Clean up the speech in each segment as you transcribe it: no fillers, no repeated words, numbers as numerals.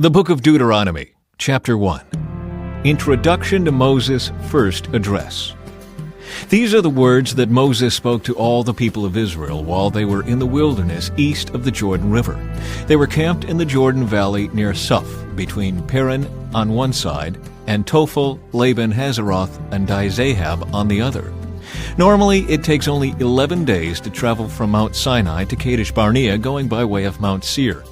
The Book of Deuteronomy, Chapter 1. Introduction to Moses' First Address. These are the words that Moses spoke to all the people of Israel while they were in the wilderness east of the Jordan River. They were camped in the Jordan Valley near Suph, between Paran on one side and Tophel, Laban, Hazeroth, and Dizahab on the other. Normally, it takes only 11 days to travel from Mount Sinai to Kadesh Barnea going by way of Mount Seir.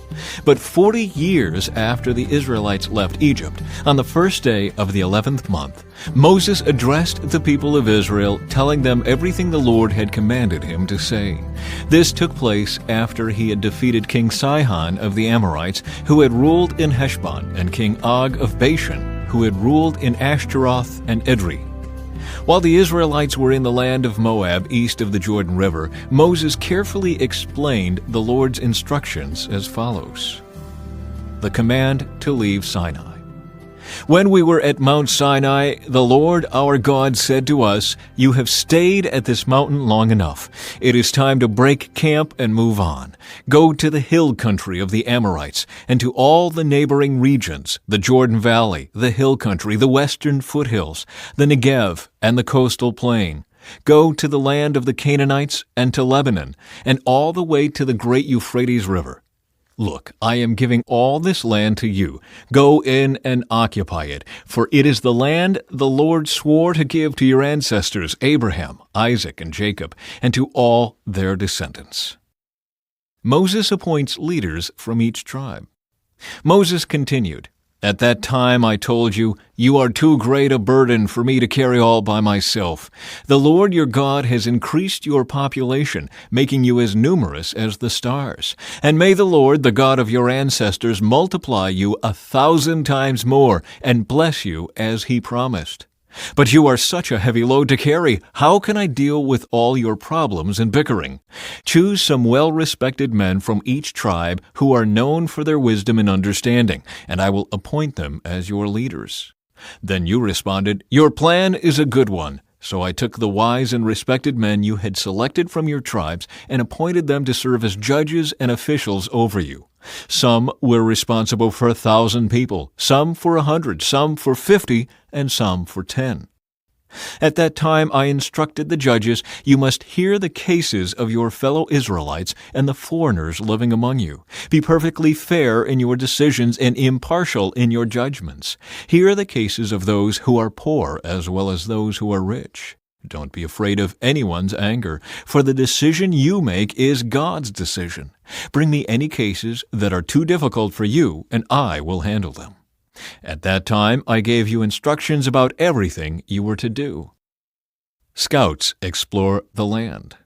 But 40 years after the Israelites left Egypt, on the first day of the 11th month, Moses addressed the people of Israel, telling them everything the Lord had commanded him to say. This took place after he had defeated King Sihon of the Amorites, who had ruled in Heshbon, and King Og of Bashan, who had ruled in Ashtaroth and Edrei. While the Israelites were in the land of Moab east of the Jordan River, Moses carefully explained the Lord's instructions as follows. The command to leave Sinai. When we were at Mount Sinai, the Lord our God said to us, "You have stayed at this mountain long enough. It is time to break camp and move on. Go to the hill country of the Amorites, and to all the neighboring regions, the Jordan Valley, the hill country, the western foothills, the Negev, and the coastal plain. Go to the land of the Canaanites and to Lebanon, and all the way to the great Euphrates River. Look, I am giving all this land to you. Go in and occupy it, for it is the land the Lord swore to give to your ancestors, Abraham, Isaac, and Jacob, and to all their descendants." Moses appoints leaders from each tribe. Moses continued, "At that time I told you, you are too great a burden for me to carry all by myself. The Lord your God has increased your population, making you as numerous as the stars. And may the Lord, the God of your ancestors, multiply you 1,000 times more and bless you as he promised. But you are such a heavy load to carry. How can I deal with all your problems and bickering? Choose some well-respected men from each tribe who are known for their wisdom and understanding, and I will appoint them as your leaders." Then you responded, "Your plan is a good one." So I took the wise and respected men you had selected from your tribes and appointed them to serve as judges and officials over you. Some were responsible for 1,000 people, some for 100, some for 50, and some for 10. At that time I instructed the judges, "You must hear the cases of your fellow Israelites and the foreigners living among you. Be perfectly fair in your decisions and impartial in your judgments. Hear the cases of those who are poor as well as those who are rich. Don't be afraid of anyone's anger, for the decision you make is God's decision. Bring me any cases that are too difficult for you, and I will handle them." At that time, I gave you instructions about everything you were to do. Scouts explore the land.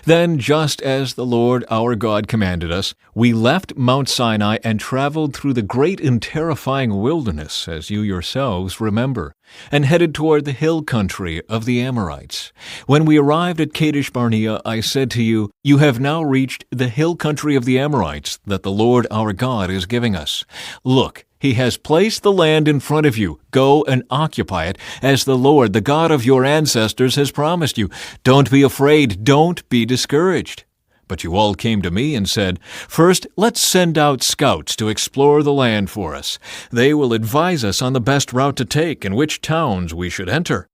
Then, just as the Lord our God commanded us, we left Mount Sinai and traveled through the great and terrifying wilderness, as you yourselves remember, and headed toward the hill country of the Amorites. When we arrived at Kadesh Barnea, I said to you, "You have now reached the hill country of the Amorites that the Lord our God is giving us. Look, He has placed the land in front of you. Go and occupy it, as the Lord, the God of your ancestors, has promised you. Don't be afraid. Don't be discouraged." But you all came to me and said, "First, let's send out scouts to explore the land for us. They will advise us on the best route to take and which towns we should enter."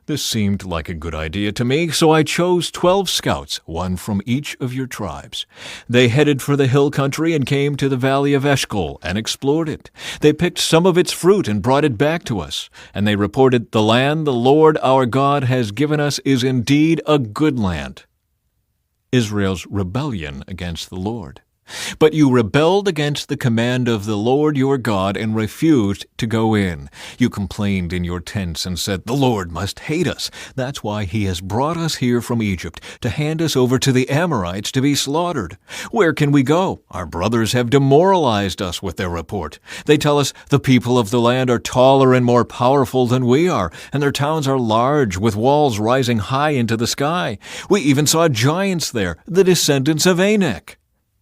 This seemed like a good idea to me, so I chose 12 scouts, one from each of your tribes. They headed for the hill country and came to the valley of Eshcol and explored it. They picked some of its fruit and brought it back to us, and they reported, "The land the Lord our God has given us is indeed a good land." Israel's rebellion against the Lord. But you rebelled against the command of the Lord your God and refused to go in. You complained in your tents and said, "The Lord must hate us. That's why He has brought us here from Egypt, to hand us over to the Amorites to be slaughtered. Where can we go? Our brothers have demoralized us with their report. They tell us the people of the land are taller and more powerful than we are, and their towns are large, with walls rising high into the sky. We even saw giants there, the descendants of Anak."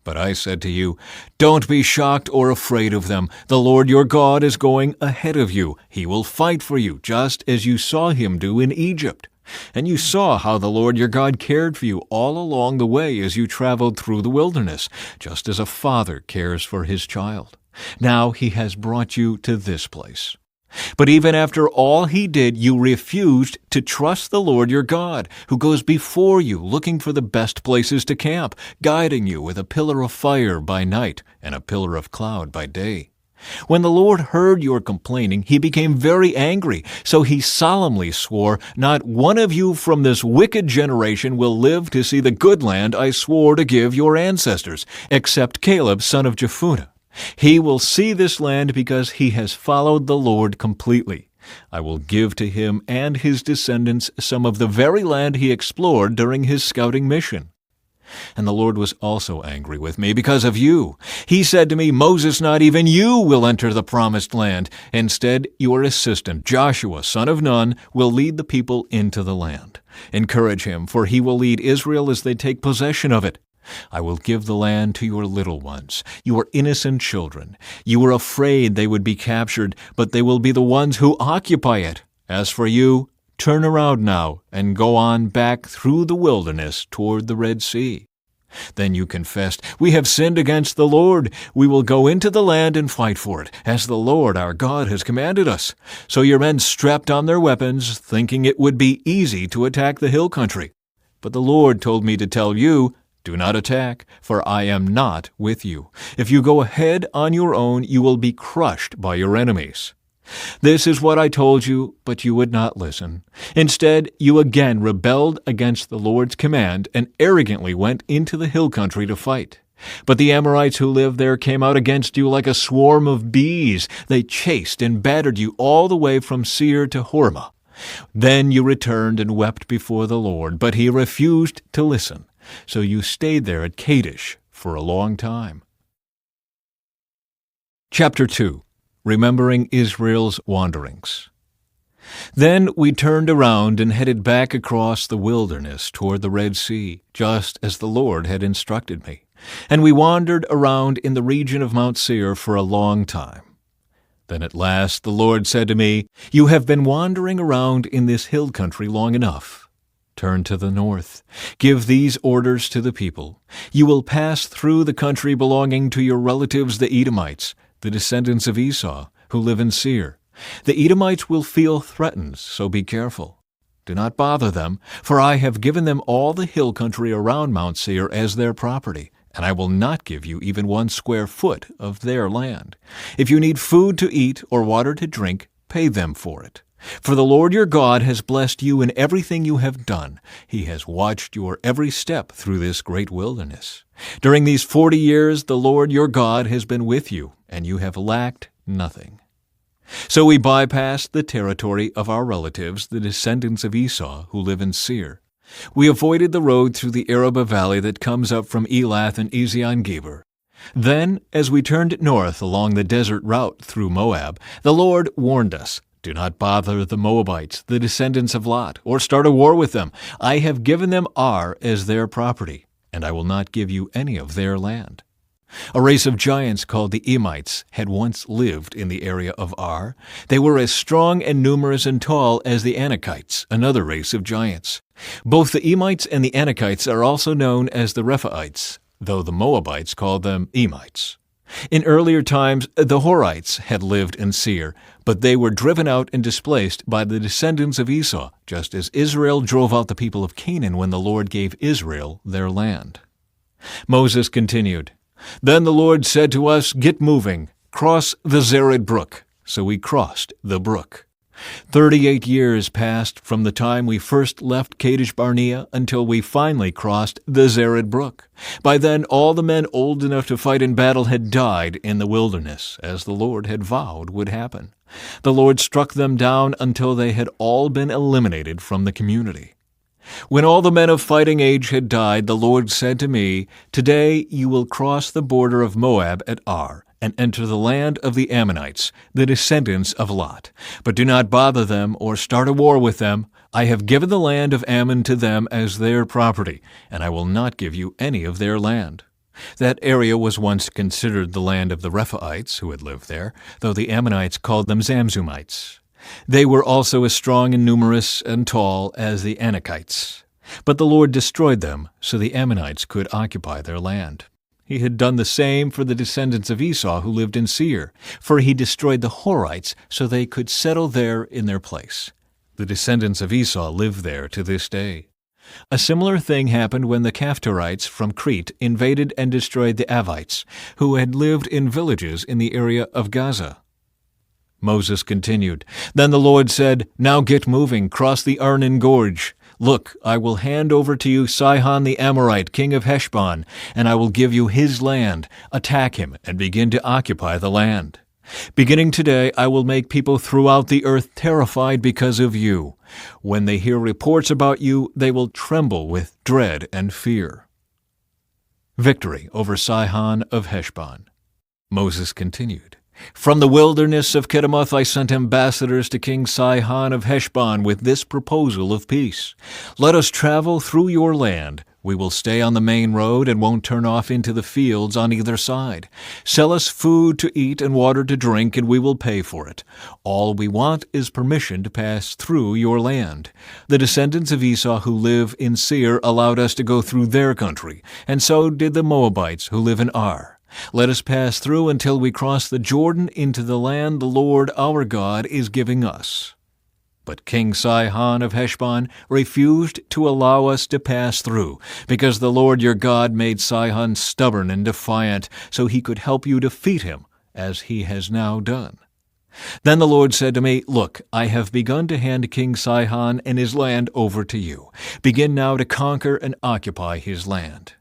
But I said to you, "Don't be shocked or afraid of them. The Lord your God is going ahead of you. He will fight for you, just as you saw Him do in Egypt. And you saw how the Lord your God cared for you all along the way as you traveled through the wilderness, just as a father cares for his child. Now he has brought you to this place. But even after all he did, you refused to trust the Lord your God, who goes before you looking for the best places to camp, guiding you with a pillar of fire by night and a pillar of cloud by day. When the Lord heard your complaining, he became very angry, so he solemnly swore, "Not one of you from this wicked generation will live to see the good land I swore to give your ancestors, except Caleb son of Jephunneh. He will see this land because he has followed the Lord completely. I will give to him and his descendants some of the very land he explored during his scouting mission." And the Lord was also angry with me because of you. He said to me, "Moses, not even you will enter the promised land. Instead, your assistant, Joshua, son of Nun, will lead the people into the land. Encourage him, for he will lead Israel as they take possession of it. I will give the land to your little ones, your innocent children. You were afraid they would be captured, but they will be the ones who occupy it. As for you, turn around now and go on back through the wilderness toward the Red Sea." Then you confessed, "We have sinned against the Lord. We will go into the land and fight for it, as the Lord our God has commanded us." So your men strapped on their weapons, thinking it would be easy to attack the hill country. But the Lord told me to tell you, "Do not attack, for I am not with you. If you go ahead on your own, you will be crushed by your enemies." This is what I told you, but you would not listen. Instead, you again rebelled against the Lord's command and arrogantly went into the hill country to fight. But the Amorites who lived there came out against you like a swarm of bees. They chased and battered you all the way from Seir to Hormah. Then you returned and wept before the Lord, but he refused to listen. So you stayed there at Kadesh for a long time. Chapter 2. Remembering Israel's Wanderings. Then we turned around and headed back across the wilderness toward the Red Sea, just as the Lord had instructed me. And we wandered around in the region of Mount Seir for a long time. Then at last the Lord said to me, "You have been wandering around in this hill country long enough. Turn to the north. Give these orders to the people. You will pass through the country belonging to your relatives the Edomites, the descendants of Esau, who live in Seir. The Edomites will feel threatened, so be careful. Do not bother them, for I have given them all the hill country around Mount Seir as their property, and I will not give you even 1 square foot of their land. If you need food to eat or water to drink, pay them for it. For the Lord your God has blessed you in everything you have done. He has watched your every step through this great wilderness. During these 40 years, the Lord your God has been with you, and you have lacked nothing." So we bypassed the territory of our relatives, the descendants of Esau, who live in Seir. We avoided the road through the Arabah valley that comes up from Elath and Ezion-Geber. Then, as we turned north along the desert route through Moab, the Lord warned us, "Do not bother the Moabites, the descendants of Lot, or start a war with them. I have given them Ar as their property, and I will not give you any of their land." A race of giants called the Emites had once lived in the area of Ar. They were as strong and numerous and tall as the Anakites, another race of giants. Both the Emites and the Anakites are also known as the Rephaites, though the Moabites called them Emites. In earlier times, the Horites had lived in Seir, but they were driven out and displaced by the descendants of Esau, just as Israel drove out the people of Canaan when the Lord gave Israel their land. Moses continued, "Then the Lord said to us, 'Get moving, cross the Zered brook.' So we crossed the brook. 38 years passed from the time we first left Kadesh Barnea until we finally crossed the Zered brook. By then all the men old enough to fight in battle had died in the wilderness, as the Lord had vowed would happen. The Lord struck them down until they had all been eliminated from the community. When all the men of fighting age had died, the Lord said to me, 'Today you will cross the border of Moab at Ar, and enter the land of the Ammonites, the descendants of Lot. But do not bother them or start a war with them. I have given the land of Ammon to them as their property, and I will not give you any of their land.' That area was once considered the land of the Rephaites who had lived there, though the Ammonites called them Zamzumites. They were also as strong and numerous and tall as the Anakites. But the Lord destroyed them, so the Ammonites could occupy their land. He had done the same for the descendants of Esau who lived in Seir, for he destroyed the Horites so they could settle there in their place. The descendants of Esau live there to this day. A similar thing happened when the Caphtorites from Crete invaded and destroyed the Avites, who had lived in villages in the area of Gaza. Moses continued, "Then the Lord said, 'Now get moving, cross the Arnon Gorge. Look, I will hand over to you Sihon the Amorite, king of Heshbon, and I will give you his land. Attack him and begin to occupy the land. Beginning today, I will make people throughout the earth terrified because of you. When they hear reports about you, they will tremble with dread and fear.'" Victory over Sihon of Heshbon. Moses continued, "From the wilderness of Kedemoth I sent ambassadors to King Sihon of Heshbon with this proposal of peace. Let us travel through your land. We will stay on the main road and won't turn off into the fields on either side. Sell us food to eat and water to drink, and we will pay for it. All we want is permission to pass through your land. The descendants of Esau who live in Seir allowed us to go through their country, and so did the Moabites who live in Ar. Let us pass through until we cross the Jordan into the land the Lord our God is giving us." But King Sihon of Heshbon refused to allow us to pass through, because the Lord your God made Sihon stubborn and defiant, so he could help you defeat him, as he has now done. Then the Lord said to me, "Look, I have begun to hand King Sihon and his land over to you. Begin now to conquer and occupy his land."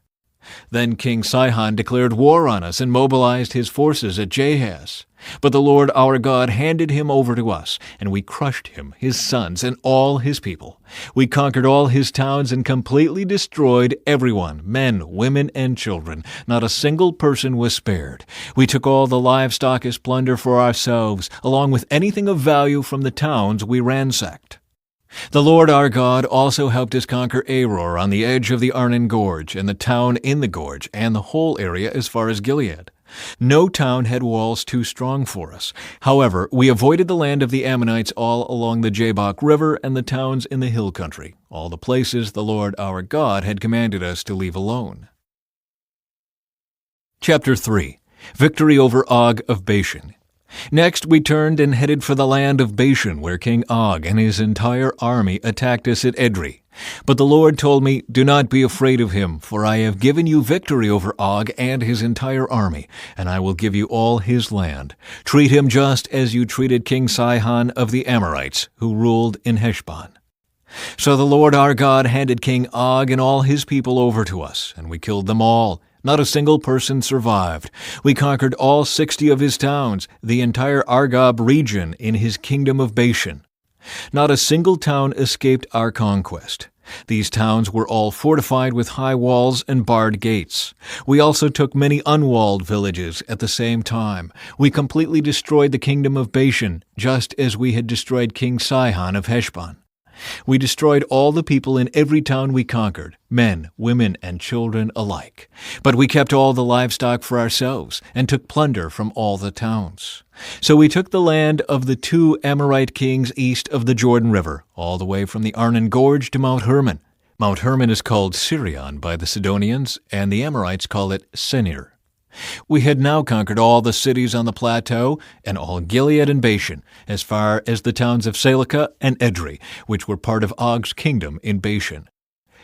Then King Sihon declared war on us and mobilized his forces at Jahaz. But the Lord our God handed him over to us, and we crushed him, his sons, and all his people. We conquered all his towns and completely destroyed everyone, men, women, and children. Not a single person was spared. We took all the livestock as plunder for ourselves, along with anything of value from the towns we ransacked. The Lord our God also helped us conquer Aror on the edge of the Arnon Gorge, and the town in the gorge, and the whole area as far as Gilead. No town had walls too strong for us. However, we avoided the land of the Ammonites all along the Jabbok River and the towns in the hill country, all the places the Lord our God had commanded us to leave alone. Chapter 3. Victory over Og of Bashan. Next we turned and headed for the land of Bashan, where King Og and his entire army attacked us at Edrei. But the Lord told me, "Do not be afraid of him, for I have given you victory over Og and his entire army, and I will give you all his land. Treat him just as you treated King Sihon of the Amorites, who ruled in Heshbon." So the Lord our God handed King Og and all his people over to us, and we killed them all. Not a single person survived. We conquered all 60 of his towns, the entire Argob region in his kingdom of Bashan. Not a single town escaped our conquest. These towns were all fortified with high walls and barred gates. We also took many unwalled villages at the same time. We completely destroyed the kingdom of Bashan, just as we had destroyed King Sihon of Heshbon. We destroyed all the people in every town we conquered, men, women, and children alike. But we kept all the livestock for ourselves and took plunder from all the towns. So we took the land of the 2 Amorite kings east of the Jordan River, all the way from the Arnon Gorge to Mount Hermon. Mount Hermon is called Sirion by the Sidonians, and the Amorites call it Senir. We had now conquered all the cities on the plateau and all Gilead and Bashan, as far as the towns of Salecah and Edrei, which were part of Og's kingdom in Bashan.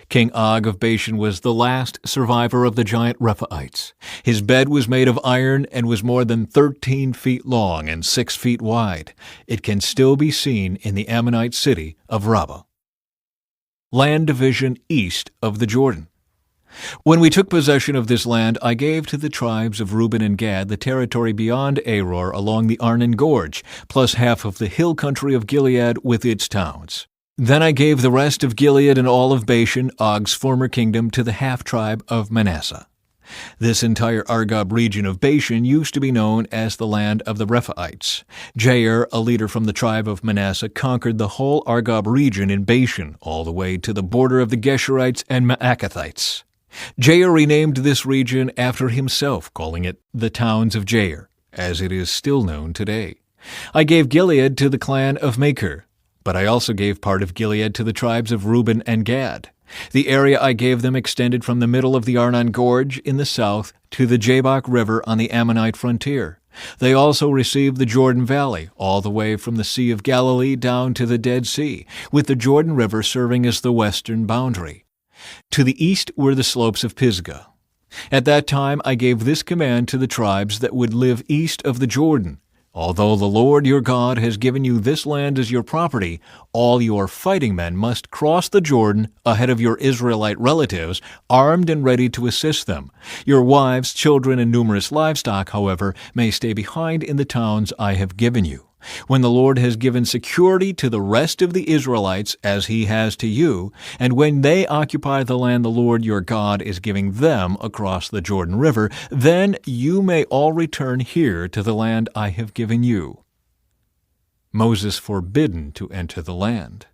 King Og of Bashan was the last survivor of the giant Rephaites. His bed was made of iron and was more than 13 feet long and 6 feet wide. It can still be seen in the Ammonite city of Rabbah. Land division east of the Jordan. When we took possession of this land, I gave to the tribes of Reuben and Gad the territory beyond Aror along the Arnon Gorge, plus half of the hill country of Gilead with its towns. Then I gave the rest of Gilead and all of Bashan, Og's former kingdom, to the half-tribe of Manasseh. This entire Argob region of Bashan used to be known as the land of the Rephaites. Jair, a leader from the tribe of Manasseh, conquered the whole Argob region in Bashan, all the way to the border of the Geshurites and Maacathites. Jair renamed this region after himself, calling it the towns of Jair, as it is still known today. I gave Gilead to the clan of Machir, but I also gave part of Gilead to the tribes of Reuben and Gad. The area I gave them extended from the middle of the Arnon Gorge in the south to the Jabbok River on the Ammonite frontier. They also received the Jordan Valley, all the way from the Sea of Galilee down to the Dead Sea, with the Jordan River serving as the western boundary. To the east were the slopes of Pisgah. At that time I gave this command to the tribes that would live east of the Jordan. Although the Lord your God has given you this land as your property, all your fighting men must cross the Jordan ahead of your Israelite relatives, armed and ready to assist them. Your wives, children, and numerous livestock, however, may stay behind in the towns I have given you. When the Lord has given security to the rest of the Israelites, as he has to you, and when they occupy the land the Lord your God is giving them across the Jordan River, then you may all return here to the land I have given you. Moses forbidden to enter the land.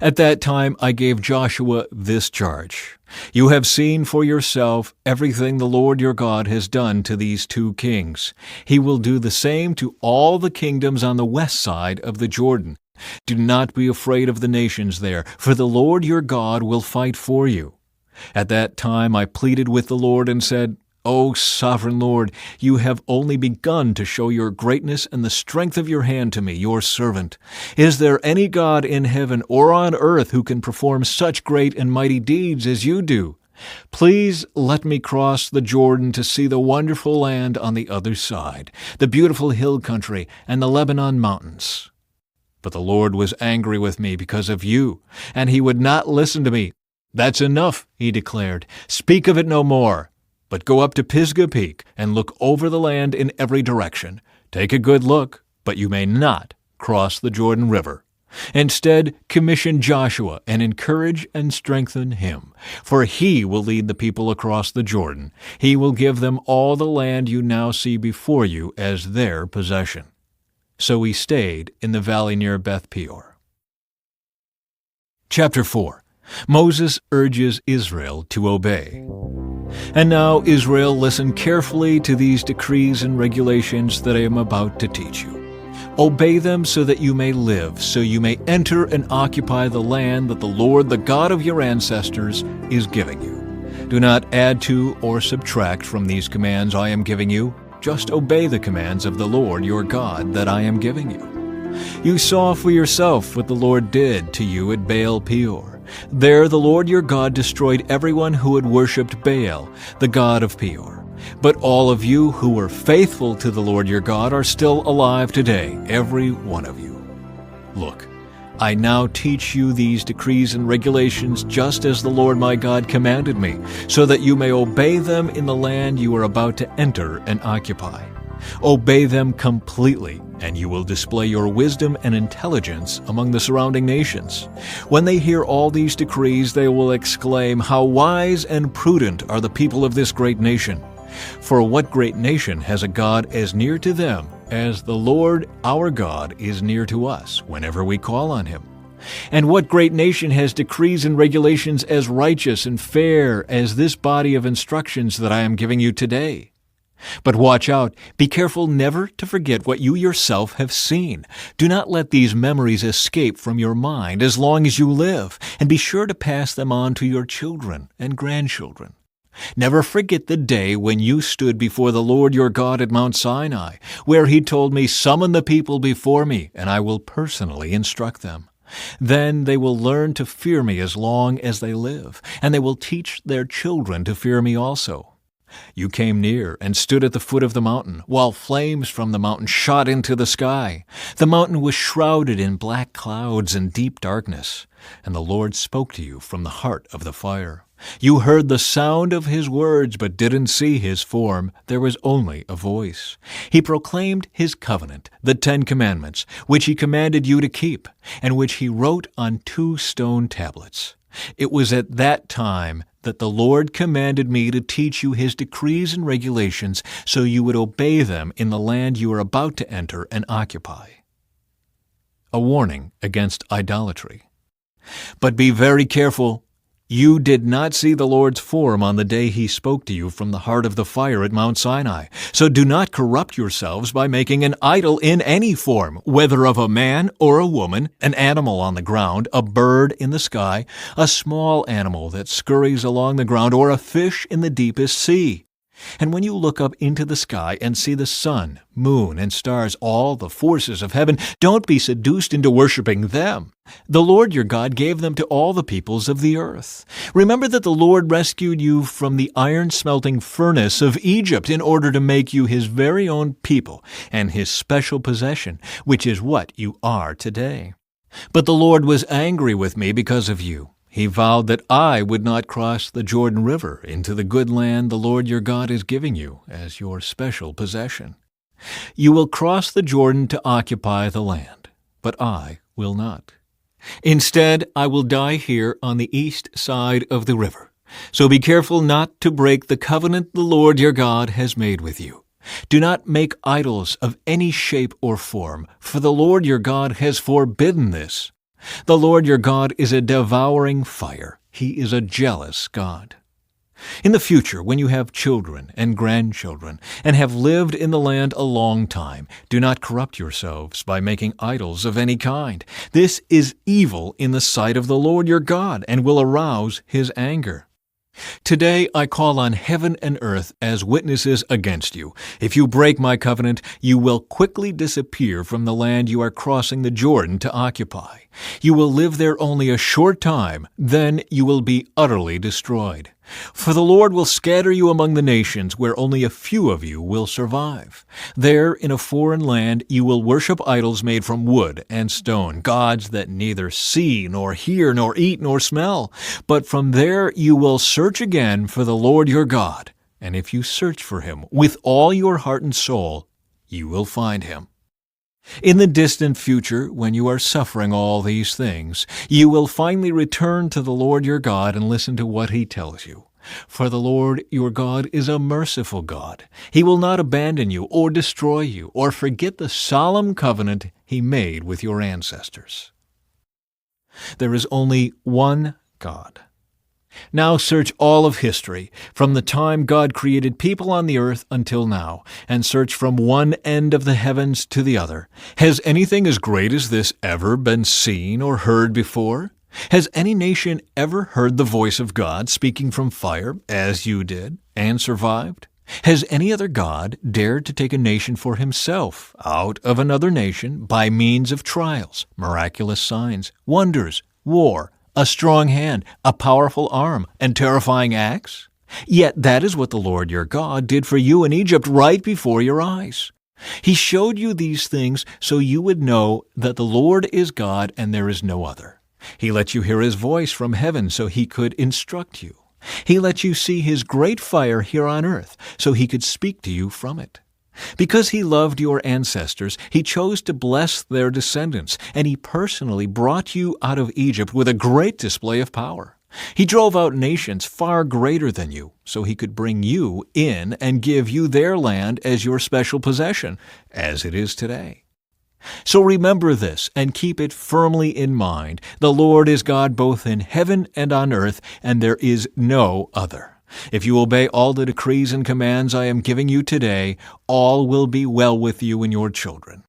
At that time I gave Joshua this charge. You have seen for yourself everything the Lord your God has done to these two kings. He will do the same to all the kingdoms on the west side of the Jordan. Do not be afraid of the nations there, for the Lord your God will fight for you. At that time I pleaded with the Lord and said, O sovereign Lord, you have only begun to show your greatness and the strength of your hand to me, your servant. Is there any God in heaven or on earth who can perform such great and mighty deeds as you do? Please let me cross the Jordan to see the wonderful land on the other side, the beautiful hill country and the Lebanon mountains. But the Lord was angry with me because of you, and he would not listen to me. That's enough, he declared. Speak of it no more. But go up to Pisgah Peak and look over the land in every direction. Take a good look, but you may not cross the Jordan River. Instead, commission Joshua and encourage and strengthen him, for he will lead the people across the Jordan. He will give them all the land you now see before you as their possession. So he stayed in the valley near Beth Peor. Chapter 4. Moses urges Israel to obey. And now, Israel, listen carefully to these decrees and regulations that I am about to teach you. Obey them so that you may live, so you may enter and occupy the land that the Lord, the God of your ancestors, is giving you. Do not add to or subtract from these commands I am giving you. Just obey the commands of the Lord your God that I am giving you. You saw for yourself what the Lord did to you at Baal Peor. There the Lord your God destroyed everyone who had worshipped Baal, the god of Peor. But all of you who were faithful to the Lord your God are still alive today, every one of you. Look, I now teach you these decrees and regulations just as the Lord my God commanded me, so that you may obey them in the land you are about to enter and occupy. Obey them completely, and you will display your wisdom and intelligence among the surrounding nations. When they hear all these decrees, they will exclaim, How wise and prudent are the people of this great nation! For what great nation has a God as near to them as the Lord our God is near to us whenever we call on him? And what great nation has decrees and regulations as righteous and fair as this body of instructions that I am giving you today? But watch out, be careful never to forget what you yourself have seen. Do not let these memories escape from your mind as long as you live, and be sure to pass them on to your children and grandchildren. Never forget the day when you stood before the Lord your God at Mount Sinai, where he told me, Summon the people before me, and I will personally instruct them. Then they will learn to fear me as long as they live, and they will teach their children to fear me also. You came near and stood at the foot of the mountain, while flames from the mountain shot into the sky. The mountain was shrouded in black clouds and deep darkness, and the Lord spoke to you from the heart of the fire. You heard the sound of his words, but didn't see his form. There was only a voice. He proclaimed his covenant, the 10 Commandments, which he commanded you to keep, and which he wrote on 2 stone tablets. It was at that time that the Lord commanded me to teach you his decrees and regulations so you would obey them in the land you are about to enter and occupy. A warning against idolatry. But be very careful. You did not see the Lord's form on the day he spoke to you from the heart of the fire at Mount Sinai. So do not corrupt yourselves by making an idol in any form, whether of a man or a woman, an animal on the ground, a bird in the sky, a small animal that scurries along the ground, or a fish in the deepest sea. And when you look up into the sky and see the sun, moon, and stars, all the forces of heaven, don't be seduced into worshiping them. The Lord your God gave them to all the peoples of the earth. Remember that the Lord rescued you from the iron-smelting furnace of Egypt in order to make you his very own people and his special possession, which is what you are today. But the Lord was angry with me because of you. He vowed that I would not cross the Jordan River into the good land the Lord your God is giving you as your special possession. You will cross the Jordan to occupy the land, but I will not. Instead, I will die here on the east side of the river. So be careful not to break the covenant the Lord your God has made with you. Do not make idols of any shape or form, for the Lord your God has forbidden this. The Lord your God is a devouring fire. He is a jealous God. In the future, when you have children and grandchildren, and have lived in the land a long time, do not corrupt yourselves by making idols of any kind. This is evil in the sight of the Lord your God, and will arouse his anger. Today I call on heaven and earth as witnesses against you. If you break my covenant, you will quickly disappear from the land you are crossing the Jordan to occupy. You will live there only a short time, then you will be utterly destroyed. For the Lord will scatter you among the nations where only a few of you will survive. There, in a foreign land, you will worship idols made from wood and stone, gods that neither see, nor hear, nor eat, nor smell. But from there you will search again for the Lord your God, and if you search for him with all your heart and soul, you will find him. In the distant future, when you are suffering all these things, you will finally return to the Lord your God and listen to what he tells you. For the Lord your God is a merciful God. He will not abandon you or destroy you or forget the solemn covenant he made with your ancestors. There is only one God. Now search all of history, from the time God created people on the earth until now, and search from one end of the heavens to the other. Has anything as great as this ever been seen or heard before? Has any nation ever heard the voice of God speaking from fire, as you did, and survived? Has any other God dared to take a nation for himself out of another nation by means of trials, miraculous signs, wonders, war, a strong hand, a powerful arm, and terrifying acts? Yet that is what the Lord your God did for you in Egypt right before your eyes. He showed you these things so you would know that the Lord is God and there is no other. He let you hear his voice from heaven so he could instruct you. He let you see his great fire here on earth so he could speak to you from it. Because he loved your ancestors, he chose to bless their descendants, and he personally brought you out of Egypt with a great display of power. He drove out nations far greater than you, so he could bring you in and give you their land as your special possession, as it is today. So remember this and keep it firmly in mind. The Lord is God both in heaven and on earth, and there is no other. If you obey all the decrees and commands I am giving you today, all will be well with you and your children.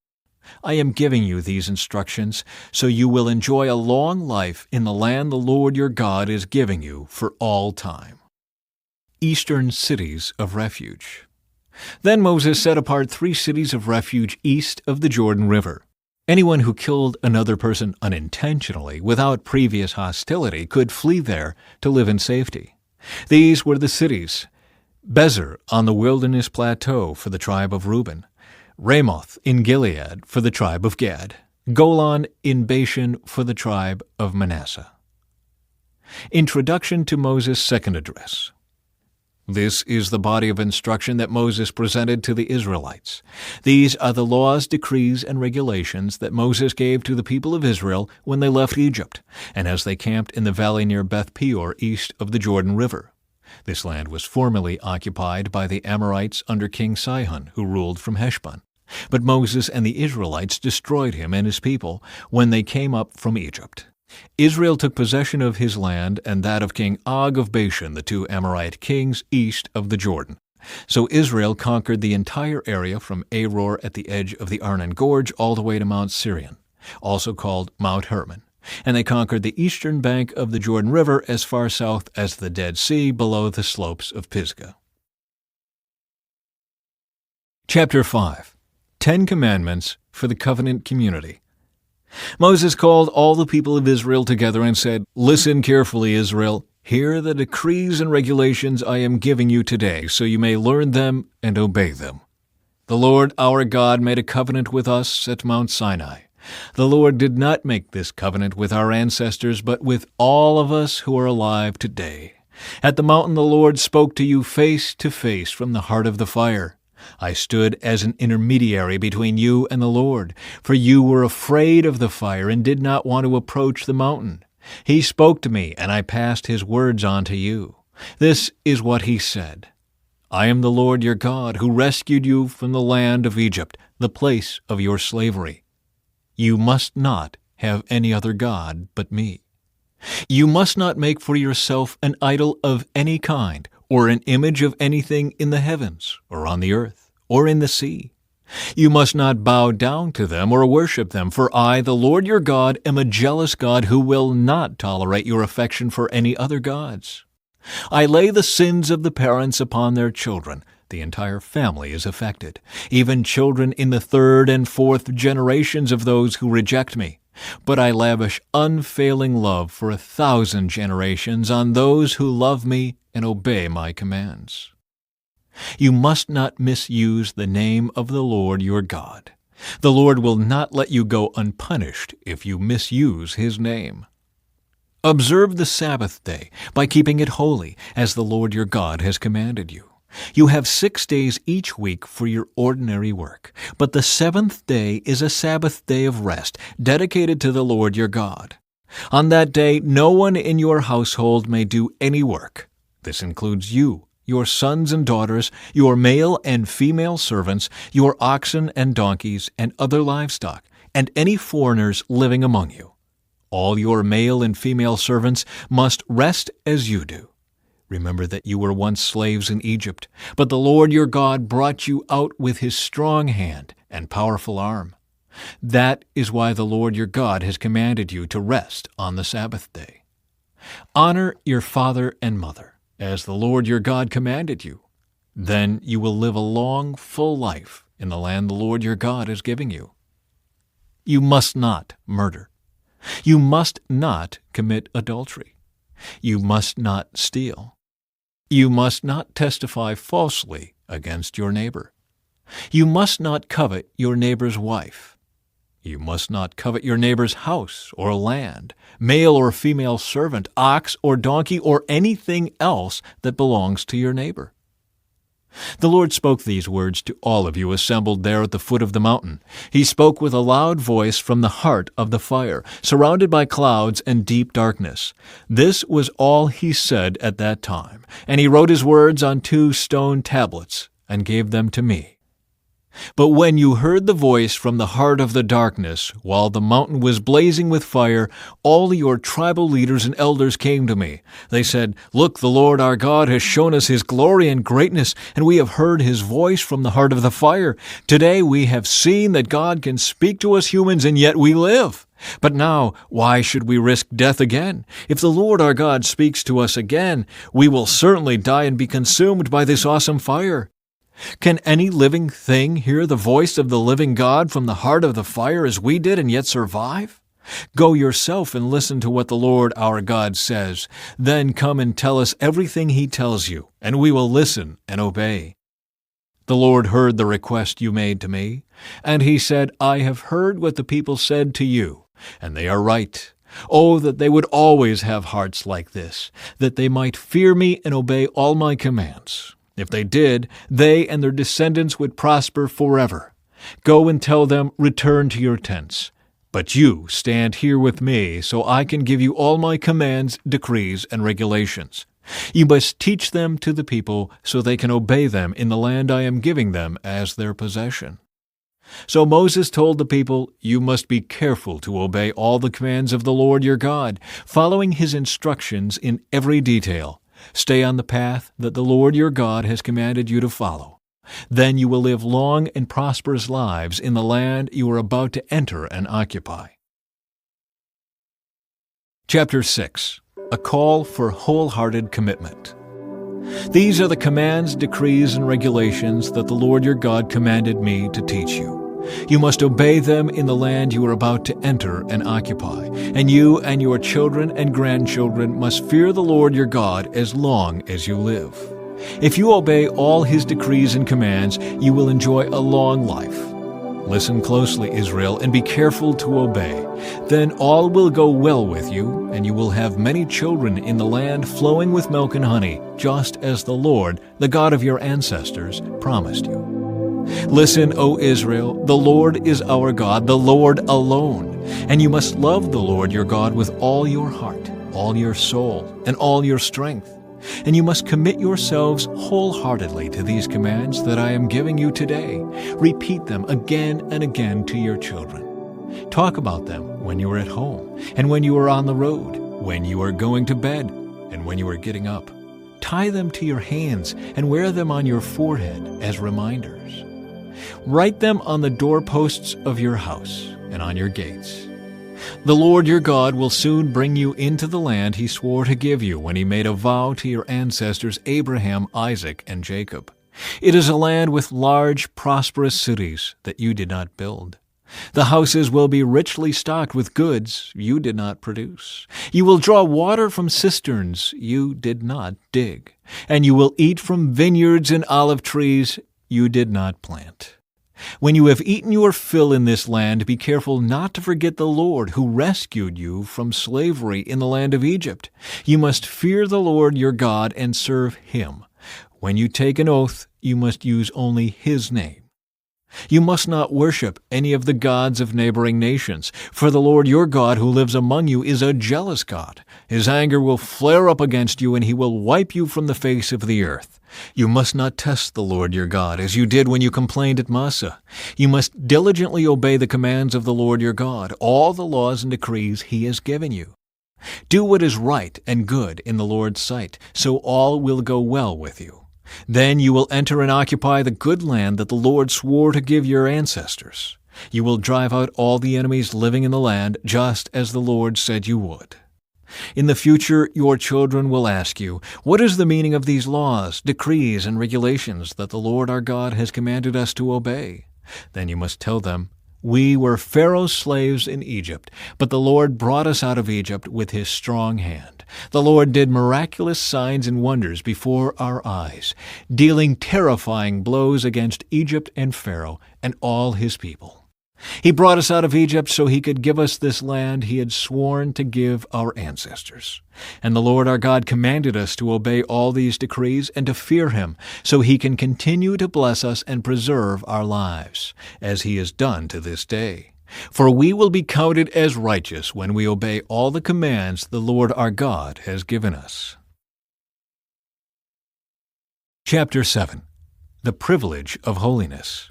I am giving you these instructions so you will enjoy a long life in the land the Lord your God is giving you for all time. Eastern Cities of Refuge. Then Moses set apart 3 cities of refuge east of the Jordan River. Anyone who killed another person unintentionally without previous hostility could flee there to live in safety. These were the cities: Bezer on the wilderness plateau for the tribe of Reuben, Ramoth in Gilead for the tribe of Gad, Golan in Bashan for the tribe of Manasseh. Introduction to Moses' second address. This is the body of instruction that Moses presented to the Israelites. These are the laws, decrees, and regulations that Moses gave to the people of Israel when they left Egypt, and as they camped in the valley near Beth Peor east of the Jordan River. This land was formerly occupied by the Amorites under King Sihon, who ruled from Heshbon. But Moses and the Israelites destroyed him and his people when they came up from Egypt. Israel took possession of his land and that of King Og of Bashan, the two Amorite kings east of the Jordan. So Israel conquered the entire area from Aror at the edge of the Arnon Gorge all the way to Mount Sirion, also called Mount Hermon. And they conquered the eastern bank of the Jordan River as far south as the Dead Sea below the slopes of Pisgah. Chapter 5. 10 Commandments for the Covenant Community. Moses called all the people of Israel together and said, "Listen carefully, Israel. Hear the decrees and regulations I am giving you today, so you may learn them and obey them. The Lord our God made a covenant with us at Mount Sinai. The Lord did not make this covenant with our ancestors, but with all of us who are alive today. At the mountain the Lord spoke to you face to face from the heart of the fire. I stood as an intermediary between you and the Lord, for you were afraid of the fire and did not want to approach the mountain. He spoke to me, and I passed his words on to you. This is what he said. I am the Lord your God, who rescued you from the land of Egypt, the place of your slavery. You must not have any other God but me. You must not make for yourself an idol of any kind, or an image of anything in the heavens, or on the earth, or in the sea. You must not bow down to them or worship them, for I, the Lord your God, am a jealous God who will not tolerate your affection for any other gods. I lay the sins of the parents upon their children. The entire family is affected, even children in the third and fourth generations of those who reject me. But I lavish unfailing love for 1,000 generations on those who love me and obey my commands. You must not misuse the name of the Lord your God. The Lord will not let you go unpunished if you misuse his name. Observe the Sabbath day by keeping it holy, as the Lord your God has commanded you. You have 6 days each week for your ordinary work, but the seventh day is a Sabbath day of rest, dedicated to the Lord your God. On that day, no one in your household may do any work. This includes you, your sons and daughters, your male and female servants, your oxen and donkeys, and other livestock, and any foreigners living among you. All your male and female servants must rest as you do. Remember that you were once slaves in Egypt, but the Lord your God brought you out with his strong hand and powerful arm. That is why the Lord your God has commanded you to rest on the Sabbath day. Honor your father and mother, as the Lord your God commanded you. Then you will live a long, full life in the land the Lord your God is giving you. You must not murder. You must not commit adultery. You must not steal. You must not testify falsely against your neighbor. You must not covet your neighbor's wife. You must not covet your neighbor's house or land, male or female servant, ox or donkey, or anything else that belongs to your neighbor. The Lord spoke these words to all of you assembled there at the foot of the mountain. He spoke with a loud voice from the heart of the fire, surrounded by clouds and deep darkness. This was all he said at that time, and he wrote his words on 2 stone tablets and gave them to me. But when you heard the voice from the heart of the darkness, while the mountain was blazing with fire, all your tribal leaders and elders came to me. They said, "Look, the Lord our God has shown us his glory and greatness, and we have heard his voice from the heart of the fire. Today we have seen that God can speak to us humans, and yet we live. But now, why should we risk death again? If the Lord our God speaks to us again, we will certainly die and be consumed by this awesome fire. Can any living thing hear the voice of the living God from the heart of the fire as we did and yet survive? Go yourself and listen to what the Lord our God says. Then come and tell us everything he tells you, and we will listen and obey." The Lord heard the request you made to me, and he said, "I have heard what the people said to you, and they are right. Oh, that they would always have hearts like this, that they might fear me and obey all my commands. If they did, they and their descendants would prosper forever. Go and tell them, 'Return to your tents.' But you stand here with me, so I can give you all my commands, decrees, and regulations. You must teach them to the people so they can obey them in the land I am giving them as their possession. So Moses told the people, "You must be careful to obey all the commands of the Lord your God, following His instructions in every detail. Stay on the path that the Lord your God has commanded you to follow. Then you will live long and prosperous lives in the land you are about to enter and occupy." Chapter 6. A call for wholehearted commitment. These are the commands, decrees, and regulations that the Lord your God commanded me to teach you. You must obey them in the land you are about to enter and occupy, and you and your children and grandchildren must fear the Lord your God as long as you live. If you obey all His decrees and commands, you will enjoy a long life. Listen closely, Israel, and be careful to obey. Then all will go well with you, and you will have many children in the land flowing with milk and honey, just as the Lord, the God of your ancestors, promised you. Listen, O Israel, the Lord is our God, the Lord alone. And you must love the Lord your God with all your heart, all your soul, and all your strength. And you must commit yourselves wholeheartedly to these commands that I am giving you today. Repeat them again and again to your children. Talk about them when you are at home, and when you are on the road, when you are going to bed, and when you are getting up. Tie them to your hands and wear them on your forehead as reminders. Write them on the doorposts of your house and on your gates. The Lord your God will soon bring you into the land He swore to give you when He made a vow to your ancestors Abraham, Isaac, and Jacob. It is a land with large, prosperous cities that you did not build. The houses will be richly stocked with goods you did not produce. You will draw water from cisterns you did not dig, and you will eat from vineyards and olive trees you did not plant. When you have eaten your fill in this land, be careful not to forget the Lord who rescued you from slavery in the land of Egypt. You must fear the Lord your God and serve Him. When you take an oath, you must use only His name. You must not worship any of the gods of neighboring nations, for the Lord your God who lives among you is a jealous God. His anger will flare up against you, and He will wipe you from the face of the earth. You must not test the Lord your God, as you did when you complained at Massah. You must diligently obey the commands of the Lord your God, all the laws and decrees He has given you. Do what is right and good in the Lord's sight, so all will go well with you. Then you will enter and occupy the good land that the Lord swore to give your ancestors. You will drive out all the enemies living in the land, just as the Lord said you would. In the future, your children will ask you, "What is the meaning of these laws, decrees, and regulations that the Lord our God has commanded us to obey?" Then you must tell them, "We were Pharaoh's slaves in Egypt, but the Lord brought us out of Egypt with His strong hand. The Lord did miraculous signs and wonders before our eyes, dealing terrifying blows against Egypt and Pharaoh and all his people. He brought us out of Egypt so He could give us this land He had sworn to give our ancestors. And the Lord our God commanded us to obey all these decrees and to fear Him, so He can continue to bless us and preserve our lives, as He has done to this day. For we will be counted as righteous when we obey all the commands the Lord our God has given us." Chapter 7. The Privilege of Holiness.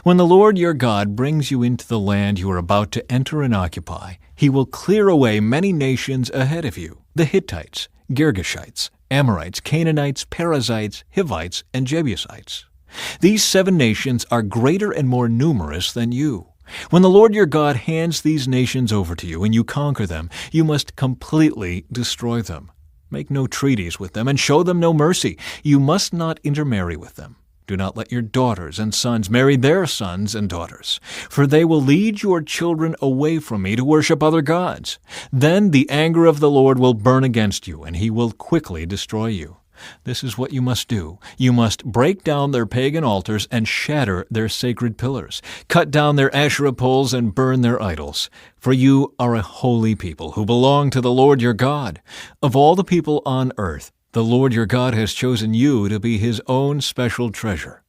When the Lord your God brings you into the land you are about to enter and occupy, He will clear away many nations ahead of you: the Hittites, Girgashites, Amorites, Canaanites, Perizzites, Hivites, and Jebusites. These 7 nations are greater and more numerous than you. When the Lord your God hands these nations over to you and you conquer them, you must completely destroy them. Make no treaties with them and show them no mercy. You must not intermarry with them. Do not let your daughters and sons marry their sons and daughters, for they will lead your children away from me to worship other gods. Then the anger of the Lord will burn against you, and He will quickly destroy you. This is what you must do. You must break down their pagan altars and shatter their sacred pillars. Cut down their Asherah poles and burn their idols. For you are a holy people who belong to the Lord your God. Of all the people on earth, the Lord your God has chosen you to be His own special treasure.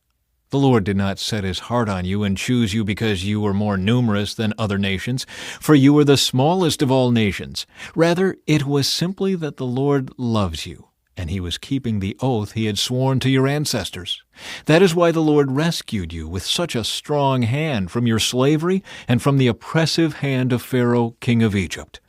The Lord did not set His heart on you and choose you because you were more numerous than other nations, for you were the smallest of all nations. Rather, it was simply that the Lord loves you and he was keeping the oath he had sworn to your ancestors. That is why the Lord rescued you with such a strong hand from your slavery and from the oppressive hand of Pharaoh, king of Egypt.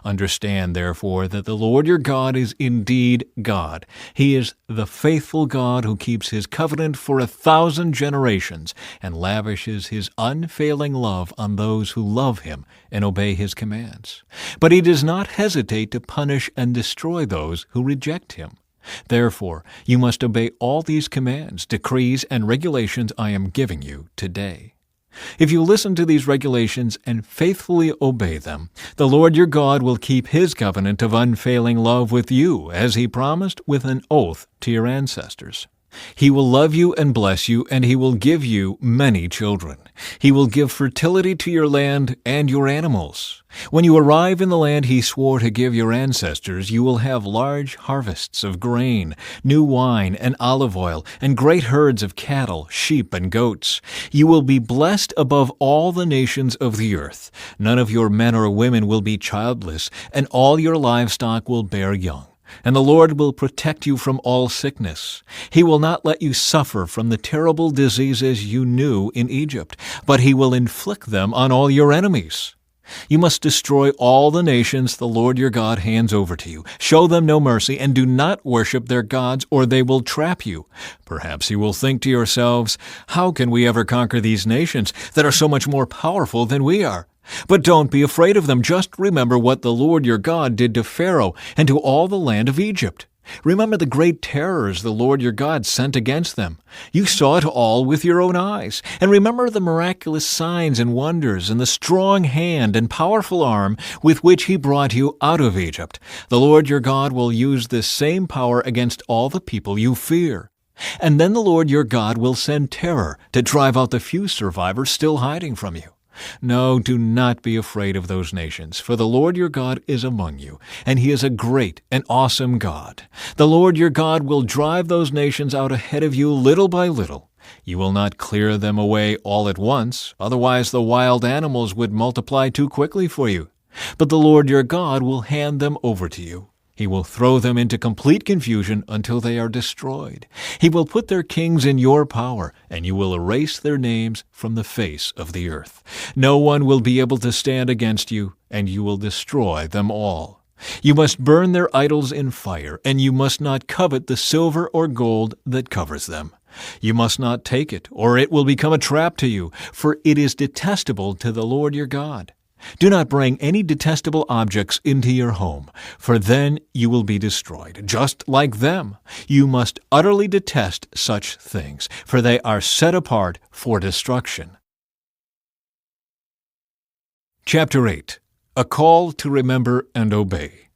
Understand, therefore, that the Lord your God is indeed God. He is the faithful God who keeps his covenant for 1,000 generations and lavishes his unfailing love on those who love him and obey his commands. But he does not hesitate to punish and destroy those who reject him. Therefore, you must obey all these commands, decrees, and regulations I am giving you today. If you listen to these regulations and faithfully obey them, the Lord your God will keep his covenant of unfailing love with you, as he promised with an oath to your ancestors. He will love you and bless you, and he will give you many children. He will give fertility to your land and your animals. When you arrive in the land he swore to give your ancestors, you will have large harvests of grain, new wine and olive oil, and great herds of cattle, sheep, and goats. You will be blessed above all the nations of the earth. None of your men or women will be childless, and all your livestock will bear young. And the Lord will protect you from all sickness. He will not let you suffer from the terrible diseases you knew in Egypt, but he will inflict them on all your enemies. You must destroy all the nations the Lord your God hands over to you. Show them no mercy, and do not worship their gods, or they will trap you. Perhaps you will think to yourselves, how can we ever conquer these nations that are so much more powerful than we are? But don't be afraid of them. Just remember what the Lord your God did to Pharaoh and to all the land of Egypt. Remember the great terrors the Lord your God sent against them. You saw it all with your own eyes. And remember the miraculous signs and wonders and the strong hand and powerful arm with which he brought you out of Egypt. The Lord your God will use this same power against all the people you fear. And then the Lord your God will send terror to drive out the few survivors still hiding from you. No, do not be afraid of those nations, for the Lord your God is among you, and he is a great and awesome God. The Lord your God will drive those nations out ahead of you little by little. You will not clear them away all at once, otherwise the wild animals would multiply too quickly for you. But the Lord your God will hand them over to you. He will throw them into complete confusion until they are destroyed. He will put their kings in your power, and you will erase their names from the face of the earth. No one will be able to stand against you, and you will destroy them all. You must burn their idols in fire, and you must not covet the silver or gold that covers them. You must not take it, or it will become a trap to you, for it is detestable to the Lord your God. Do not bring any detestable objects into your home, for then you will be destroyed, just like them. You must utterly detest such things, for they are set apart for destruction. Chapter 8. A call to remember and obey.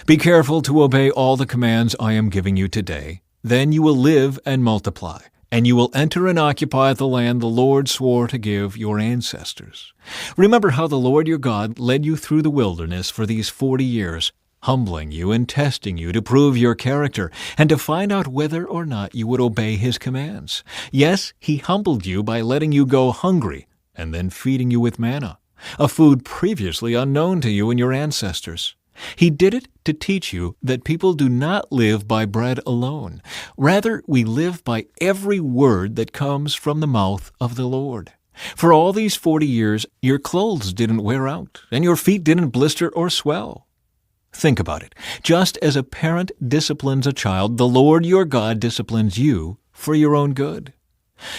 Be careful to obey all the commands I am giving you today. Then you will live and multiply, and you will enter and occupy the land the Lord swore to give your ancestors. Remember how the Lord your God led you through the wilderness for these 40 years, humbling you and testing you to prove your character and to find out whether or not you would obey his commands. Yes, he humbled you by letting you go hungry and then feeding you with manna, a food previously unknown to you and your ancestors. He did it to teach you that people do not live by bread alone. Rather, we live by every word that comes from the mouth of the Lord. For all these 40 years, your clothes didn't wear out, and your feet didn't blister or swell. Think about it. Just as a parent disciplines a child, the Lord your God disciplines you for your own good.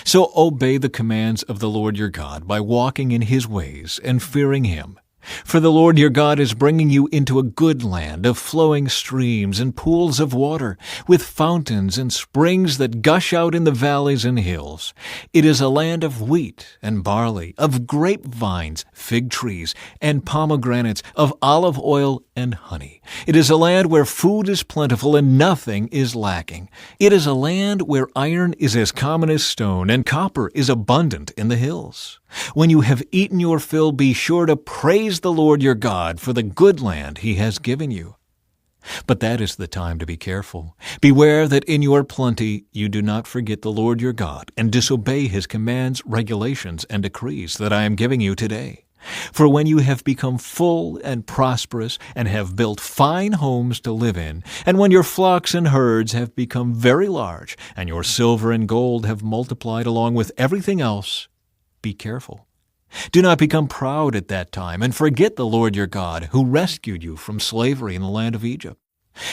So obey the commands of the Lord your God by walking in his ways and fearing him. For the Lord your God is bringing you into a good land of flowing streams and pools of water, with fountains and springs that gush out in the valleys and hills. It is a land of wheat and barley, of grapevines, fig trees, and pomegranates, of olive oil and honey. It is a land where food is plentiful and nothing is lacking. It is a land where iron is as common as stone, and copper is abundant in the hills. When you have eaten your fill, be sure to praise the Lord your God for the good land he has given you. But that is the time to be careful. Beware that in your plenty you do not forget the Lord your God and disobey his commands, regulations, and decrees that I am giving you today. For when you have become full and prosperous, and have built fine homes to live in, and when your flocks and herds have become very large, and your silver and gold have multiplied along with everything else, be careful. Do not become proud at that time, and forget the Lord your God, who rescued you from slavery in the land of Egypt.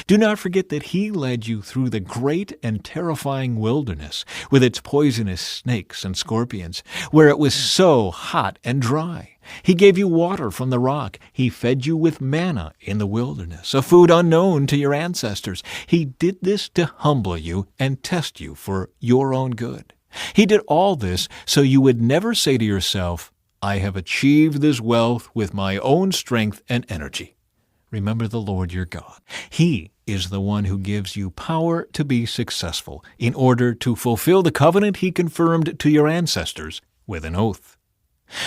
Do not forget that He led you through the great and terrifying wilderness, with its poisonous snakes and scorpions, where it was so hot and dry. He gave you water from the rock. He fed you with manna in the wilderness, a food unknown to your ancestors. He did this to humble you and test you for your own good. He did all this so you would never say to yourself, I have achieved this wealth with my own strength and energy. Remember the Lord your God. He is the one who gives you power to be successful in order to fulfill the covenant He confirmed to your ancestors with an oath.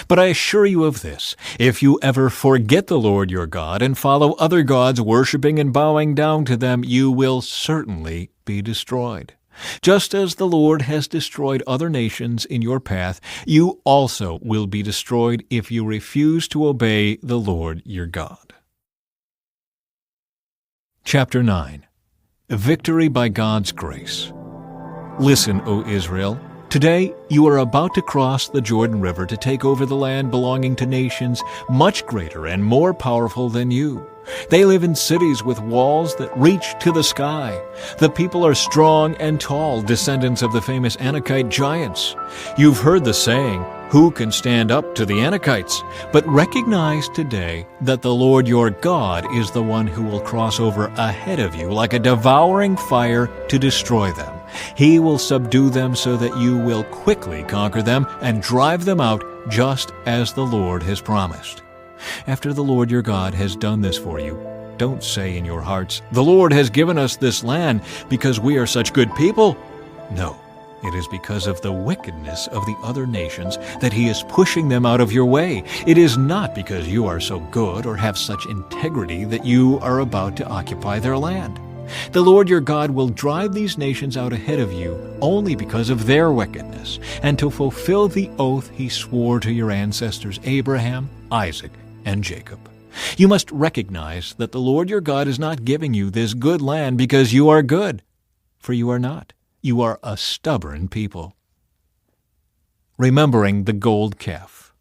But I assure you of this, if you ever forget the Lord your God and follow other gods, worshiping and bowing down to them, you will certainly be destroyed. Just as the Lord has destroyed other nations in your path, you also will be destroyed if you refuse to obey the Lord your God. Chapter 9. Victory by God's Grace. Listen, O Israel. Today you are about to cross the Jordan River to take over the land belonging to nations much greater and more powerful than you. They live in cities with walls that reach to the sky. The people are strong and tall, descendants of the famous Anakite giants. You've heard the saying, who can stand up to the Anakites? But recognize today that the Lord your God is the one who will cross over ahead of you like a devouring fire to destroy them. He will subdue them so that you will quickly conquer them and drive them out just as the Lord has promised. After the Lord your God has done this for you, don't say in your hearts, the Lord has given us this land because we are such good people. No, it is because of the wickedness of the other nations that He is pushing them out of your way. It is not because you are so good or have such integrity that you are about to occupy their land. The Lord your God will drive these nations out ahead of you only because of their wickedness, and to fulfill the oath He swore to your ancestors Abraham, Isaac, and Jacob. You must recognize that the Lord your God is not giving you this good land because you are good, for you are not. You are a stubborn people. Remembering the gold calf.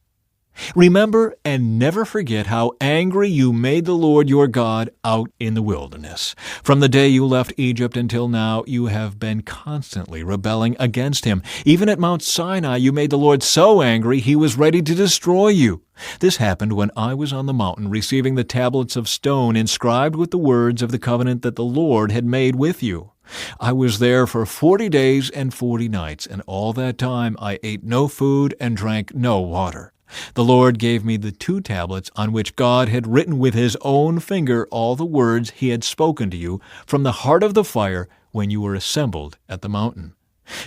Remember and never forget how angry you made the Lord your God out in the wilderness. From the day you left Egypt until now, you have been constantly rebelling against Him. Even at Mount Sinai, you made the Lord so angry He was ready to destroy you. This happened when I was on the mountain receiving the tablets of stone inscribed with the words of the covenant that the Lord had made with you. I was there for 40 days and 40 nights, and all that time I ate no food and drank no water. The Lord gave me the 2 tablets on which God had written with His own finger all the words He had spoken to you from the heart of the fire when you were assembled at the mountain.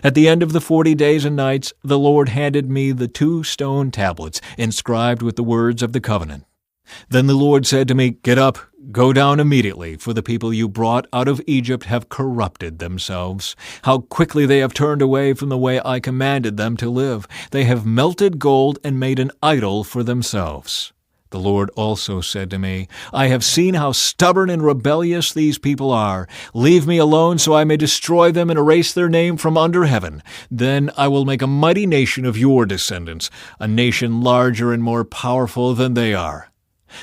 At the end of the 40 days and nights, the Lord handed me the 2 stone tablets inscribed with the words of the covenant. Then the Lord said to me, Get up, go down immediately, for the people you brought out of Egypt have corrupted themselves. How quickly they have turned away from the way I commanded them to live. They have melted gold and made an idol for themselves. The Lord also said to me, I have seen how stubborn and rebellious these people are. Leave me alone so I may destroy them and erase their name from under heaven. Then I will make a mighty nation of your descendants, a nation larger and more powerful than they are.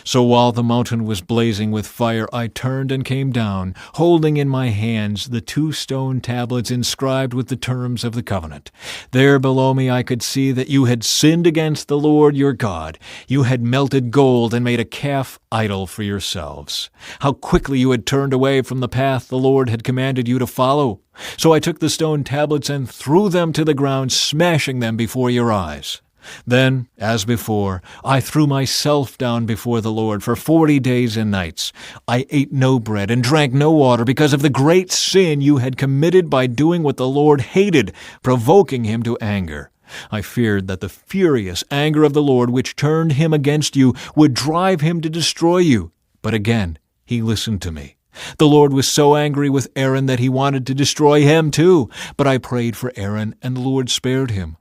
So while the mountain was blazing with fire, I turned and came down, holding in my hands the 2 stone tablets inscribed with the terms of the covenant. There below me I could see that you had sinned against the Lord your God. You had melted gold and made a calf idol for yourselves. How quickly you had turned away from the path the Lord had commanded you to follow. So I took the stone tablets and threw them to the ground, smashing them before your eyes. Then, as before, I threw myself down before the Lord for 40 days and nights. I ate no bread and drank no water because of the great sin you had committed by doing what the Lord hated, provoking Him to anger. I feared that the furious anger of the Lord, which turned Him against you, would drive Him to destroy you. But again, He listened to me. The Lord was so angry with Aaron that He wanted to destroy him too. But I prayed for Aaron, and the Lord spared him.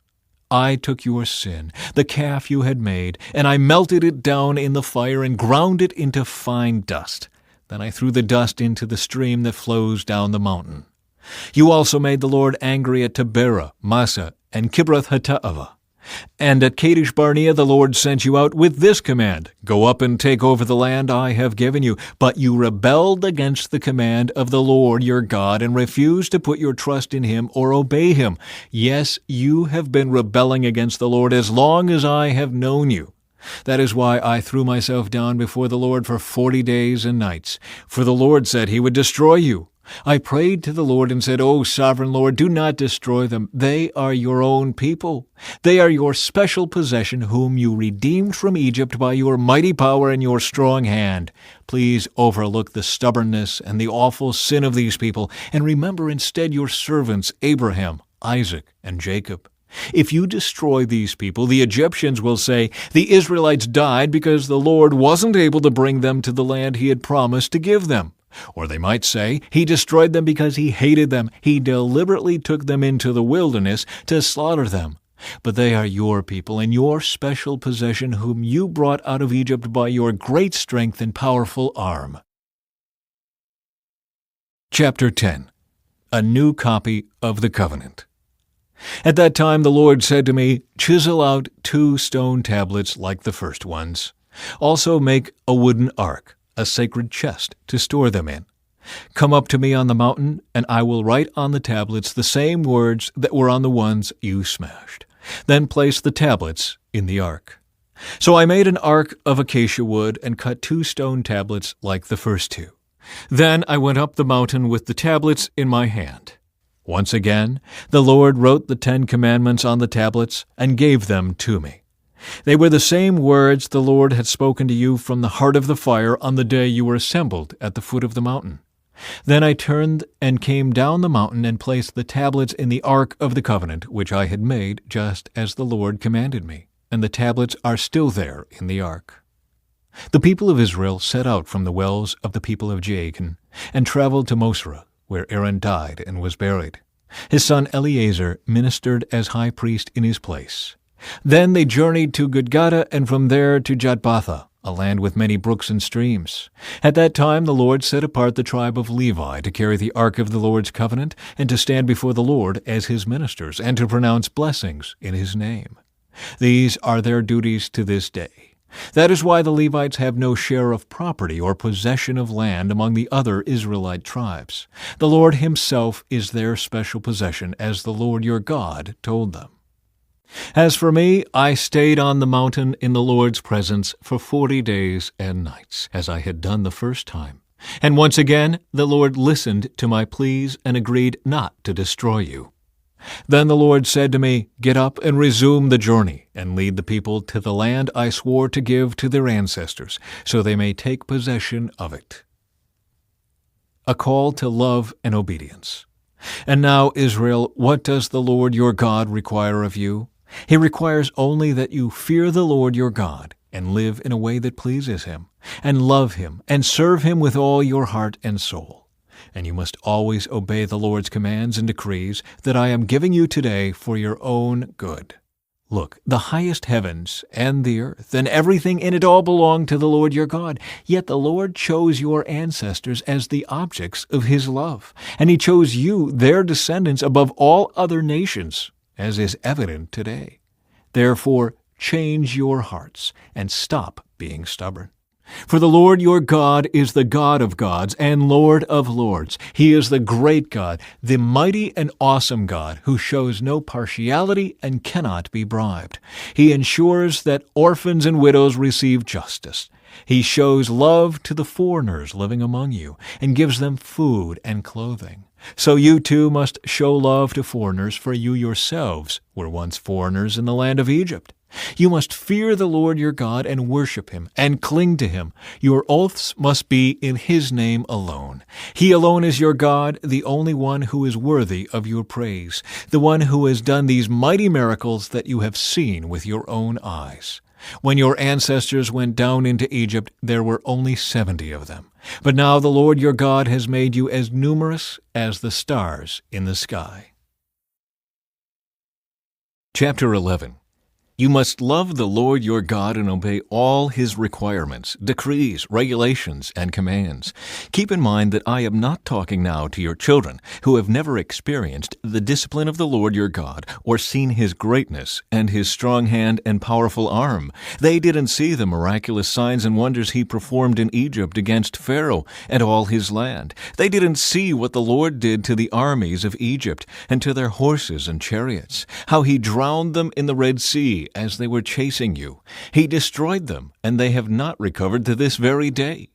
I took your sin, the calf you had made, and I melted it down in the fire and ground it into fine dust. Then I threw the dust into the stream that flows down the mountain. You also made the Lord angry at Taberah, Massa, and Kibroth-Hattaavah. And at Kadesh Barnea the Lord sent you out with this command, Go up and take over the land I have given you. But you rebelled against the command of the Lord your God and refused to put your trust in him or obey him. Yes, you have been rebelling against the Lord as long as I have known you. That is why I threw myself down before the Lord for 40 days and nights. For the Lord said he would destroy you. I prayed to the Lord and said, O sovereign Lord, do not destroy them. They are your own people. They are your special possession, whom you redeemed from Egypt by your mighty power and your strong hand. Please overlook the stubbornness and the awful sin of these people, and remember instead your servants Abraham, Isaac, and Jacob. If you destroy these people, the Egyptians will say, The Israelites died because the Lord wasn't able to bring them to the land he had promised to give them. Or they might say, He destroyed them because he hated them. He deliberately took them into the wilderness to slaughter them. But they are your people and your special possession, whom you brought out of Egypt by your great strength and powerful arm. Chapter 10. A New Copy of the Covenant. At that time the Lord said to me, Chisel out 2 stone tablets like the first ones. Also make a wooden ark, a sacred chest to store them in. Come up to me on the mountain, and I will write on the tablets the same words that were on the ones you smashed. Then place the tablets in the ark. So I made an ark of acacia wood and cut 2 stone tablets like the first 2. Then I went up the mountain with the tablets in my hand. Once again, the Lord wrote the 10 commandments on the tablets and gave them to me. They were the same words the Lord had spoken to you from the heart of the fire on the day you were assembled at the foot of the mountain. Then I turned and came down the mountain and placed the tablets in the ark of the covenant which I had made, just as the Lord commanded me, and the tablets are still there in the ark. The people of Israel set out from the wells of the people of Jacob and traveled to Mosera, where Aaron died and was buried. His son Eleazar ministered as high priest in his place. Then they journeyed to Gudgodah and from there to Jotbatha, a land with many brooks and streams. At that time the Lord set apart the tribe of Levi to carry the ark of the Lord's covenant and to stand before the Lord as his ministers and to pronounce blessings in his name. These are their duties to this day. That is why the Levites have no share of property or possession of land among the other Israelite tribes. The Lord himself is their special possession, as the Lord your God told them. As for me, I stayed on the mountain in the Lord's presence for 40 days and nights, as I had done the first time. And once again the Lord listened to my pleas and agreed not to destroy you. Then the Lord said to me, Get up and resume the journey, and lead the people to the land I swore to give to their ancestors, so they may take possession of it. A call to love and obedience. And now, Israel, what does the Lord your God require of you? He requires only that you fear the Lord your God, and live in a way that pleases him, and love him, and serve him with all your heart and soul. And you must always obey the Lord's commands and decrees that I am giving you today for your own good. Look, the highest heavens and the earth and everything in it all belong to the Lord your God. Yet the Lord chose your ancestors as the objects of his love, and he chose you, their descendants, above all other nations, as is evident today. Therefore, change your hearts and stop being stubborn. For the Lord your God is the God of gods and Lord of lords. He is the great God, the mighty and awesome God, who shows no partiality and cannot be bribed. He ensures that orphans and widows receive justice. He shows love to the foreigners living among you and gives them food and clothing. So you too must show love to foreigners, for you yourselves were once foreigners in the land of Egypt. You must fear the Lord your God and worship him and cling to him. Your oaths must be in his name alone. He alone is your God, the only one who is worthy of your praise, the one who has done these mighty miracles that you have seen with your own eyes. When your ancestors went down into Egypt, there were only 70 of them. But now the Lord your God has made you as numerous as the stars in the sky. Chapter 11. You must love the Lord your God and obey all His requirements, decrees, regulations, and commands. Keep in mind that I am not talking now to your children who have never experienced the discipline of the Lord your God or seen His greatness and His strong hand and powerful arm. They didn't see the miraculous signs and wonders He performed in Egypt against Pharaoh and all his land. They didn't see what the Lord did to the armies of Egypt and to their horses and chariots, how He drowned them in the Red Sea as they were chasing you. He destroyed them, and they have not recovered to this very day.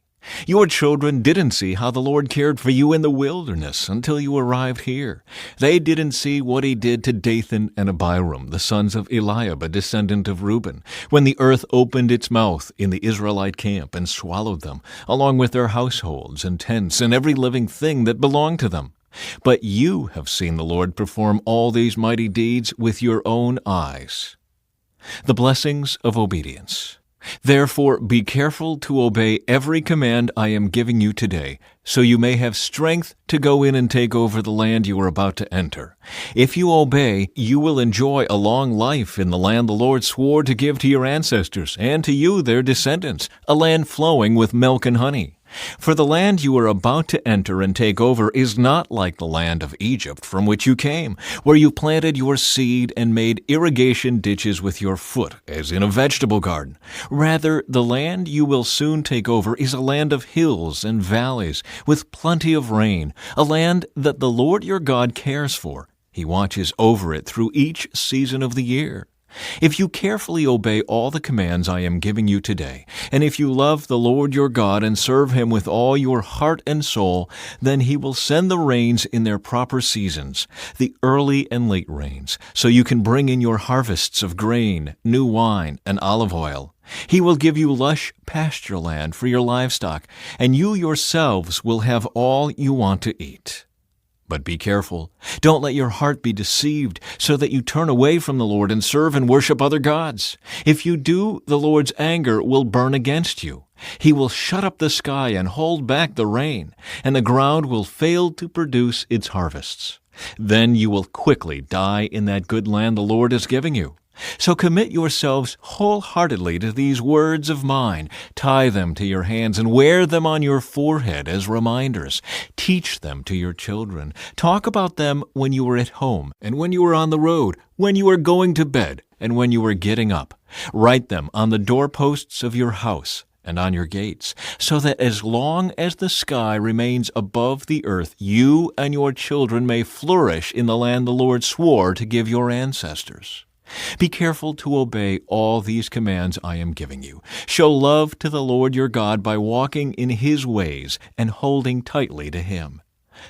Your children didn't see how the Lord cared for you in the wilderness until you arrived here. They didn't see what He did to Dathan and Abiram, the sons of Eliab, a descendant of Reuben, when the earth opened its mouth in the Israelite camp and swallowed them, along with their households and tents and every living thing that belonged to them. But you have seen the Lord perform all these mighty deeds with your own eyes. The blessings of obedience. Therefore, be careful to obey every command I am giving you today, so you may have strength to go in and take over the land you are about to enter. If you obey, you will enjoy a long life in the land the Lord swore to give to your ancestors and to you, their descendants, a land flowing with milk and honey. For the land you are about to enter and take over is not like the land of Egypt from which you came, where you planted your seed and made irrigation ditches with your foot, as in a vegetable garden. Rather, the land you will soon take over is a land of hills and valleys, with plenty of rain, a land that the Lord your God cares for. He watches over it through each season of the year. If you carefully obey all the commands I am giving you today, and if you love the Lord your God and serve Him with all your heart and soul, then He will send the rains in their proper seasons, the early and late rains, so you can bring in your harvests of grain, new wine, and olive oil. He will give you lush pasture land for your livestock, and you yourselves will have all you want to eat. But be careful. Don't let your heart be deceived so that you turn away from the Lord and serve and worship other gods. If you do, the Lord's anger will burn against you. He will shut up the sky and hold back the rain, and the ground will fail to produce its harvests. Then you will quickly die in that good land the Lord is giving you. So commit yourselves wholeheartedly to these words of mine. Tie them to your hands and wear them on your forehead as reminders. Teach them to your children. Talk about them when you are at home and when you are on the road, when you are going to bed and when you are getting up. Write them on the doorposts of your house and on your gates, so that as long as the sky remains above the earth, you and your children may flourish in the land the Lord swore to give your ancestors. Be careful to obey all these commands I am giving you. Show love to the Lord your God by walking in His ways and holding tightly to Him.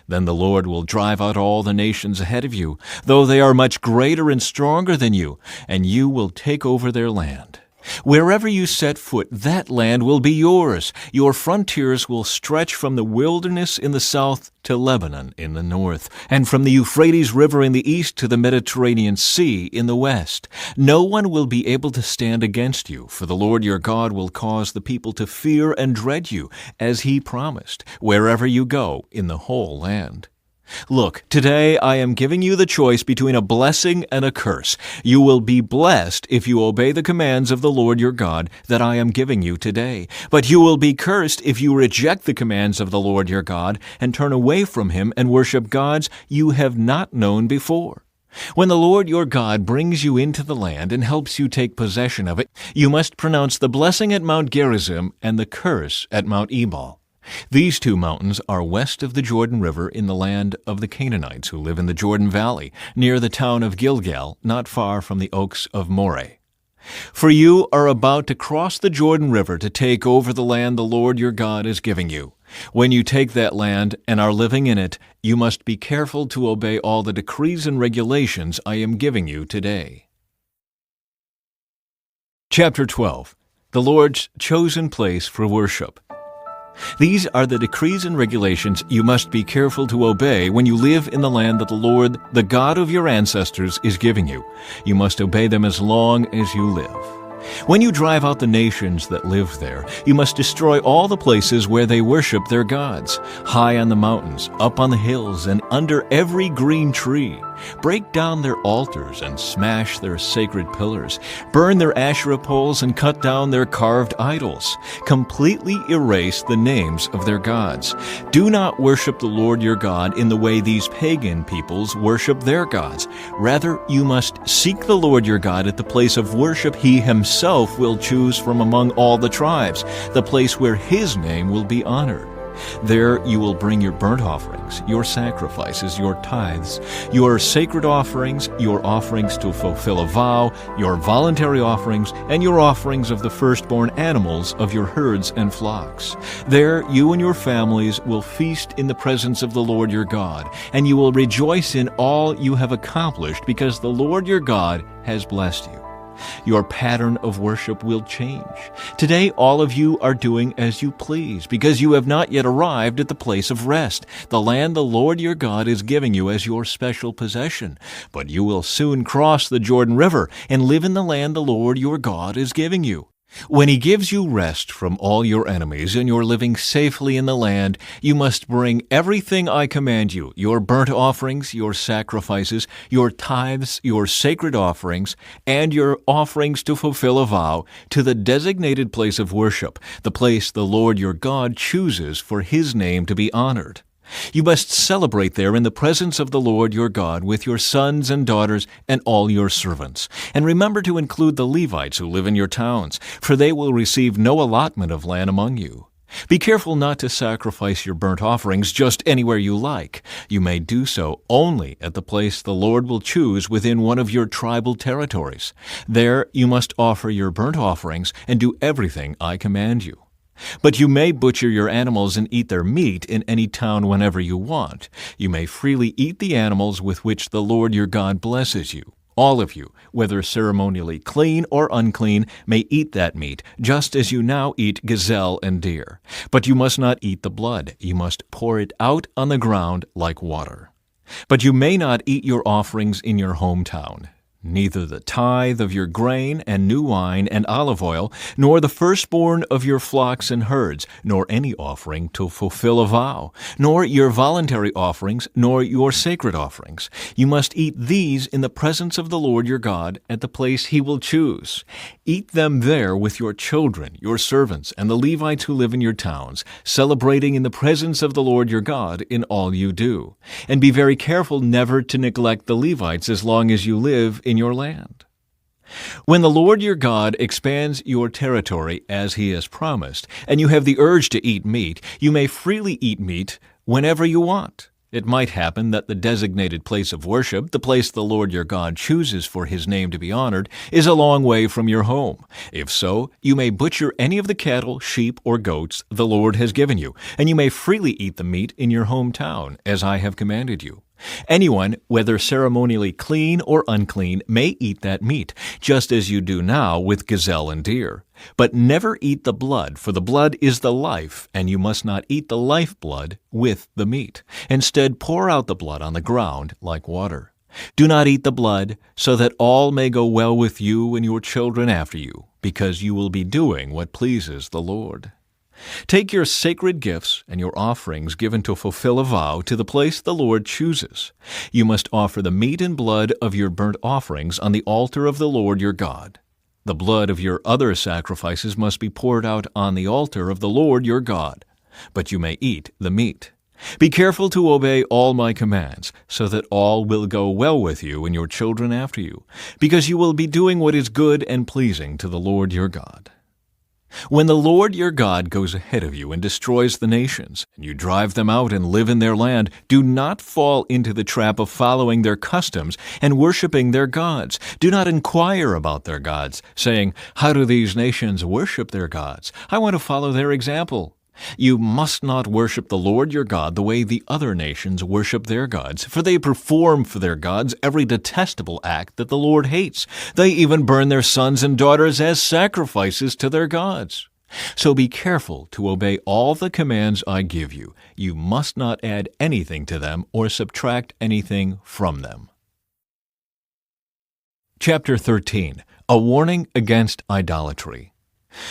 Then the Lord will drive out all the nations ahead of you, though they are much greater and stronger than you, and you will take over their land. Wherever you set foot, that land will be yours. Your frontiers will stretch from the wilderness in the south to Lebanon in the north, and from the Euphrates River in the east to the Mediterranean Sea in the west. No one will be able to stand against you, for the Lord your God will cause the people to fear and dread you, as He promised, wherever you go in the whole land. Look, today I am giving you the choice between a blessing and a curse. You will be blessed if you obey the commands of the Lord your God that I am giving you today. But you will be cursed if you reject the commands of the Lord your God and turn away from Him and worship gods you have not known before. When the Lord your God brings you into the land and helps you take possession of it, you must pronounce the blessing at Mount Gerizim and the curse at Mount Ebal. These two mountains are west of the Jordan River in the land of the Canaanites who live in the Jordan Valley, near the town of Gilgal, not far from the oaks of Moreh. For you are about to cross the Jordan River to take over the land the Lord your God is giving you. When you take that land and are living in it, you must be careful to obey all the decrees and regulations I am giving you today. Chapter 12. The Lord's chosen place for worship. These are the decrees and regulations you must be careful to obey when you live in the land that the Lord, the God of your ancestors, is giving you. You must obey them as long as you live. When you drive out the nations that live there, you must destroy all the places where they worship their gods, high on the mountains, up on the hills, and under every green tree. Break down their altars and smash their sacred pillars. Burn their Asherah poles and cut down their carved idols. Completely erase the names of their gods. Do not worship the Lord your God in the way these pagan peoples worship their gods. Rather, you must seek the Lord your God at the place of worship He Himself will choose from among all the tribes, the place where His name will be honored. There you will bring your burnt offerings, your sacrifices, your tithes, your sacred offerings, your offerings to fulfill a vow, your voluntary offerings, and your offerings of the firstborn animals of your herds and flocks. There you and your families will feast in the presence of the Lord your God, and you will rejoice in all you have accomplished because the Lord your God has blessed you. Your pattern of worship will change. Today all of you are doing as you please, because you have not yet arrived at the place of rest, the land the Lord your God is giving you as your special possession. But you will soon cross the Jordan River and live in the land the Lord your God is giving you. When He gives you rest from all your enemies and you're living safely in the land, you must bring everything I command you, your burnt offerings, your sacrifices, your tithes, your sacred offerings, and your offerings to fulfill a vow, to the designated place of worship, the place the Lord your God chooses for His name to be honored. You must celebrate there in the presence of the Lord your God with your sons and daughters and all your servants. And remember to include the Levites who live in your towns, for they will receive no allotment of land among you. Be careful not to sacrifice your burnt offerings just anywhere you like. You may do so only at the place the Lord will choose within one of your tribal territories. There you must offer your burnt offerings and do everything I command you. But you may butcher your animals and eat their meat in any town whenever you want. You may freely eat the animals with which the Lord your God blesses you. All of you, whether ceremonially clean or unclean, may eat that meat, just as you now eat gazelle and deer. But you must not eat the blood. You must pour it out on the ground like water. But you may not eat your offerings in your hometown. Neither the tithe of your grain and new wine and olive oil, nor the firstborn of your flocks and herds, nor any offering to fulfill a vow, nor your voluntary offerings, nor your sacred offerings. You must eat these in the presence of the Lord your God at the place He will choose. Eat them there with your children, your servants, and the Levites who live in your towns, celebrating in the presence of the Lord your God in all you do. And be very careful never to neglect the Levites as long as you live in your land. When the Lord your God expands your territory as He has promised, and you have the urge to eat meat, you may freely eat meat whenever you want. It might happen that the designated place of worship, the place the Lord your God chooses for His name to be honored, is a long way from your home. If so, you may butcher any of the cattle, sheep, or goats the Lord has given you, and you may freely eat the meat in your hometown, as I have commanded you. Anyone, whether ceremonially clean or unclean, may eat that meat, just as you do now with gazelle and deer. But never eat the blood, for the blood is the life, and you must not eat the lifeblood with the meat. Instead, pour out the blood on the ground like water. Do not eat the blood, so that all may go well with you and your children after you, because you will be doing what pleases the Lord. Take your sacred gifts and your offerings given to fulfill a vow to the place the Lord chooses. You must offer the meat and blood of your burnt offerings on the altar of the Lord your God. The blood of your other sacrifices must be poured out on the altar of the Lord your God, but you may eat the meat. Be careful to obey all my commands, so that all will go well with you and your children after you, because you will be doing what is good and pleasing to the Lord your God. When the Lord your God goes ahead of you and destroys the nations, and you drive them out and live in their land, do not fall into the trap of following their customs and worshiping their gods. Do not inquire about their gods, saying, "How do these nations worship their gods? I want to follow their example." You must not worship the Lord your God the way the other nations worship their gods, for they perform for their gods every detestable act that the Lord hates. They even burn their sons and daughters as sacrifices to their gods. So be careful to obey all the commands I give you. You must not add anything to them or subtract anything from them. Chapter 13. A warning against idolatry.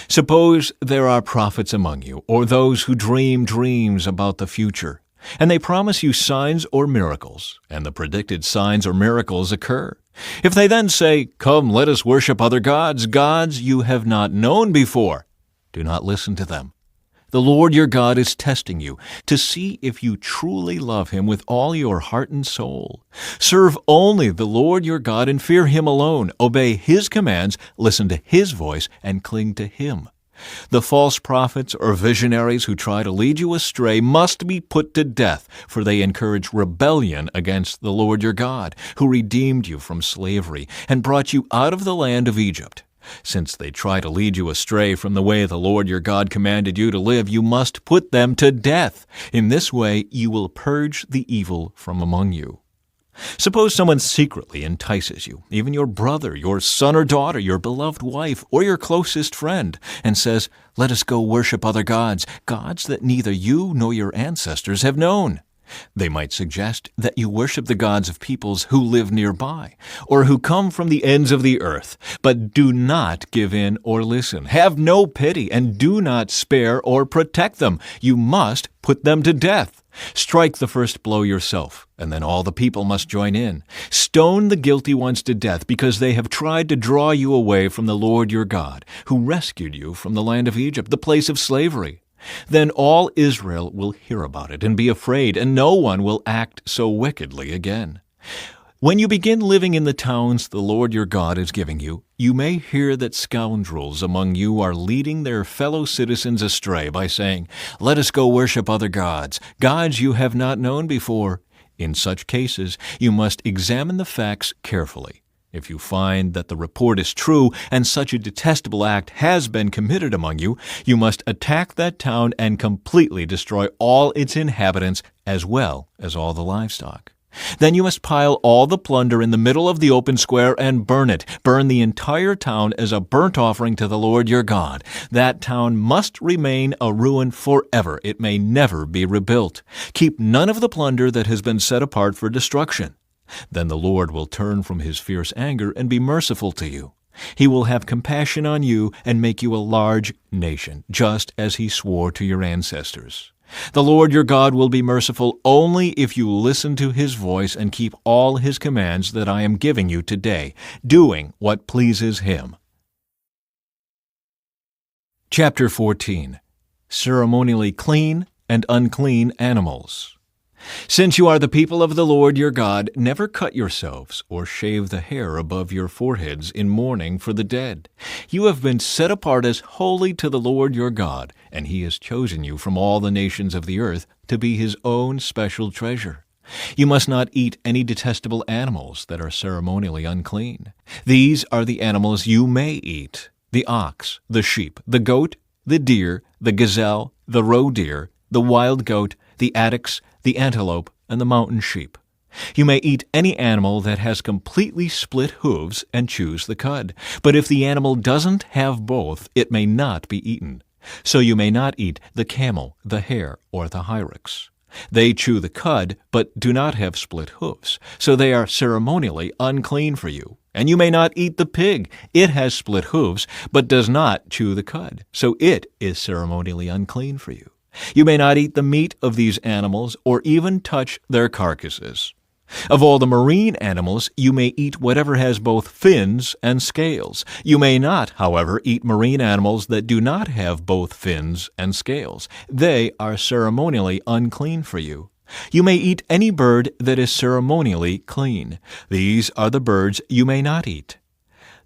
Suppose there are prophets among you, or those who dream dreams about the future, and they promise you signs or miracles, and the predicted signs or miracles occur. If they then say, "Come, let us worship other gods, gods you have not known before," do not listen to them. The Lord your God is testing you to see if you truly love Him with all your heart and soul. Serve only the Lord your God and fear Him alone. Obey His commands, listen to His voice, and cling to Him. The false prophets or visionaries who try to lead you astray must be put to death, for they encourage rebellion against the Lord your God, who redeemed you from slavery and brought you out of the land of Egypt. Since they try to lead you astray from the way the Lord your God commanded you to live, you must put them to death. In this way you will purge the evil from among you. Suppose someone secretly entices you, even your brother, your son or daughter, your beloved wife, or your closest friend, and says, "Let us go worship other gods, gods that neither you nor your ancestors have known." They might suggest that you worship the gods of peoples who live nearby, or who come from the ends of the earth. But do not give in or listen. Have no pity, and do not spare or protect them. You must put them to death. Strike the first blow yourself, and then all the people must join in. Stone the guilty ones to death, because they have tried to draw you away from the Lord your God, who rescued you from the land of Egypt, the place of slavery. Then all Israel will hear about it and be afraid, and no one will act so wickedly again. When you begin living in the towns the Lord your God is giving you, you may hear that scoundrels among you are leading their fellow citizens astray by saying, "Let us go worship other gods, gods you have not known before." In such cases, you must examine the facts carefully. If you find that the report is true and such a detestable act has been committed among you, you must attack that town and completely destroy all its inhabitants as well as all the livestock. Then you must pile all the plunder in the middle of the open square and burn it. Burn the entire town as a burnt offering to the Lord your God. That town must remain a ruin forever. It may never be rebuilt. Keep none of the plunder that has been set apart for destruction. Then the Lord will turn from His fierce anger and be merciful to you. He will have compassion on you and make you a large nation, just as He swore to your ancestors. The Lord your God will be merciful only if you listen to His voice and keep all His commands that I am giving you today, doing what pleases Him. Chapter 14. Ceremonially clean and unclean animals. Since you are the people of the Lord your God, never cut yourselves or shave the hair above your foreheads in mourning for the dead. You have been set apart as holy to the Lord your God, and He has chosen you from all the nations of the earth to be His own special treasure. You must not eat any detestable animals that are ceremonially unclean. These are the animals you may eat: the ox, the sheep, the goat, the deer, the gazelle, the roe deer, the wild goat, the addax, the antelope, and the mountain sheep. You may eat any animal that has completely split hooves and choose the cud. But if the animal doesn't have both, it may not be eaten. So you may not eat the camel, the hare, or the hyrax. They chew the cud, but do not have split hooves, so they are ceremonially unclean for you. And you may not eat the pig. It has split hooves, but does not chew the cud, so it is ceremonially unclean for you. You may not eat the meat of these animals or even touch their carcasses. Of all the marine animals, you may eat whatever has both fins and scales. You may not, however, eat marine animals that do not have both fins and scales. They are ceremonially unclean for you. You may eat any bird that is ceremonially clean. These are the birds you may not eat: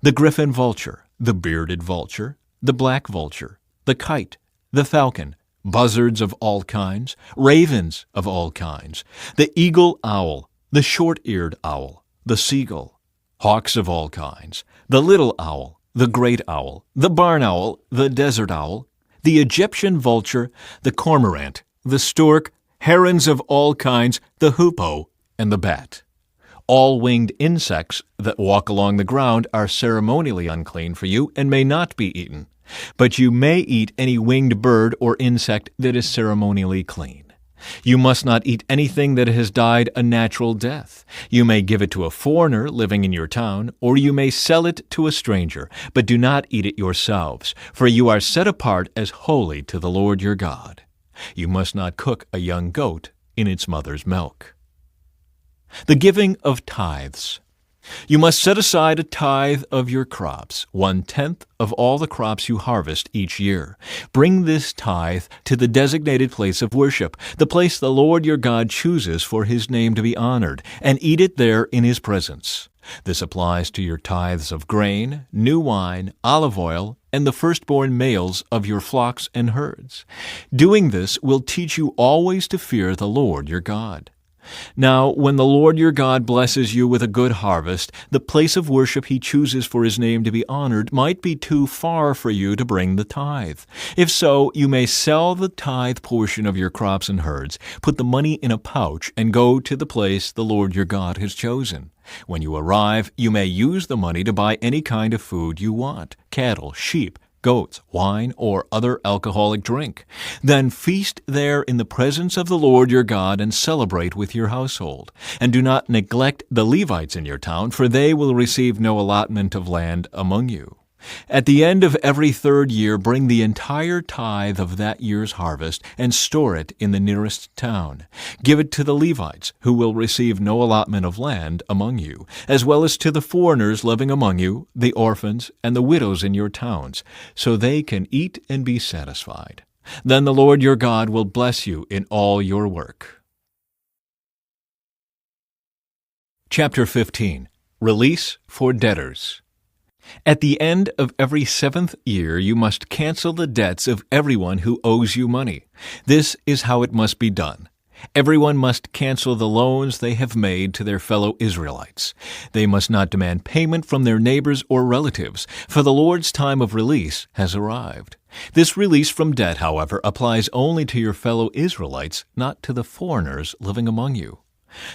the griffin vulture, the bearded vulture, the black vulture, the kite, the falcon, buzzards of all kinds, ravens of all kinds, the eagle owl, the short-eared owl, the seagull, hawks of all kinds, the little owl, the great owl, the barn owl, the desert owl, the Egyptian vulture, the cormorant, the stork, herons of all kinds, the hoopoe, and the bat. All winged insects that walk along the ground are ceremonially unclean for you and may not be eaten. But you may eat any winged bird or insect that is ceremonially clean. You must not eat anything that has died a natural death. You may give it to a foreigner living in your town, or you may sell it to a stranger, but do not eat it yourselves, for you are set apart as holy to the Lord your God. You must not cook a young goat in its mother's milk. The giving of tithes. You must set aside a tithe of your crops, 1/10 of all the crops you harvest each year. Bring this tithe to the designated place of worship, the place the Lord your God chooses for His name to be honored, and eat it there in His presence. This applies to your tithes of grain, new wine, olive oil, and the firstborn males of your flocks and herds. Doing this will teach you always to fear the Lord your God. Now, when the Lord your God blesses you with a good harvest, the place of worship He chooses for His name to be honored might be too far for you to bring the tithe. If so, you may sell the tithe portion of your crops and herds, put the money in a pouch, and go to the place the Lord your God has chosen. When you arrive, you may use the money to buy any kind of food you want: cattle, sheep, goats, wine, or other alcoholic drink. Then feast there in the presence of the Lord your God and celebrate with your household. And do not neglect the Levites in your town, for they will receive no allotment of land among you. At the end of every 3rd year, bring the entire tithe of that year's harvest and store it in the nearest town. Give it to the Levites, who will receive no allotment of land among you, as well as to the foreigners living among you, the orphans, and the widows in your towns, so they can eat and be satisfied. Then the Lord your God will bless you in all your work. Chapter 15. Release for debtors. At the end of every 7th year, you must cancel the debts of everyone who owes you money. This is how it must be done. Everyone must cancel the loans they have made to their fellow Israelites. They must not demand payment from their neighbors or relatives, for the Lord's time of release has arrived. This release from debt, however, applies only to your fellow Israelites, not to the foreigners living among you.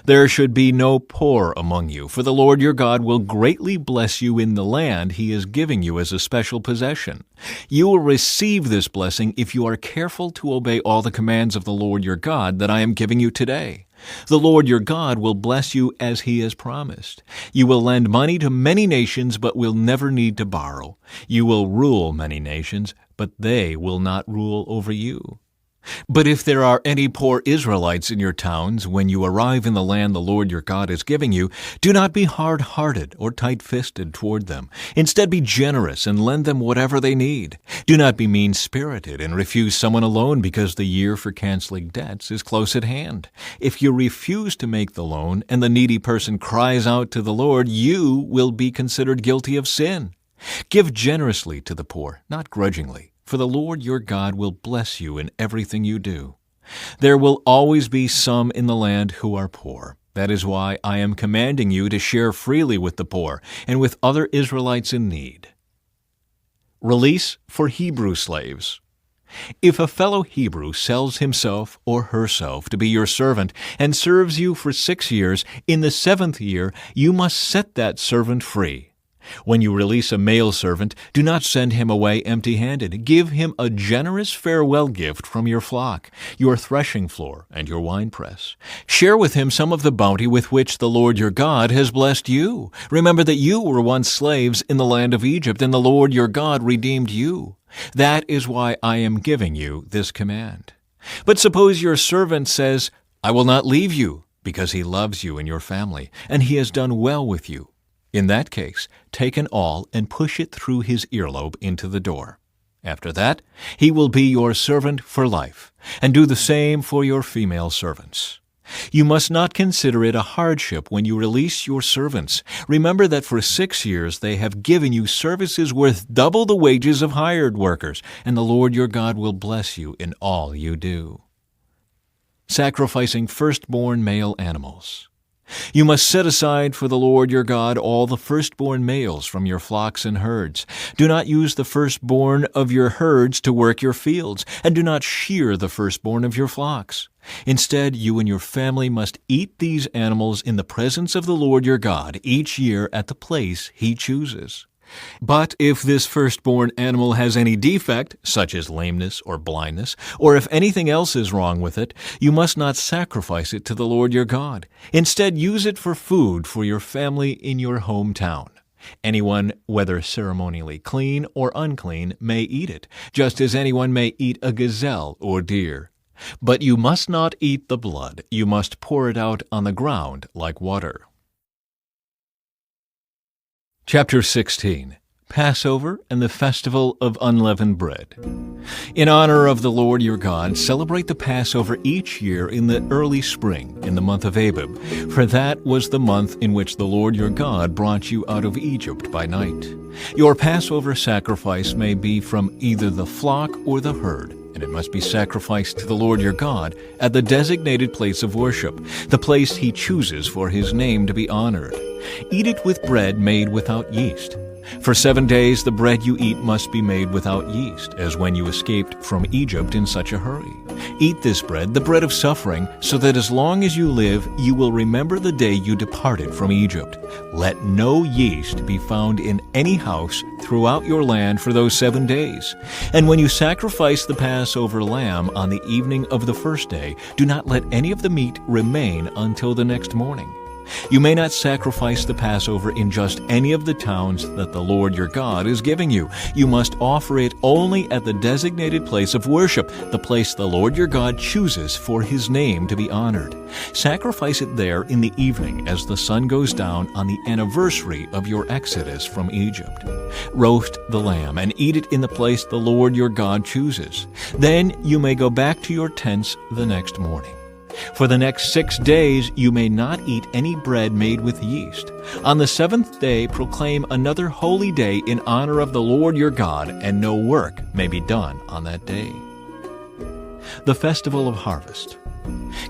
There should be no poor among you, for the Lord your God will greatly bless you in the land He is giving you as a special possession. You will receive this blessing if you are careful to obey all the commands of the Lord your God that I am giving you today. The Lord your God will bless you as He has promised. You will lend money to many nations, but will never need to borrow. You will rule many nations, but they will not rule over you. But if there are any poor Israelites in your towns, when you arrive in the land the Lord your God is giving you, do not be hard-hearted or tight-fisted toward them. Instead, be generous and lend them whatever they need. Do not be mean-spirited and refuse someone a loan because the year for canceling debts is close at hand. If you refuse to make the loan and the needy person cries out to the Lord, you will be considered guilty of sin. Give generously to the poor, not grudgingly, for the Lord your God will bless you in everything you do. There will always be some in the land who are poor. That is why I am commanding you to share freely with the poor and with other Israelites in need. Release for Hebrew slaves. If a fellow Hebrew sells himself or herself to be your servant and serves you for 6 years, in the 7th year you must set that servant free. When you release a male servant, do not send him away empty-handed. Give him a generous farewell gift from your flock, your threshing floor, and your winepress. Share with him some of the bounty with which the Lord your God has blessed you. Remember that you were once slaves in the land of Egypt, and the Lord your God redeemed you. That is why I am giving you this command. But suppose your servant says, I will not leave you, because he loves you and your family, and he has done well with you. In that case, take an awl and push it through his earlobe into the door. After that, he will be your servant for life, and do the same for your female servants. You must not consider it a hardship when you release your servants. Remember that for 6 years they have given you services worth double the wages of hired workers, and the Lord your God will bless you in all you do. Sacrificing firstborn male animals. You must set aside for the Lord your God all the firstborn males from your flocks and herds. Do not use the firstborn of your herds to work your fields, and do not shear the firstborn of your flocks. Instead, you and your family must eat these animals in the presence of the Lord your God each year at the place He chooses. But if this firstborn animal has any defect, such as lameness or blindness, or if anything else is wrong with it, you must not sacrifice it to the Lord your God. Instead, use it for food for your family in your hometown. Anyone, whether ceremonially clean or unclean, may eat it, just as anyone may eat a gazelle or deer. But you must not eat the blood. You must pour it out on the ground like water. Chapter 16. Passover and the Festival of Unleavened Bread. In honor of the Lord your God, celebrate the Passover each year in the early spring, in the month of Abib, for that was the month in which the Lord your God brought you out of Egypt by night. Your Passover sacrifice may be from either the flock or the herd, and it must be sacrificed to the Lord your God at the designated place of worship, the place he chooses for his name to be honored. Eat it with bread made without yeast. For 7 days the bread you eat must be made without yeast, as when you escaped from Egypt in such a hurry. Eat this bread, the bread of suffering, so that as long as you live, you will remember the day you departed from Egypt. Let no yeast be found in any house throughout your land for those 7 days. And when you sacrifice the Passover lamb on the evening of the first day, do not let any of the meat remain until the next morning. You may not sacrifice the Passover in just any of the towns that the Lord your God is giving you. You must offer it only at the designated place of worship, the place the Lord your God chooses for his name to be honored. Sacrifice it there in the evening as the sun goes down on the anniversary of your exodus from Egypt. Roast the lamb and eat it in the place the Lord your God chooses. Then you may go back to your tents the next morning. For the next 6 days you may not eat any bread made with yeast. On the 7th day proclaim another holy day in honor of the Lord your God, and no work may be done on that day. The Festival of Harvest.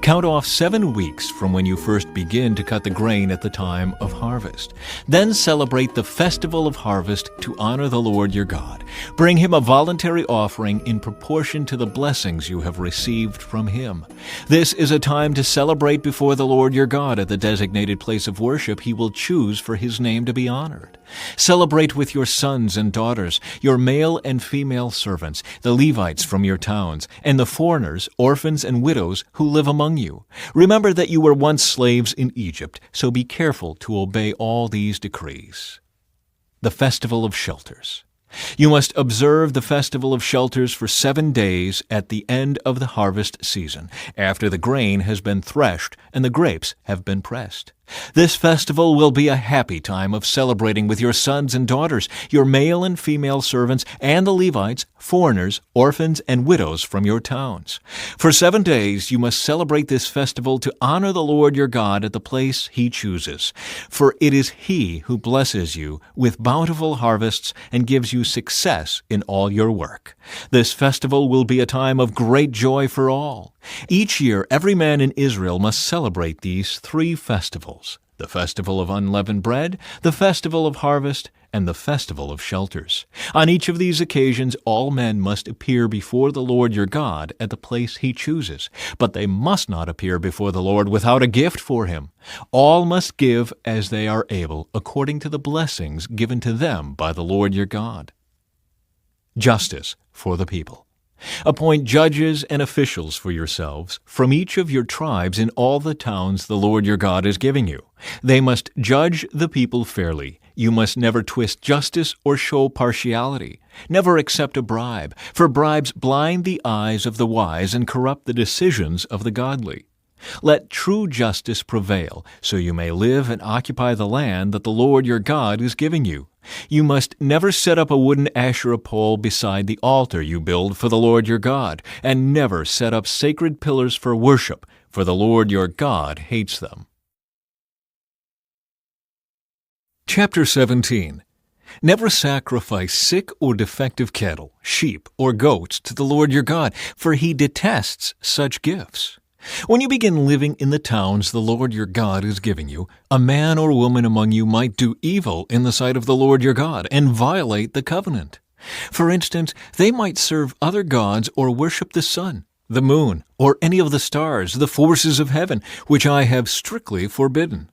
Count off 7 weeks from when you first begin to cut the grain at the time of harvest. Then celebrate the Festival of Harvest to honor the Lord your God. Bring him a voluntary offering in proportion to the blessings you have received from him. This is a time to celebrate before the Lord your God at the designated place of worship he will choose for his name to be honored. Celebrate with your sons and daughters, your male and female servants, the Levites from your towns, and the foreigners, orphans, and widows who live among you. Remember that you were once slaves in Egypt, so be careful to obey all these decrees. The Festival of Shelters. You must observe the Festival of Shelters for 7 days at the end of the harvest season, after the grain has been threshed and the grapes have been pressed. This festival will be a happy time of celebrating with your sons and daughters, your male and female servants, and the Levites, foreigners, orphans, and widows from your towns. For 7 days you must celebrate this festival to honor the Lord your God at the place he chooses. For it is he who blesses you with bountiful harvests and gives you success in all your work. This festival will be a time of great joy for all. Each year, every man in Israel must celebrate these 3 festivals: the Festival of Unleavened Bread, the Festival of Harvest, and the Festival of Shelters. On each of these occasions, all men must appear before the Lord your God at the place he chooses, but they must not appear before the Lord without a gift for him. All must give as they are able, according to the blessings given to them by the Lord your God. Justice for the people. Appoint judges and officials for yourselves from each of your tribes in all the towns the Lord your God is giving you. They must judge the people fairly. You must never twist justice or show partiality. Never accept a bribe, for bribes blind the eyes of the wise and corrupt the decisions of the godly. Let true justice prevail, so you may live and occupy the land that the Lord your God is giving you. You must never set up a wooden Asherah pole beside the altar you build for the Lord your God, and never set up sacred pillars for worship, for the Lord your God hates them. Chapter 17. Never sacrifice sick or defective cattle, sheep, or goats to the Lord your God, for he detests such gifts. When you begin living in the towns the Lord your God is giving you, a man or woman among you might do evil in the sight of the Lord your God and violate the covenant. For instance, they might serve other gods or worship the sun, the moon, or any of the stars, the forces of heaven, which I have strictly forbidden.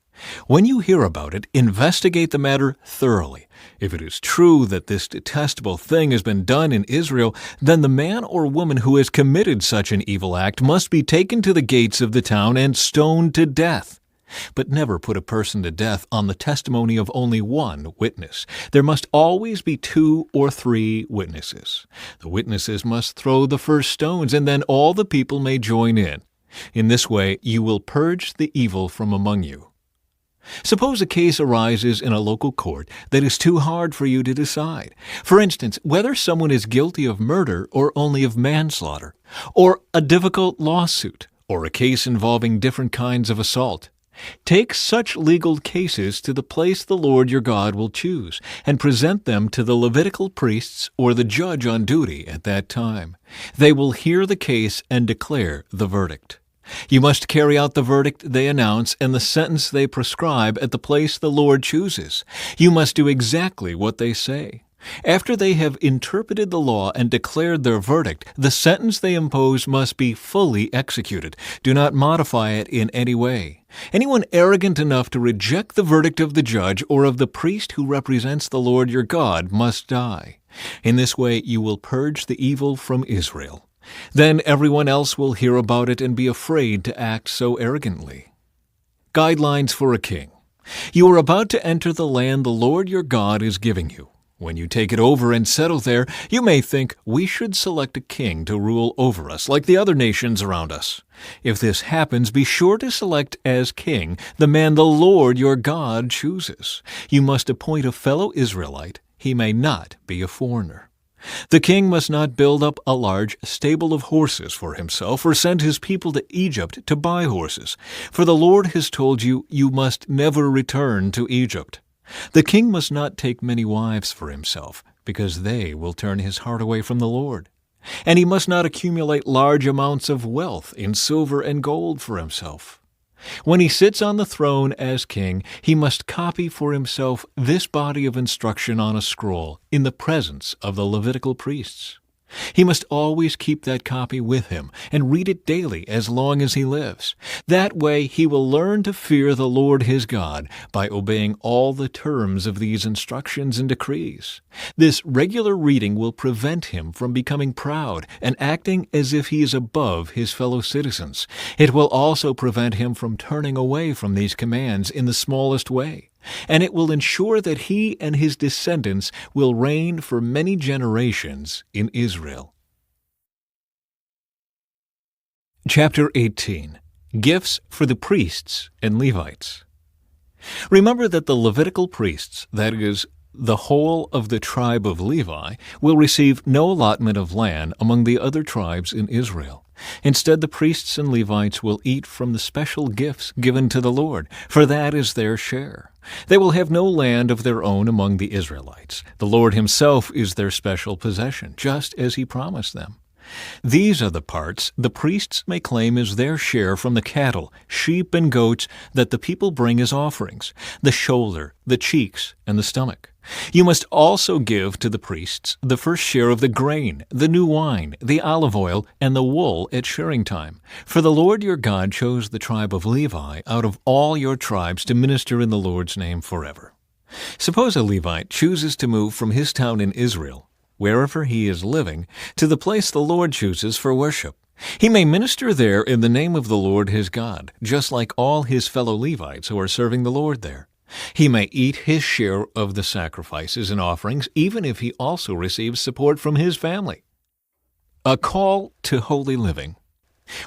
When you hear about it, investigate the matter thoroughly. If it is true that this detestable thing has been done in Israel, then the man or woman who has committed such an evil act must be taken to the gates of the town and stoned to death. But never put a person to death on the testimony of only one witness. There must always be 2 or 3 witnesses. The witnesses must throw the first stones, and then all the people may join in. In this way, you will purge the evil from among you. Suppose a case arises in a local court that is too hard for you to decide. For instance, whether someone is guilty of murder or only of manslaughter, or a difficult lawsuit, or a case involving different kinds of assault. Take such legal cases to the place the Lord your God will choose, and present them to the Levitical priests or the judge on duty at that time. They will hear the case and declare the verdict. You must carry out the verdict they announce and the sentence they prescribe at the place the Lord chooses. You must do exactly what they say. After they have interpreted the law and declared their verdict, the sentence they impose must be fully executed. Do not modify it in any way. Anyone arrogant enough to reject the verdict of the judge or of the priest who represents the Lord your God must die. In this way you will purge the evil from Israel. Then everyone else will hear about it and be afraid to act so arrogantly. Guidelines for a king. You are about to enter the land the Lord your God is giving you. When you take it over and settle there, you may think, we should select a king to rule over us, like the other nations around us. If this happens, be sure to select as king the man the Lord your God chooses. You must appoint a fellow Israelite. He may not be a foreigner. The king must not build up a large stable of horses for himself or send his people to Egypt to buy horses, for the Lord has told you, you must never return to Egypt. The king must not take many wives for himself, because they will turn his heart away from the Lord. And he must not accumulate large amounts of wealth in silver and gold for himself. When he sits on the throne as king, he must copy for himself this body of instruction on a scroll in the presence of the Levitical priests. He must always keep that copy with him and read it daily as long as he lives. That way he will learn to fear the Lord his God by obeying all the terms of these instructions and decrees. This regular reading will prevent him from becoming proud and acting as if he is above his fellow citizens. It will also prevent him from turning away from these commands in the smallest way. And it will ensure that he and his descendants will reign for many generations in Israel. Chapter 18. Gifts for the priests and Levites. Remember that the Levitical priests, that is, the whole of the tribe of Levi, will receive no allotment of land among the other tribes in Israel. Instead, the priests and Levites will eat from the special gifts given to the Lord, for that is their share. They will have no land of their own among the Israelites. The Lord himself is their special possession, just as he promised them. These are the parts the priests may claim as their share from the cattle, sheep, and goats that the people bring as offerings, the shoulder, the cheeks, and the stomach. You must also give to the priests the first share of the grain, the new wine, the olive oil, and the wool at shearing time. For the Lord your God chose the tribe of Levi out of all your tribes to minister in the Lord's name forever. Suppose a Levite chooses to move from his town in Israel, wherever he is living, to the place the Lord chooses for worship. He may minister there in the name of the Lord his God, just like all his fellow Levites who are serving the Lord there. He may eat his share of the sacrifices and offerings, even if he also receives support from his family. A call to holy living.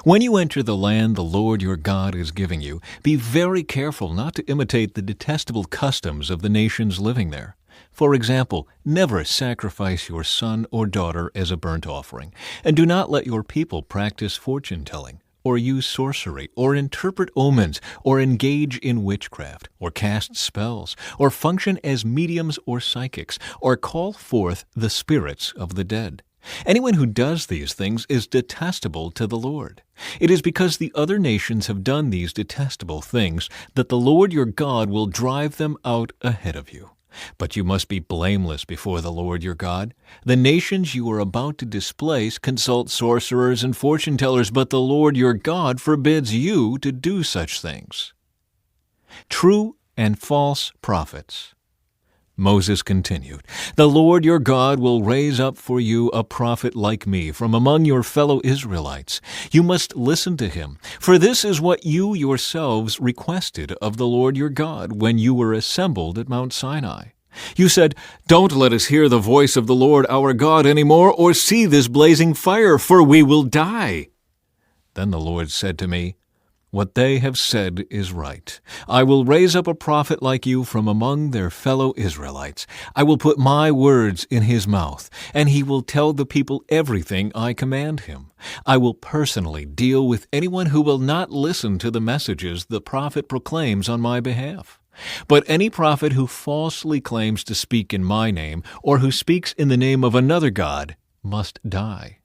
When you enter the land the Lord your God is giving you, be very careful not to imitate the detestable customs of the nations living there. For example, never sacrifice your son or daughter as a burnt offering, and do not let your people practice fortune-telling, or use sorcery, or interpret omens, or engage in witchcraft, or cast spells, or function as mediums or psychics, or call forth the spirits of the dead. Anyone who does these things is detestable to the Lord. It is because the other nations have done these detestable things that the Lord your God will drive them out ahead of you. But you must be blameless before the Lord your God. The nations you are about to displace consult sorcerers and fortune-tellers, but the Lord your God forbids you to do such things. true and false prophets. Moses continued, "The Lord your God will raise up for you a prophet like me from among your fellow Israelites. You must listen to him, for this is what you yourselves requested of the Lord your God when you were assembled at Mount Sinai. You said, 'Don't let us hear the voice of the Lord our God any more, or see this blazing fire, for we will die.' Then the Lord said to me, 'What they have said is right. I will raise up a prophet like you from among their fellow Israelites. I will put my words in his mouth, and he will tell the people everything I command him. I will personally deal with anyone who will not listen to the messages the prophet proclaims on my behalf. But any prophet who falsely claims to speak in my name, or who speaks in the name of another god, must die.'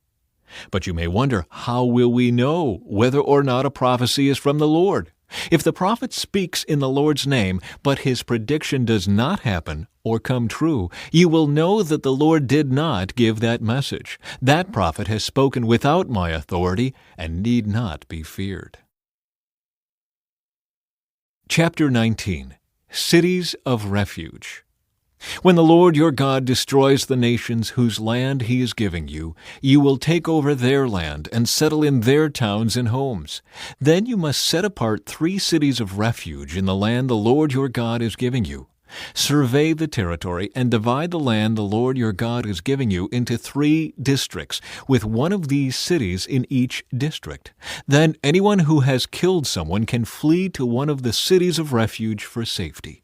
But you may wonder, how will we know whether or not a prophecy is from the Lord? If the prophet speaks in the Lord's name, but his prediction does not happen or come true, you will know that the Lord did not give that message. That prophet has spoken without my authority and need not be feared." Chapter 19. Cities of Refuge. When the Lord your God destroys the nations whose land he is giving you, you will take over their land and settle in their towns and homes. Then you must set apart 3 cities of refuge in the land the Lord your God is giving you. Survey the territory and divide the land the Lord your God is giving you into 3 districts, with one of these cities in each district. Then anyone who has killed someone can flee to one of the cities of refuge for safety.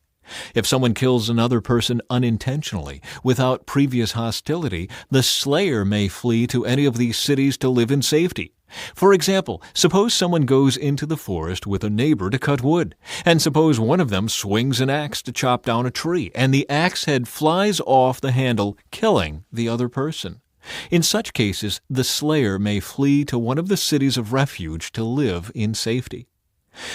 If someone kills another person unintentionally, without previous hostility, the slayer may flee to any of these cities to live in safety. For example, suppose someone goes into the forest with a neighbor to cut wood, and suppose one of them swings an axe to chop down a tree, and the axe head flies off the handle, killing the other person. In such cases, the slayer may flee to one of the cities of refuge to live in safety.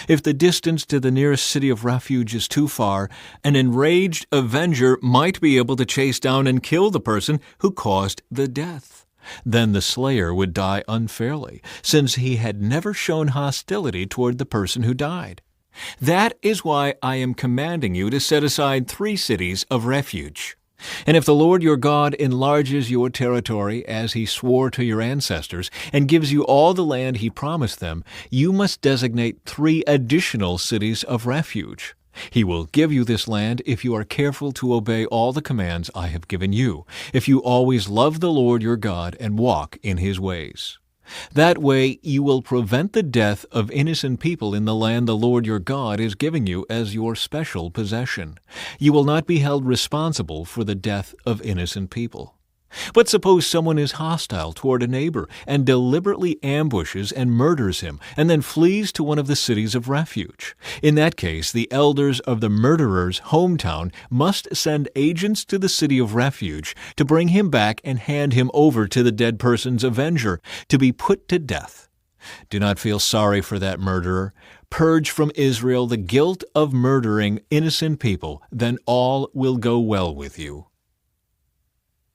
If the distance to the nearest city of refuge is too far, an enraged avenger might be able to chase down and kill the person who caused the death. Then the slayer would die unfairly, since he had never shown hostility toward the person who died. That is why I am commanding you to set aside 3 cities of refuge. And if the Lord your God enlarges your territory as he swore to your ancestors and gives you all the land he promised them, you must designate 3 additional cities of refuge. He will give you this land if you are careful to obey all the commands I have given you, if you always love the Lord your God and walk in his ways. That way you will prevent the death of innocent people in the land the Lord your God is giving you as your special possession. You will not be held responsible for the death of innocent people. But suppose someone is hostile toward a neighbor and deliberately ambushes and murders him, and then flees to one of the cities of refuge. In that case, the elders of the murderer's hometown must send agents to the city of refuge to bring him back and hand him over to the dead person's avenger to be put to death. Do not feel sorry for that murderer. Purge from Israel the guilt of murdering innocent people, then all will go well with you.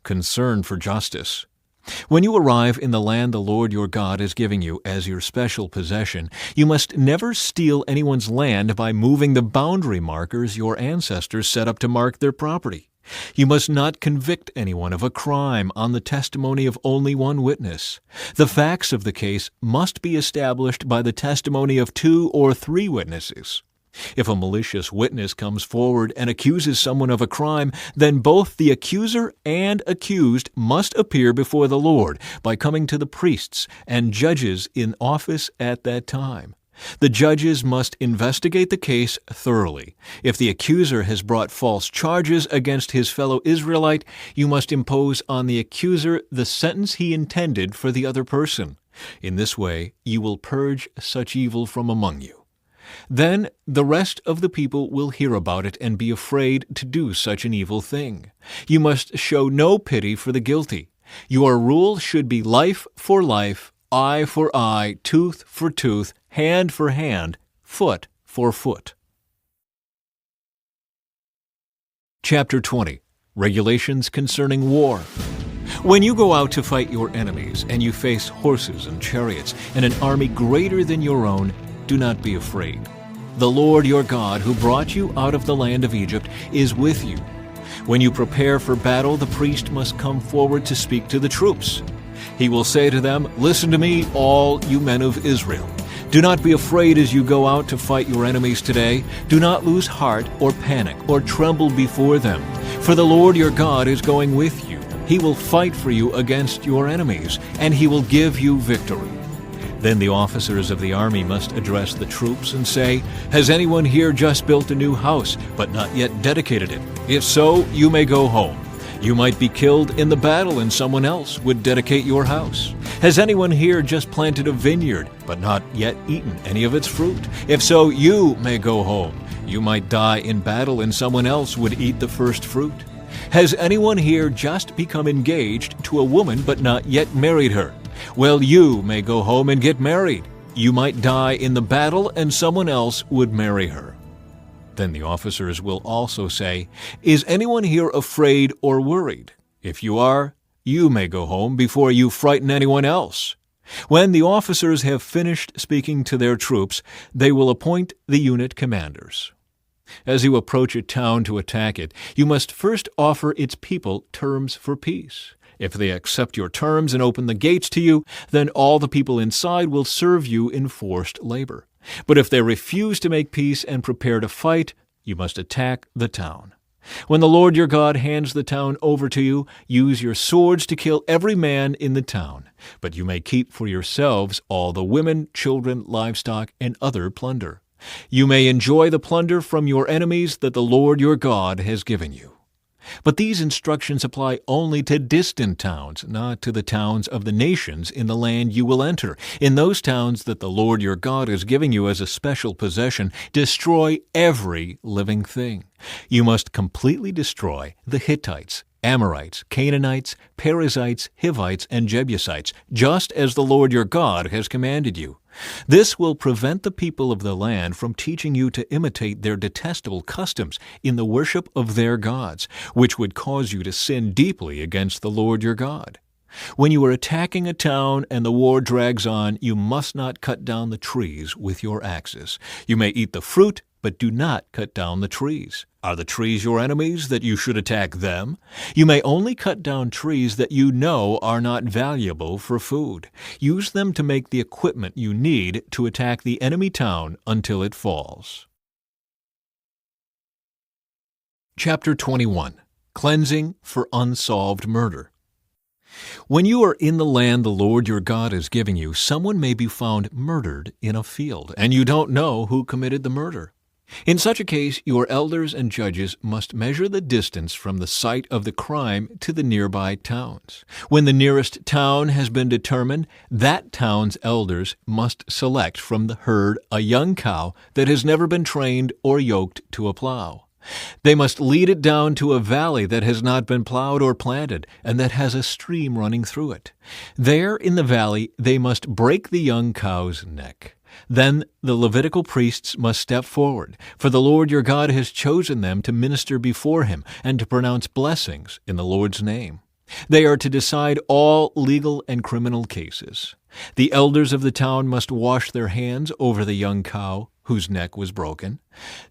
Concern for justice. When you arrive in the land the Lord your God is giving you as your special possession, you must never steal anyone's land by moving the boundary markers your ancestors set up to mark their property. You must not convict anyone of a crime on the testimony of only one witness. The facts of the case must be established by the testimony of 2 or 3 witnesses. If a malicious witness comes forward and accuses someone of a crime, then both the accuser and accused must appear before the Lord by coming to the priests and judges in office at that time. The judges must investigate the case thoroughly. If the accuser has brought false charges against his fellow Israelite, you must impose on the accuser the sentence he intended for the other person. In this way, you will purge such evil from among you. Then the rest of the people will hear about it and be afraid to do such an evil thing. You must show no pity for the guilty. Your rule should be life for life, eye for eye, tooth for tooth, hand for hand, foot for foot. Chapter 20. Regulations concerning war. When you go out to fight your enemies and you face horses and chariots and an army greater than your own, do not be afraid. the Lord your God, who brought you out of the land of Egypt, is with you. When you prepare for battle, the priest must come forward to speak to the troops. He will say to them, "Listen to me, all you men of Israel. Do not be afraid as you go out to fight your enemies today. Do not lose heart or panic or tremble before them. For the Lord your God is going with you. He will fight for you against your enemies, and he will give you victory." Then the officers of the army must address the troops and say, "Has anyone here just built a new house, but not yet dedicated it? If so, you may go home. You might be killed in the battle and someone else would dedicate your house. Has anyone here just planted a vineyard, but not yet eaten any of its fruit? If so, you may go home. You might die in battle and someone else would eat the first fruit. Has anyone here just become engaged to a woman but not yet married her? Well, you may go home and get married. You might die in the battle and someone else would marry her." Then the officers will also say, "Is anyone here afraid or worried? If you are, you may go home before you frighten anyone else." When the officers have finished speaking to their troops, they will appoint the unit commanders. As you approach a town to attack it, you must first offer its people terms for peace. If they accept your terms and open the gates to you, then all the people inside will serve you in forced labor. But if they refuse to make peace and prepare to fight, you must attack the town. When the Lord your God hands the town over to you, use your swords to kill every man in the town. But you may keep for yourselves all the women, children, livestock, and other plunder. You may enjoy the plunder from your enemies that the Lord your God has given you. But these instructions apply only to distant towns, not to the towns of the nations in the land you will enter. In those towns that the Lord your God is giving you as a special possession, destroy every living thing. You must completely destroy the Hittites, Amorites, Canaanites, Perizzites, Hivites, and Jebusites, just as the Lord your God has commanded you. This will prevent the people of the land from teaching you to imitate their detestable customs in the worship of their gods, which would cause you to sin deeply against the Lord your God. When you are attacking a town and the war drags on, you must not cut down the trees with your axes. You may eat the fruit, but do not cut down the trees. Are the trees your enemies that you should attack them? You may only cut down trees that you know are not valuable for food. Use them to make the equipment you need to attack the enemy town until it falls. Chapter 21. Cleansing for Unsolved Murder. When you are in the land the Lord your God is giving you, someone may be found murdered in a field, and you don't know who committed the murder. In such a case, your elders and judges must measure the distance from the site of the crime to the nearby towns. When the nearest town has been determined, that town's elders must select from the herd a young cow that has never been trained or yoked to a plow. They must lead it down to a valley that has not been plowed or planted and that has a stream running through it. There in the valley they must break the young cow's neck. Then the Levitical priests must step forward, for the Lord your God has chosen them to minister before him and to pronounce blessings in the Lord's name. They are to decide all legal and criminal cases. The elders of the town must wash their hands over the young cow whose neck was broken.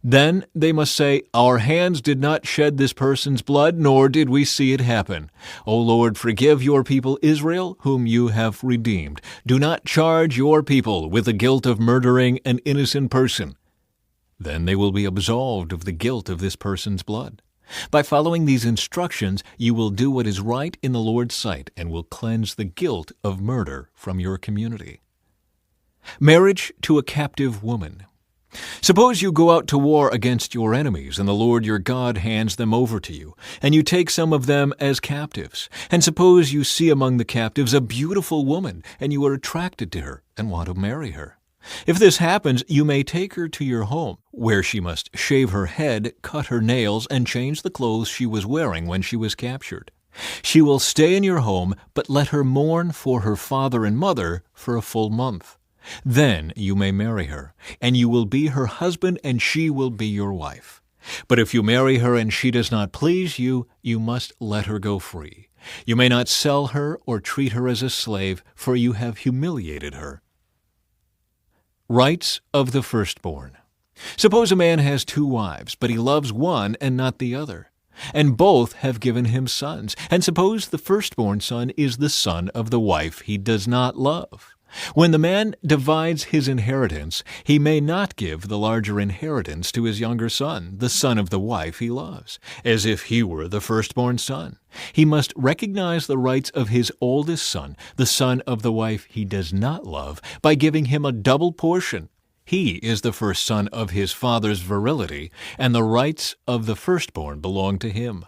Then they must say, "Our hands did not shed this person's blood, nor did we see it happen. O Lord, forgive your people Israel, whom you have redeemed. Do not charge your people with the guilt of murdering an innocent person." Then they will be absolved of the guilt of this person's blood. By following these instructions, you will do what is right in the Lord's sight and will cleanse the guilt of murder from your community. Marriage to a captive woman. Suppose you go out to war against your enemies, and the Lord your God hands them over to you, and you take some of them as captives. And suppose you see among the captives a beautiful woman, and you are attracted to her and want to marry her. If this happens, you may take her to your home, where she must shave her head, cut her nails, and change the clothes she was wearing when she was captured. She will stay in your home, but let her mourn for her father and mother for a full month. Then you may marry her, and you will be her husband, and she will be your wife. But if you marry her and she does not please you, you must let her go free. You may not sell her or treat her as a slave, for you have humiliated her. Rights of the firstborn. Suppose a man has 2 wives, but he loves one and not the other, and both have given him sons. And suppose the firstborn son is the son of the wife he does not love. When the man divides his inheritance, he may not give the larger inheritance to his younger son, the son of the wife he loves, as if he were the firstborn son. He must recognize the rights of his oldest son, the son of the wife he does not love, by giving him a double portion. He is the first son of his father's virility, and the rights of the firstborn belong to him.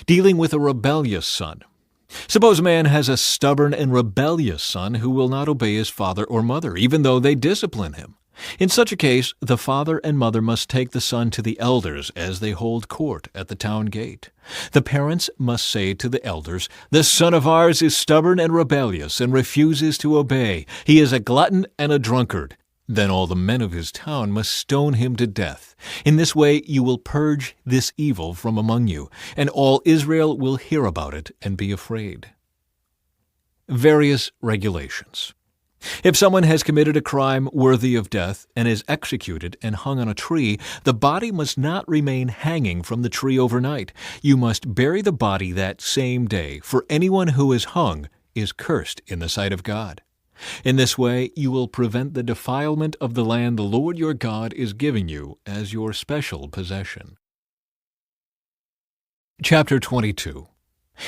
Dealing with a rebellious son. Suppose a man has a stubborn and rebellious son who will not obey his father or mother, even though they discipline him. In such a case, the father and mother must take the son to the elders as they hold court at the town gate. The parents must say to the elders, "This son of ours is stubborn and rebellious and refuses to obey. He is a glutton and a drunkard." Then all the men of his town must stone him to death. In this way you will purge this evil from among you, and all Israel will hear about it and be afraid. Various regulations. If someone has committed a crime worthy of death and is executed and hung on a tree, the body must not remain hanging from the tree overnight. You must bury the body that same day, for anyone who is hung is cursed in the sight of God. In this way, you will prevent the defilement of the land the Lord your God is giving you as your special possession. Chapter 22.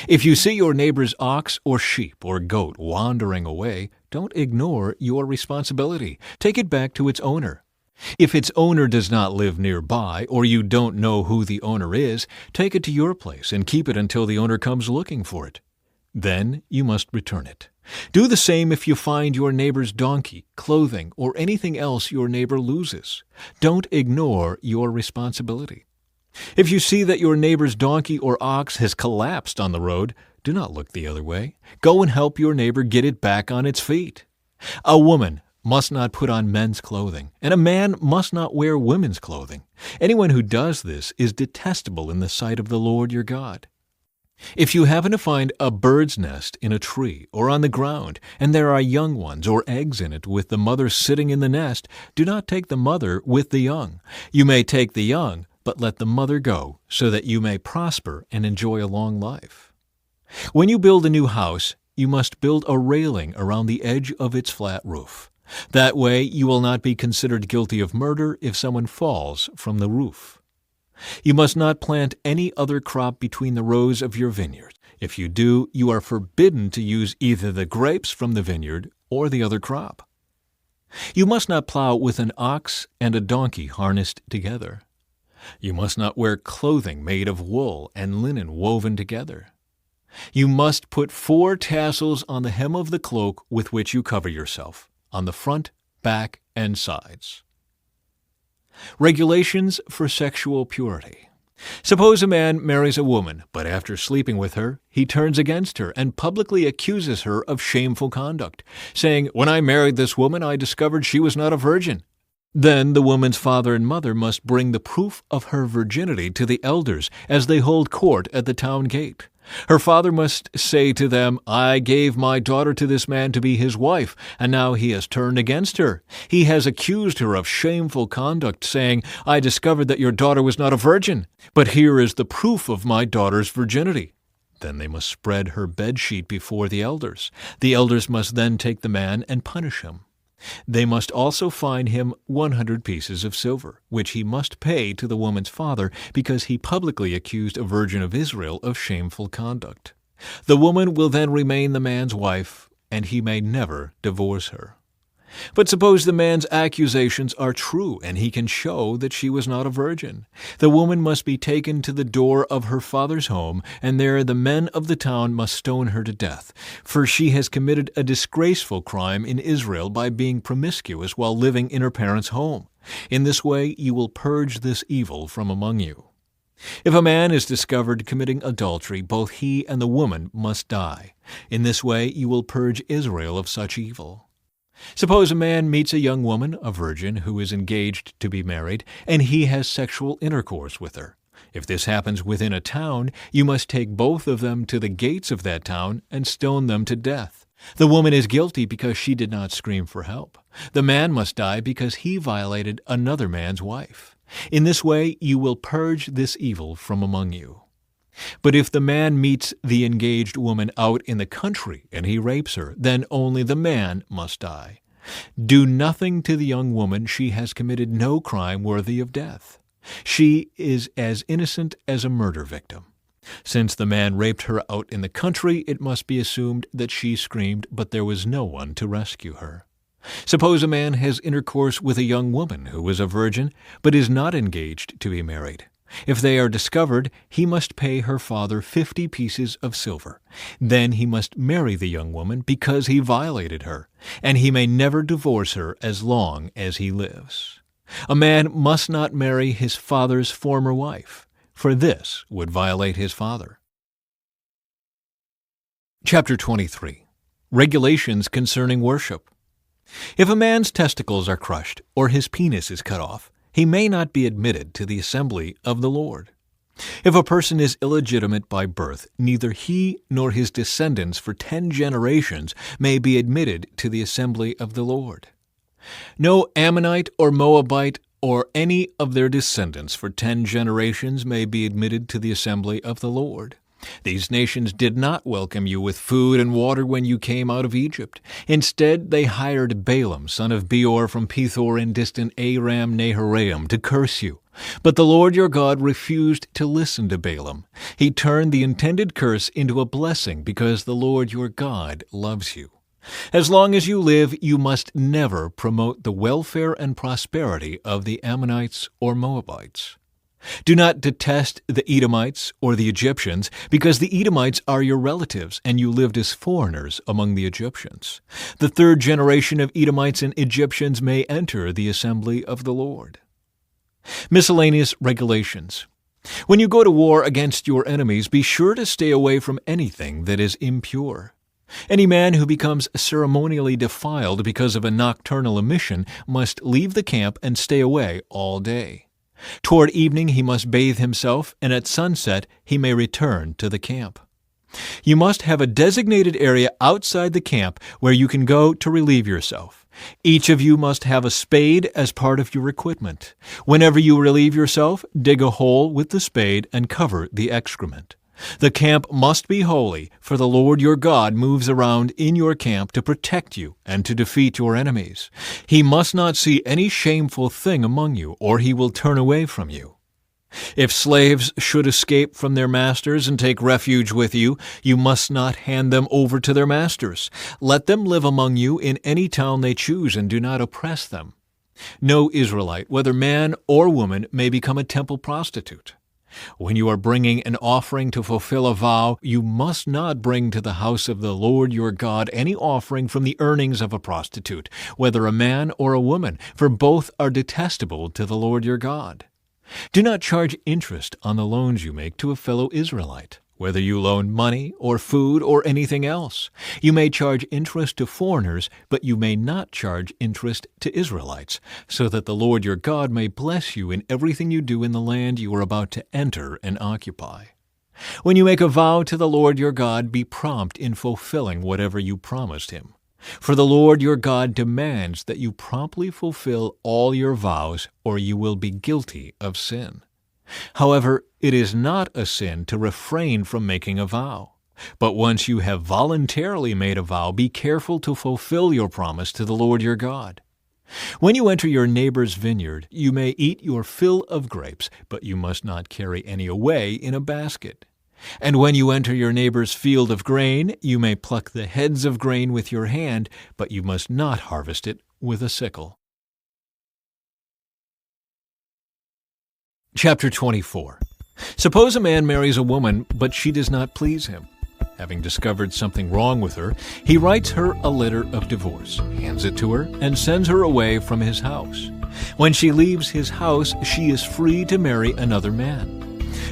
If you see your neighbor's ox or sheep or goat wandering away, don't ignore your responsibility. Take it back to its owner. If its owner does not live nearby, or you don't know who the owner is, take it to your place and keep it until the owner comes looking for it. Then you must return it. Do the same if you find your neighbor's donkey, clothing, or anything else your neighbor loses. Don't ignore your responsibility. If you see that your neighbor's donkey or ox has collapsed on the road, do not look the other way. Go and help your neighbor get it back on its feet. A woman must not put on men's clothing, and a man must not wear women's clothing. Anyone who does this is detestable in the sight of the Lord your God. If you happen to find a bird's nest in a tree or on the ground, and there are young ones or eggs in it with the mother sitting in the nest, do not take the mother with the young. You may take the young, but let the mother go, so that you may prosper and enjoy a long life. When you build a new house, you must build a railing around the edge of its flat roof. That way you will not be considered guilty of murder if someone falls from the roof. You must not plant any other crop between the rows of your vineyard. If you do, you are forbidden to use either the grapes from the vineyard or the other crop. You must not plow with an ox and a donkey harnessed together. You must not wear clothing made of wool and linen woven together. You must put 4 tassels on the hem of the cloak with which you cover yourself, on the front, back, and sides. Regulations for sexual purity. Suppose a man marries a woman, but after sleeping with her, he turns against her and publicly accuses her of shameful conduct, saying, "When I married this woman, I discovered she was not a virgin." Then the woman's father and mother must bring the proof of her virginity to the elders as they hold court at the town gate. Her father must say to them, "I gave my daughter to this man to be his wife, and now he has turned against her. He has accused her of shameful conduct, saying, 'I discovered that your daughter was not a virgin, but here is the proof of my daughter's virginity.'" Then they must spread her bedsheet before the elders. The elders must then take the man and punish him. They must also fine him 100 pieces of silver, which he must pay to the woman's father because he publicly accused a virgin of Israel of shameful conduct. The woman will then remain the man's wife, and he may never divorce her. But suppose the man's accusations are true and he can show that she was not a virgin. The woman must be taken to the door of her father's home, and there the men of the town must stone her to death, for she has committed a disgraceful crime in Israel by being promiscuous while living in her parents' home. In this way you will purge this evil from among you. If a man is discovered committing adultery, both he and the woman must die. In this way you will purge Israel of such evil. Suppose a man meets a young woman, a virgin, who is engaged to be married, and he has sexual intercourse with her. If this happens within a town, you must take both of them to the gates of that town and stone them to death. The woman is guilty because she did not scream for help. The man must die because he violated another man's wife. In this way you will purge this evil from among you. But if the man meets the engaged woman out in the country and he rapes her, then only the man must die. Do nothing to the young woman. She has committed no crime worthy of death. She is as innocent as a murder victim. Since the man raped her out in the country, it must be assumed that she screamed, but there was no one to rescue her. Suppose a man has intercourse with a young woman who is a virgin, but is not engaged to be married. If they are discovered, he must pay her father 50 pieces of silver. Then he must marry the young woman because he violated her, and he may never divorce her as long as he lives. A man must not marry his father's former wife, for this would violate his father. Chapter 23. Regulations concerning worship. If a man's testicles are crushed or his penis is cut off, he may not be admitted to the assembly of the Lord. If a person is illegitimate by birth, neither he nor his descendants for 10 generations may be admitted to the assembly of the Lord. No Ammonite or Moabite or any of their descendants for 10 generations may be admitted to the assembly of the Lord. These nations did not welcome you with food and water when you came out of Egypt. Instead, they hired Balaam, son of Beor from Pethor in distant Aram Naharaim, to curse you. But the Lord your God refused to listen to Balaam. He turned the intended curse into a blessing because the Lord your God loves you. As long as you live, you must never promote the welfare and prosperity of the Ammonites or Moabites. Do not detest the Edomites or the Egyptians, because the Edomites are your relatives, and you lived as foreigners among the Egyptians. The 3rd generation of Edomites and Egyptians may enter the assembly of the Lord. Miscellaneous regulations. When you go to war against your enemies, be sure to stay away from anything that is impure. Any man who becomes ceremonially defiled because of a nocturnal emission must leave the camp and stay away all day. Toward evening he must bathe himself, and at sunset he may return to the camp. You must have a designated area outside the camp where you can go to relieve yourself. Each of you must have a spade as part of your equipment. Whenever you relieve yourself, dig a hole with the spade and cover the excrement. The camp must be holy, for the Lord your God moves around in your camp to protect you and to defeat your enemies. He must not see any shameful thing among you, or he will turn away from you. If slaves should escape from their masters and take refuge with you, you must not hand them over to their masters. Let them live among you in any town they choose, and do not oppress them. No Israelite, whether man or woman, may become a temple prostitute. When you are bringing an offering to fulfill a vow, you must not bring to the house of the Lord your God any offering from the earnings of a prostitute, whether a man or a woman, for both are detestable to the Lord your God. Do not charge interest on the loans you make to a fellow Israelite, whether you loan money or food or anything else. You may charge interest to foreigners, but you may not charge interest to Israelites, so that the Lord your God may bless you in everything you do in the land you are about to enter and occupy. When you make a vow to the Lord your God, be prompt in fulfilling whatever you promised him. For the Lord your God demands that you promptly fulfill all your vows, or you will be guilty of sin. However, it is not a sin to refrain from making a vow. But once you have voluntarily made a vow, be careful to fulfill your promise to the Lord your God. When you enter your neighbor's vineyard, you may eat your fill of grapes, but you must not carry any away in a basket. And when you enter your neighbor's field of grain, you may pluck the heads of grain with your hand, but you must not harvest it with a sickle. Chapter 24. Suppose a man marries a woman, but she does not please him. Having discovered something wrong with her, he writes her a letter of divorce, hands it to her, and sends her away from his house. When she leaves his house, she is free to marry another man.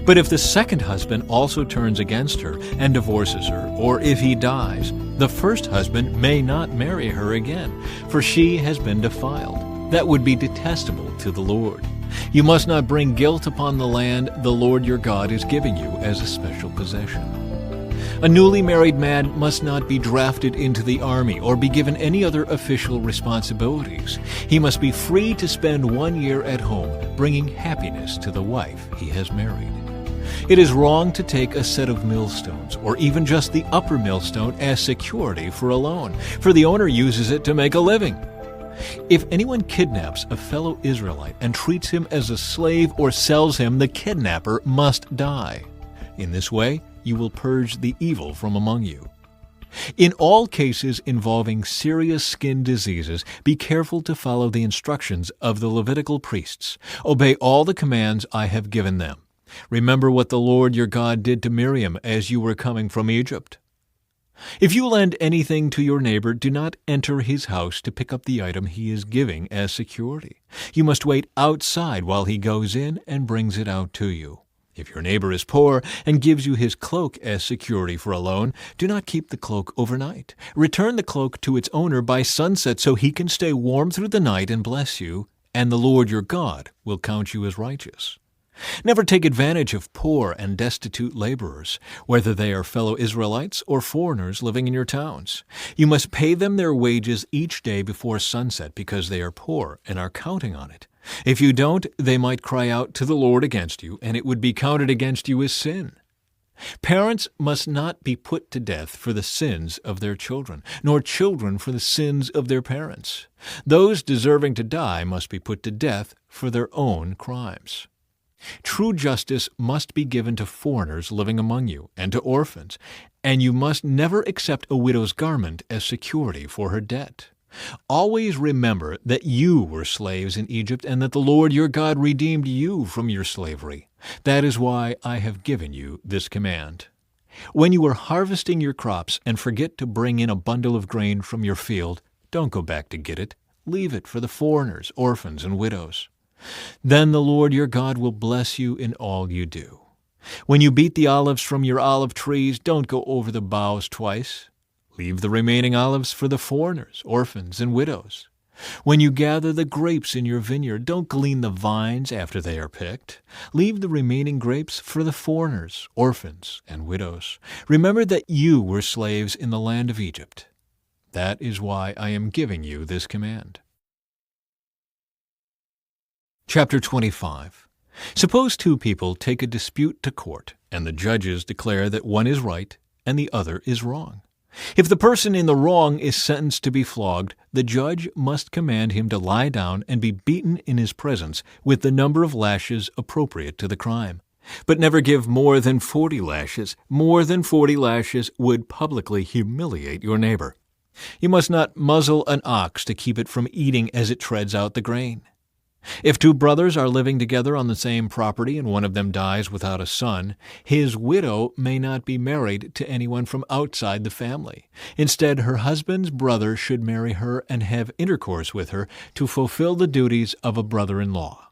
But if the second husband also turns against her and divorces her, or if he dies, the first husband may not marry her again, for she has been defiled. That would be detestable to the Lord. You must not bring guilt upon the land the Lord your God is giving you as a special possession. A newly married man must not be drafted into the army or be given any other official responsibilities. He must be free to spend 1 year at home, bringing happiness to the wife he has married. It is wrong to take a set of millstones, or even just the upper millstone, as security for a loan, for the owner uses it to make a living. If anyone kidnaps a fellow Israelite and treats him as a slave or sells him, the kidnapper must die. In this way, you will purge the evil from among you. In all cases involving serious skin diseases, be careful to follow the instructions of the Levitical priests. Obey all the commands I have given them. Remember what the Lord your God did to Miriam as you were coming from Egypt. If you lend anything to your neighbor, do not enter his house to pick up the item he is giving as security. You must wait outside while he goes in and brings it out to you. If your neighbor is poor and gives you his cloak as security for a loan, do not keep the cloak overnight. Return the cloak to its owner by sunset so he can stay warm through the night and bless you, and the Lord your God will count you as righteous. Never take advantage of poor and destitute laborers, whether they are fellow Israelites or foreigners living in your towns. You must pay them their wages each day before sunset because they are poor and are counting on it. If you don't, they might cry out to the Lord against you, and it would be counted against you as sin. Parents must not be put to death for the sins of their children, nor children for the sins of their parents. Those deserving to die must be put to death for their own crimes. True justice must be given to foreigners living among you and to orphans, and you must never accept a widow's garment as security for her debt. Always remember that you were slaves in Egypt and that the Lord your God redeemed you from your slavery. That is why I have given you this command. When you are harvesting your crops and forget to bring in a bundle of grain from your field, don't go back to get it. Leave it for the foreigners, orphans, and widows. Then the Lord your God will bless you in all you do. When you beat the olives from your olive trees, don't go over the boughs twice. Leave the remaining olives for the foreigners, orphans, and widows. When you gather the grapes in your vineyard, don't glean the vines after they are picked. Leave the remaining grapes for the foreigners, orphans, and widows. Remember that you were slaves in the land of Egypt. That is why I am giving you this command. Chapter 25. Suppose two people take a dispute to court, and the judges declare that one is right and the other is wrong. If the person in the wrong is sentenced to be flogged, the judge must command him to lie down and be beaten in his presence with the number of lashes appropriate to the crime. But never give more than 40 lashes. More than 40 lashes would publicly humiliate your neighbor. You must not muzzle an ox to keep it from eating as it treads out the grain. If two brothers are living together on the same property and one of them dies without a son, his widow may not be married to anyone from outside the family. Instead, her husband's brother should marry her and have intercourse with her to fulfill the duties of a brother-in-law.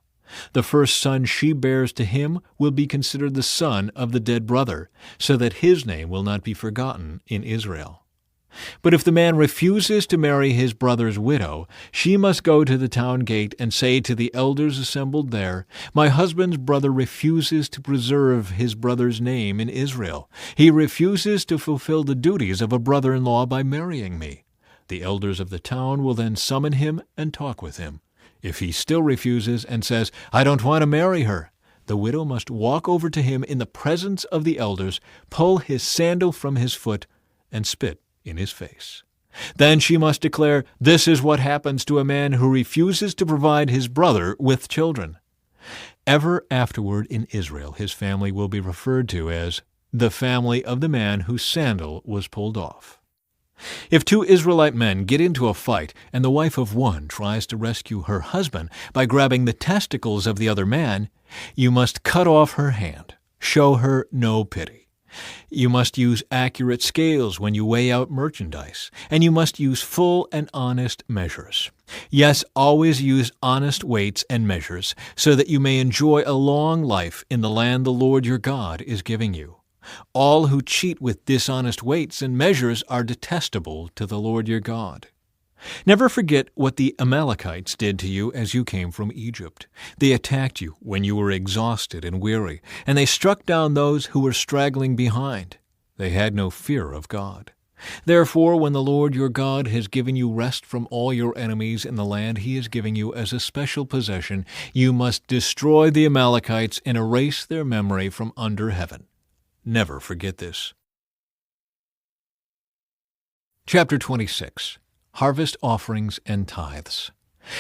The first son she bears to him will be considered the son of the dead brother, so that his name will not be forgotten in Israel. But if the man refuses to marry his brother's widow, she must go to the town gate and say to the elders assembled there, "My husband's brother refuses to preserve his brother's name in Israel. He refuses to fulfill the duties of a brother-in-law by marrying me." The elders of the town will then summon him and talk with him. If he still refuses and says, "I don't want to marry her," the widow must walk over to him in the presence of the elders, pull his sandal from his foot, and spit in his face. Then she must declare, "This is what happens to a man who refuses to provide his brother with children." Ever afterward in Israel his family will be referred to as the family of the man whose sandal was pulled off. If two Israelite men get into a fight and the wife of one tries to rescue her husband by grabbing the testicles of the other man, you must cut off her hand. Show her no pity. You must use accurate scales when you weigh out merchandise, and you must use full and honest measures. Yes, always use honest weights and measures, so that you may enjoy a long life in the land the Lord your God is giving you. All who cheat with dishonest weights and measures are detestable to the Lord your God. Never forget what the Amalekites did to you as you came from Egypt. They attacked you when you were exhausted and weary, and they struck down those who were straggling behind. They had no fear of God. Therefore, when the Lord your God has given you rest from all your enemies in the land he is giving you as a special possession, you must destroy the Amalekites and erase their memory from under heaven. Never forget this. Chapter 26. Harvest Offerings and Tithes.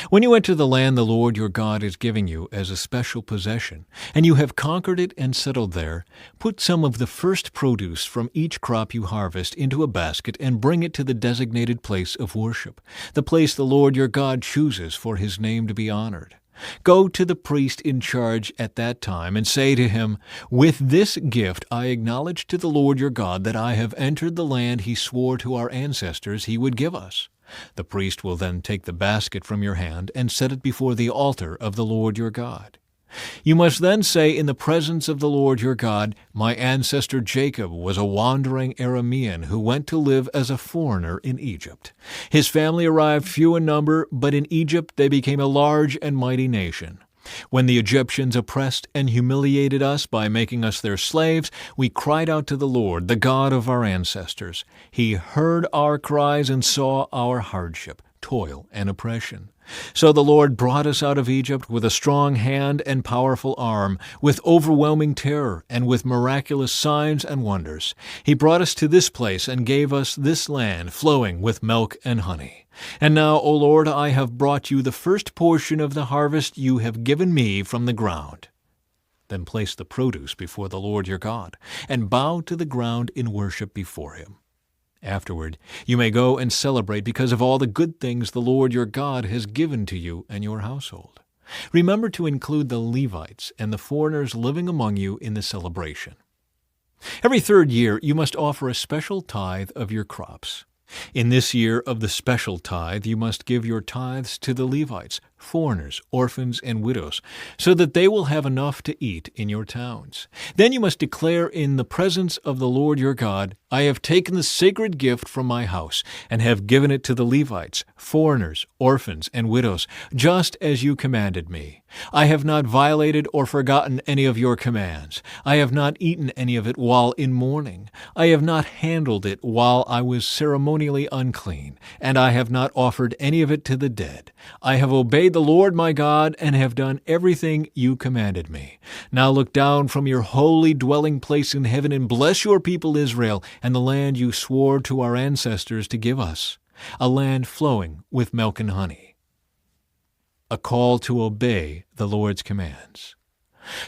When you enter the land the Lord your God is giving you as a special possession, and you have conquered it and settled there, put some of the first produce from each crop you harvest into a basket and bring it to the designated place of worship, the place the Lord your God chooses for his name to be honored. Go to the priest in charge at that time and say to him, "With this gift I acknowledge to the Lord your God that I have entered the land he swore to our ancestors he would give us." The priest will then take the basket from your hand and set it before the altar of the Lord your God. You must then say in the presence of the Lord your God, "My ancestor Jacob was a wandering Aramean who went to live as a foreigner in Egypt. His family arrived few in number, but in Egypt they became a large and mighty nation. When the Egyptians oppressed and humiliated us by making us their slaves, we cried out to the Lord, the God of our ancestors. He heard our cries and saw our hardship, toil, and oppression. So the Lord brought us out of Egypt with a strong hand and powerful arm, with overwhelming terror, and with miraculous signs and wonders. He brought us to this place and gave us this land flowing with milk and honey. And now, O Lord, I have brought you the first portion of the harvest you have given me from the ground." Then place the produce before the Lord your God, and bow to the ground in worship before him. Afterward, you may go and celebrate because of all the good things the Lord your God has given to you and your household. Remember to include the Levites and the foreigners living among you in the celebration. Every third year, you must offer a special tithe of your crops. In this year of the special tithe, you must give your tithes to the Levites, foreigners, orphans, and widows, so that they will have enough to eat in your towns. Then you must declare in the presence of the Lord your God, "I have taken the sacred gift from my house, and have given it to the Levites, foreigners, orphans, and widows, just as you commanded me. I have not violated or forgotten any of your commands. I have not eaten any of it while in mourning. I have not handled it while I was ceremonially unclean, and I have not offered any of it to the dead. I have obeyed the Lord my God and have done everything you commanded me. Now look down from your holy dwelling place in heaven and bless your people Israel and the land you swore to our ancestors to give us, a land flowing with milk and honey." A call to obey the Lord's commands.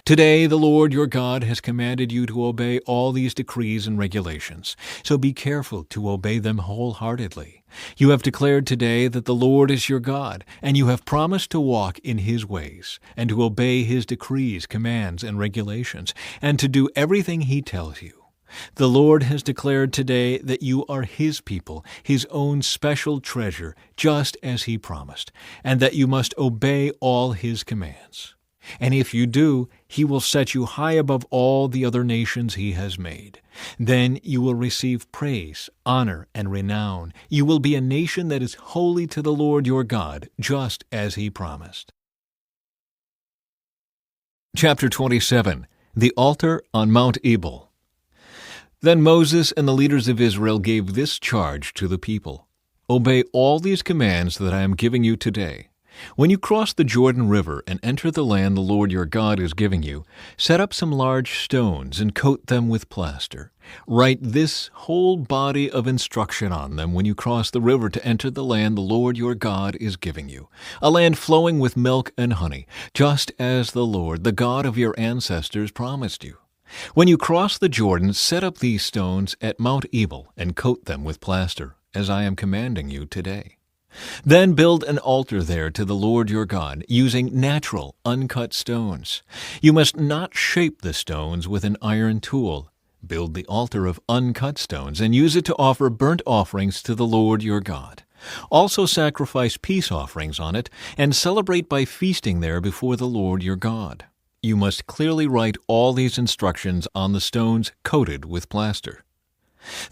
Today the Lord your God has commanded you to obey all these decrees and regulations, so be careful to obey them wholeheartedly. You have declared today that the Lord is your God, and you have promised to walk in his ways, and to obey his decrees, commands, and regulations, and to do everything he tells you. The Lord has declared today that you are his people, his own special treasure, just as he promised, and that you must obey all his commands. And if you do, he will set you high above all the other nations he has made. Then you will receive praise, honor, and renown. You will be a nation that is holy to the Lord your God, just as he promised. Chapter 27. The Altar on Mount Ebal. Then Moses and the leaders of Israel gave this charge to the people: "Obey all these commands that I am giving you today. When you cross the Jordan River and enter the land the Lord your God is giving you, set up some large stones and coat them with plaster. Write this whole body of instruction on them when you cross the river to enter the land the Lord your God is giving you, a land flowing with milk and honey, just as the Lord, the God of your ancestors, promised you. When you cross the Jordan, set up these stones at Mount Ebal and coat them with plaster, as I am commanding you today. Then build an altar there to the Lord your God, using natural, uncut stones. You must not shape the stones with an iron tool. Build the altar of uncut stones and use it to offer burnt offerings to the Lord your God. Also sacrifice peace offerings on it and celebrate by feasting there before the Lord your God. You must clearly write all these instructions on the stones coated with plaster."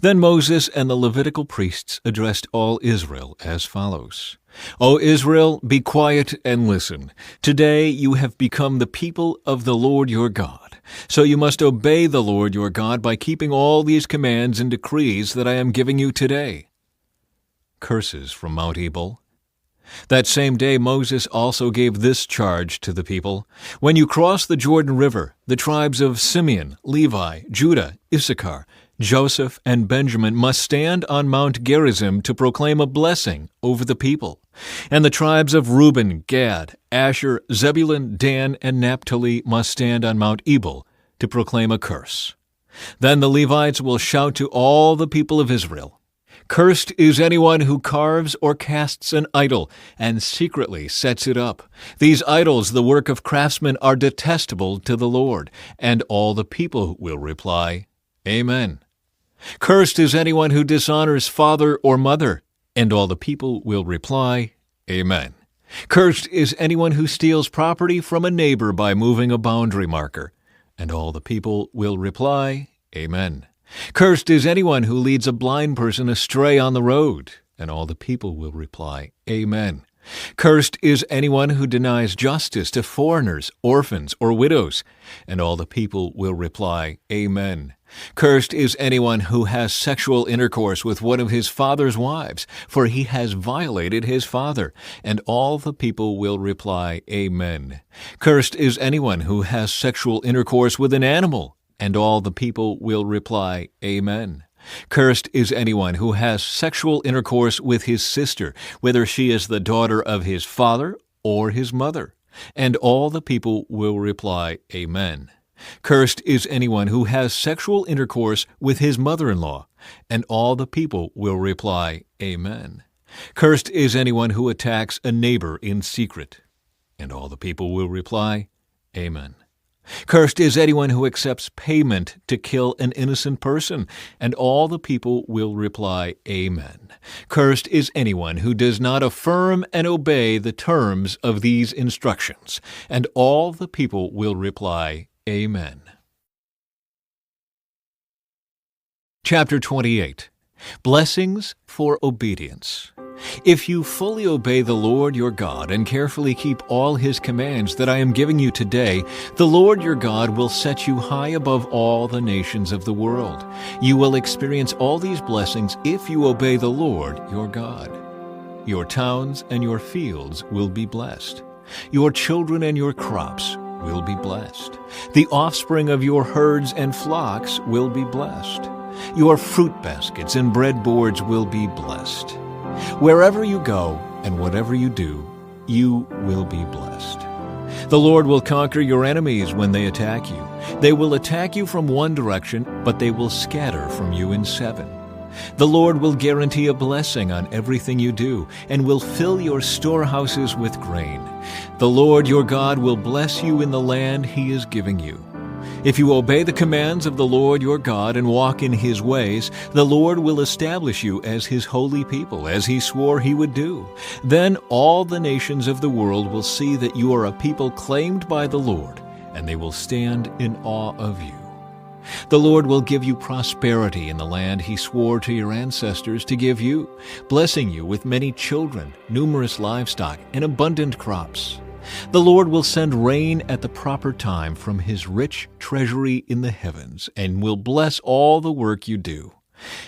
Then Moses and the Levitical priests addressed all Israel as follows: "O Israel, be quiet and listen. Today you have become the people of the Lord your God. So you must obey the Lord your God by keeping all these commands and decrees that I am giving you today. Curses from Mount Ebal. That same day Moses also gave this charge to the people. When you cross the Jordan River, the tribes of Simeon, Levi, Judah, Issachar, Joseph, and Benjamin must stand on Mount Gerizim to proclaim a blessing over the people. And the tribes of Reuben, Gad, Asher, Zebulun, Dan, and Naphtali must stand on Mount Ebal to proclaim a curse. Then the Levites will shout to all the people of Israel, "Cursed is anyone who carves or casts an idol and secretly sets it up. These idols, the work of craftsmen, are detestable to the Lord." And all the people will reply, "Amen." "Cursed is anyone who dishonors father or mother." And all the people will reply, "Amen." "Cursed is anyone who steals property from a neighbor by moving a boundary marker." And all the people will reply, "Amen." "Cursed is anyone who leads a blind person astray on the road." And all the people will reply, "Amen." "Cursed is anyone who denies justice to foreigners, orphans, or widows." And all the people will reply, "Amen." "Cursed is anyone who has sexual intercourse with one of his father's wives, for he has violated his father." And all the people will reply, "Amen." "Cursed is anyone who has sexual intercourse with an animal." And all the people will reply, "Amen." "Cursed is anyone who has sexual intercourse with his sister, whether she is the daughter of his father or his mother." And all the people will reply, "Amen." "Cursed is anyone who has sexual intercourse with his mother-in-law." And all the people will reply, "Amen." "Cursed is anyone who attacks a neighbor in secret." And all the people will reply, "Amen." "Cursed is anyone who accepts payment to kill an innocent person." And all the people will reply, "Amen." "Cursed is anyone who does not affirm and obey the terms of these instructions." And all the people will reply, "Amen." Chapter 28. Blessings for Obedience. If you fully obey the Lord your God and carefully keep all His commands that I am giving you today, the Lord your God will set you high above all the nations of the world. You will experience all these blessings if you obey the Lord your God. Your towns and your fields will be blessed. Your children and your crops will be blessed. The offspring of your herds and flocks will be blessed. Your fruit baskets and breadboards will be blessed. Wherever you go and whatever you do, you will be blessed. The Lord will conquer your enemies when they attack you. They will attack you from one direction, but they will scatter from you in seven. The Lord will guarantee a blessing on everything you do and will fill your storehouses with grain. The Lord your God will bless you in the land He is giving you. If you obey the commands of the Lord your God and walk in His ways, the Lord will establish you as His holy people, as He swore He would do. Then all the nations of the world will see that you are a people claimed by the Lord, and they will stand in awe of you. The Lord will give you prosperity in the land He swore to your ancestors to give you, blessing you with many children, numerous livestock, and abundant crops. The Lord will send rain at the proper time from His rich treasury in the heavens, and will bless all the work you do.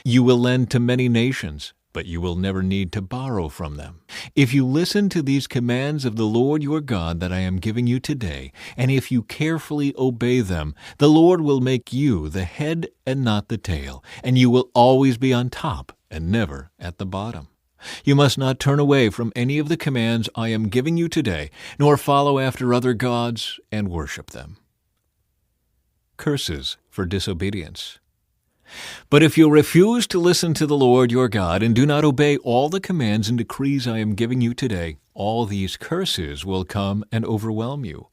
You will lend to many nations, but you will never need to borrow from them. If you listen to these commands of the Lord your God that I am giving you today, and if you carefully obey them, the Lord will make you the head and not the tail, and you will always be on top and never at the bottom. You must not turn away from any of the commands I am giving you today, nor follow after other gods and worship them. Curses for disobedience. But if you refuse to listen to the Lord your God and do not obey all the commands and decrees I am giving you today, all these curses will come and overwhelm you.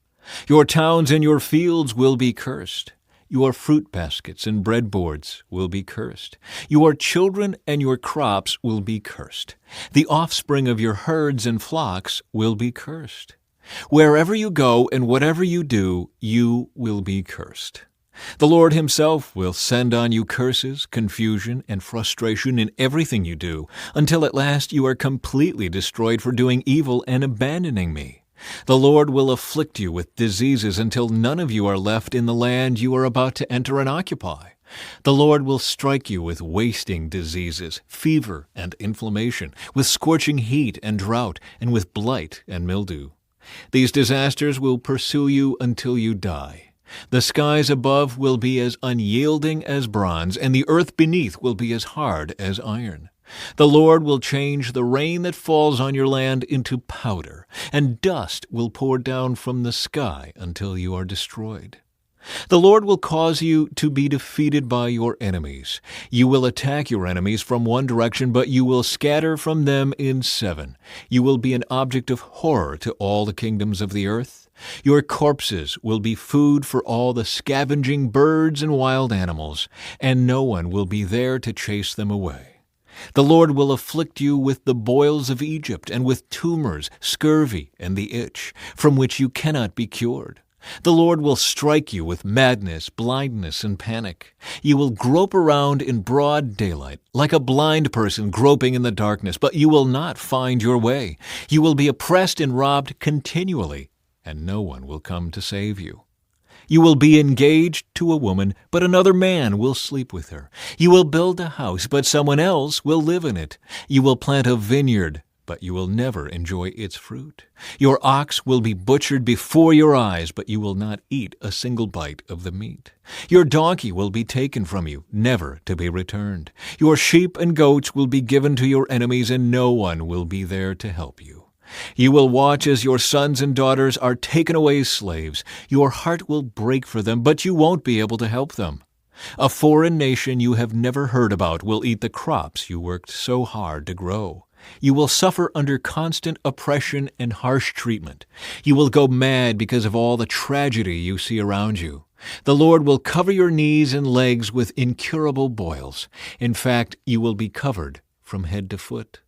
Your towns and your fields will be cursed. Your fruit baskets and breadboards will be cursed. Your children and your crops will be cursed. The offspring of your herds and flocks will be cursed. Wherever you go and whatever you do, you will be cursed. The Lord Himself will send on you curses, confusion, and frustration in everything you do, until at last you are completely destroyed for doing evil and abandoning me. The Lord will afflict you with diseases until none of you are left in the land you are about to enter and occupy. The Lord will strike you with wasting diseases, fever and inflammation, with scorching heat and drought, and with blight and mildew. These disasters will pursue you until you die. The skies above will be as unyielding as bronze, and the earth beneath will be as hard as iron. The Lord will change the rain that falls on your land into powder, and dust will pour down from the sky until you are destroyed. The Lord will cause you to be defeated by your enemies. You will attack your enemies from one direction, but you will scatter from them in 7. You will be an object of horror to all the kingdoms of the earth. Your corpses will be food for all the scavenging birds and wild animals, and no one will be there to chase them away. The Lord will afflict you with the boils of Egypt, and with tumors, scurvy, and the itch, from which you cannot be cured. The Lord will strike you with madness, blindness, and panic. You will grope around in broad daylight, like a blind person groping in the darkness, but you will not find your way. You will be oppressed and robbed continually, and no one will come to save you. You will be engaged to a woman, but another man will sleep with her. You will build a house, but someone else will live in it. You will plant a vineyard, but you will never enjoy its fruit. Your ox will be butchered before your eyes, but you will not eat a single bite of the meat. Your donkey will be taken from you, never to be returned. Your sheep and goats will be given to your enemies, and no one will be there to help you. You will watch as your sons and daughters are taken away as slaves. Your heart will break for them, but you won't be able to help them. A foreign nation you have never heard about will eat the crops you worked so hard to grow. You will suffer under constant oppression and harsh treatment. You will go mad because of all the tragedy you see around you. The Lord will cover your knees and legs with incurable boils. In fact, you will be covered from head to foot.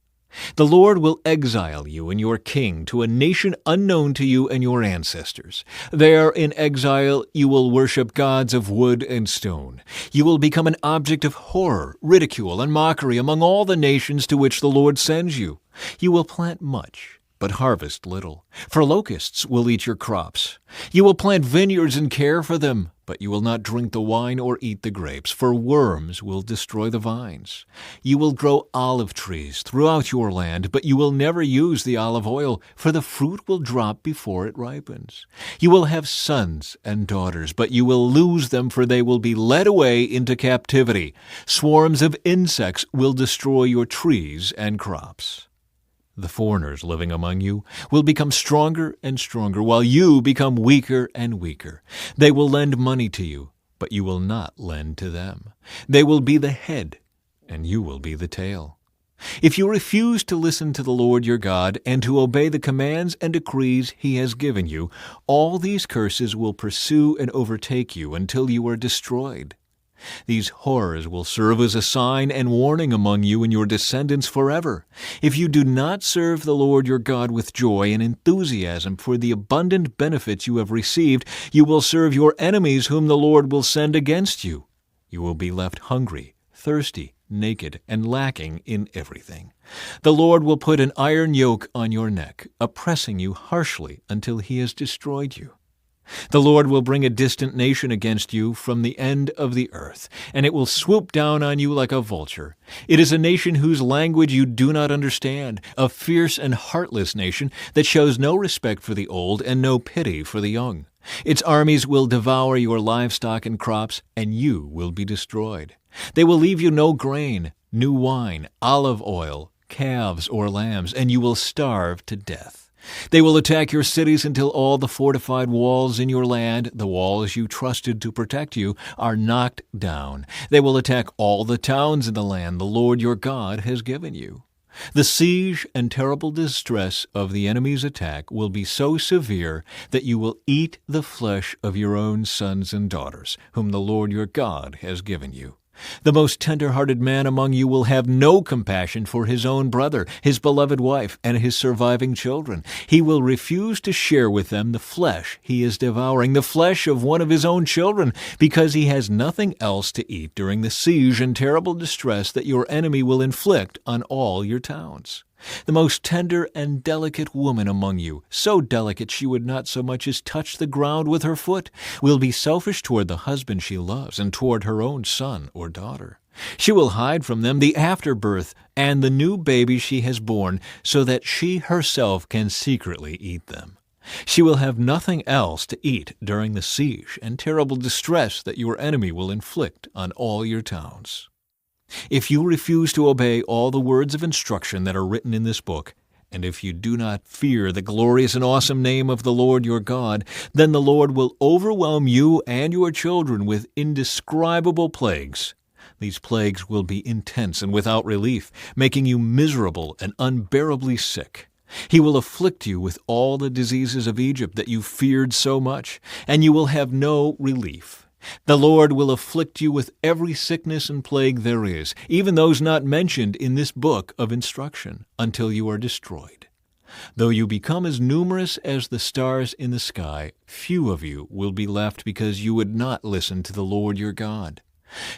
The Lord will exile you and your king to a nation unknown to you and your ancestors. There in exile you will worship gods of wood and stone. You will become an object of horror, ridicule, and mockery among all the nations to which the Lord sends you. You will plant much, but harvest little, for locusts will eat your crops. You will plant vineyards and care for them, but you will not drink the wine or eat the grapes, for worms will destroy the vines. You will grow olive trees throughout your land, but you will never use the olive oil, for the fruit will drop before it ripens. You will have sons and daughters, but you will lose them, for they will be led away into captivity. Swarms of insects will destroy your trees and crops. The foreigners living among you will become stronger and stronger, while you become weaker and weaker. They will lend money to you, but you will not lend to them. They will be the head, and you will be the tail. If you refuse to listen to the Lord your God and to obey the commands and decrees He has given you, all these curses will pursue and overtake you until you are destroyed. These horrors will serve as a sign and warning among you and your descendants forever. If you do not serve the Lord your God with joy and enthusiasm for the abundant benefits you have received, you will serve your enemies whom the Lord will send against you. You will be left hungry, thirsty, naked, and lacking in everything. The Lord will put an iron yoke on your neck, oppressing you harshly until He has destroyed you. The Lord will bring a distant nation against you from the end of the earth, and it will swoop down on you like a vulture. It is a nation whose language you do not understand, a fierce and heartless nation that shows no respect for the old and no pity for the young. Its armies will devour your livestock and crops, and you will be destroyed. They will leave you no grain, new wine, olive oil, calves or lambs, and you will starve to death. They will attack your cities until all the fortified walls in your land, the walls you trusted to protect you, are knocked down. They will attack all the towns in the land the Lord your God has given you. The siege and terrible distress of the enemy's attack will be so severe that you will eat the flesh of your own sons and daughters, whom the Lord your God has given you. The most tender-hearted man among you will have no compassion for his own brother, his beloved wife, and his surviving children. He will refuse to share with them the flesh he is devouring, the flesh of one of his own children, because he has nothing else to eat during the siege and terrible distress that your enemy will inflict on all your towns. The most tender and delicate woman among you, so delicate she would not so much as touch the ground with her foot, will be selfish toward the husband she loves and toward her own son or daughter. She will hide from them the afterbirth and the new baby she has borne, so that she herself can secretly eat them. She will have nothing else to eat during the siege and terrible distress that your enemy will inflict on all your towns. If you refuse to obey all the words of instruction that are written in this book, and if you do not fear the glorious and awesome name of the Lord your God, then the Lord will overwhelm you and your children with indescribable plagues. These plagues will be intense and without relief, making you miserable and unbearably sick. He will afflict you with all the diseases of Egypt that you feared so much, and you will have no relief. The Lord will afflict you with every sickness and plague there is, even those not mentioned in this book of instruction, until you are destroyed. Though you become as numerous as the stars in the sky, few of you will be left because you would not listen to the Lord your God.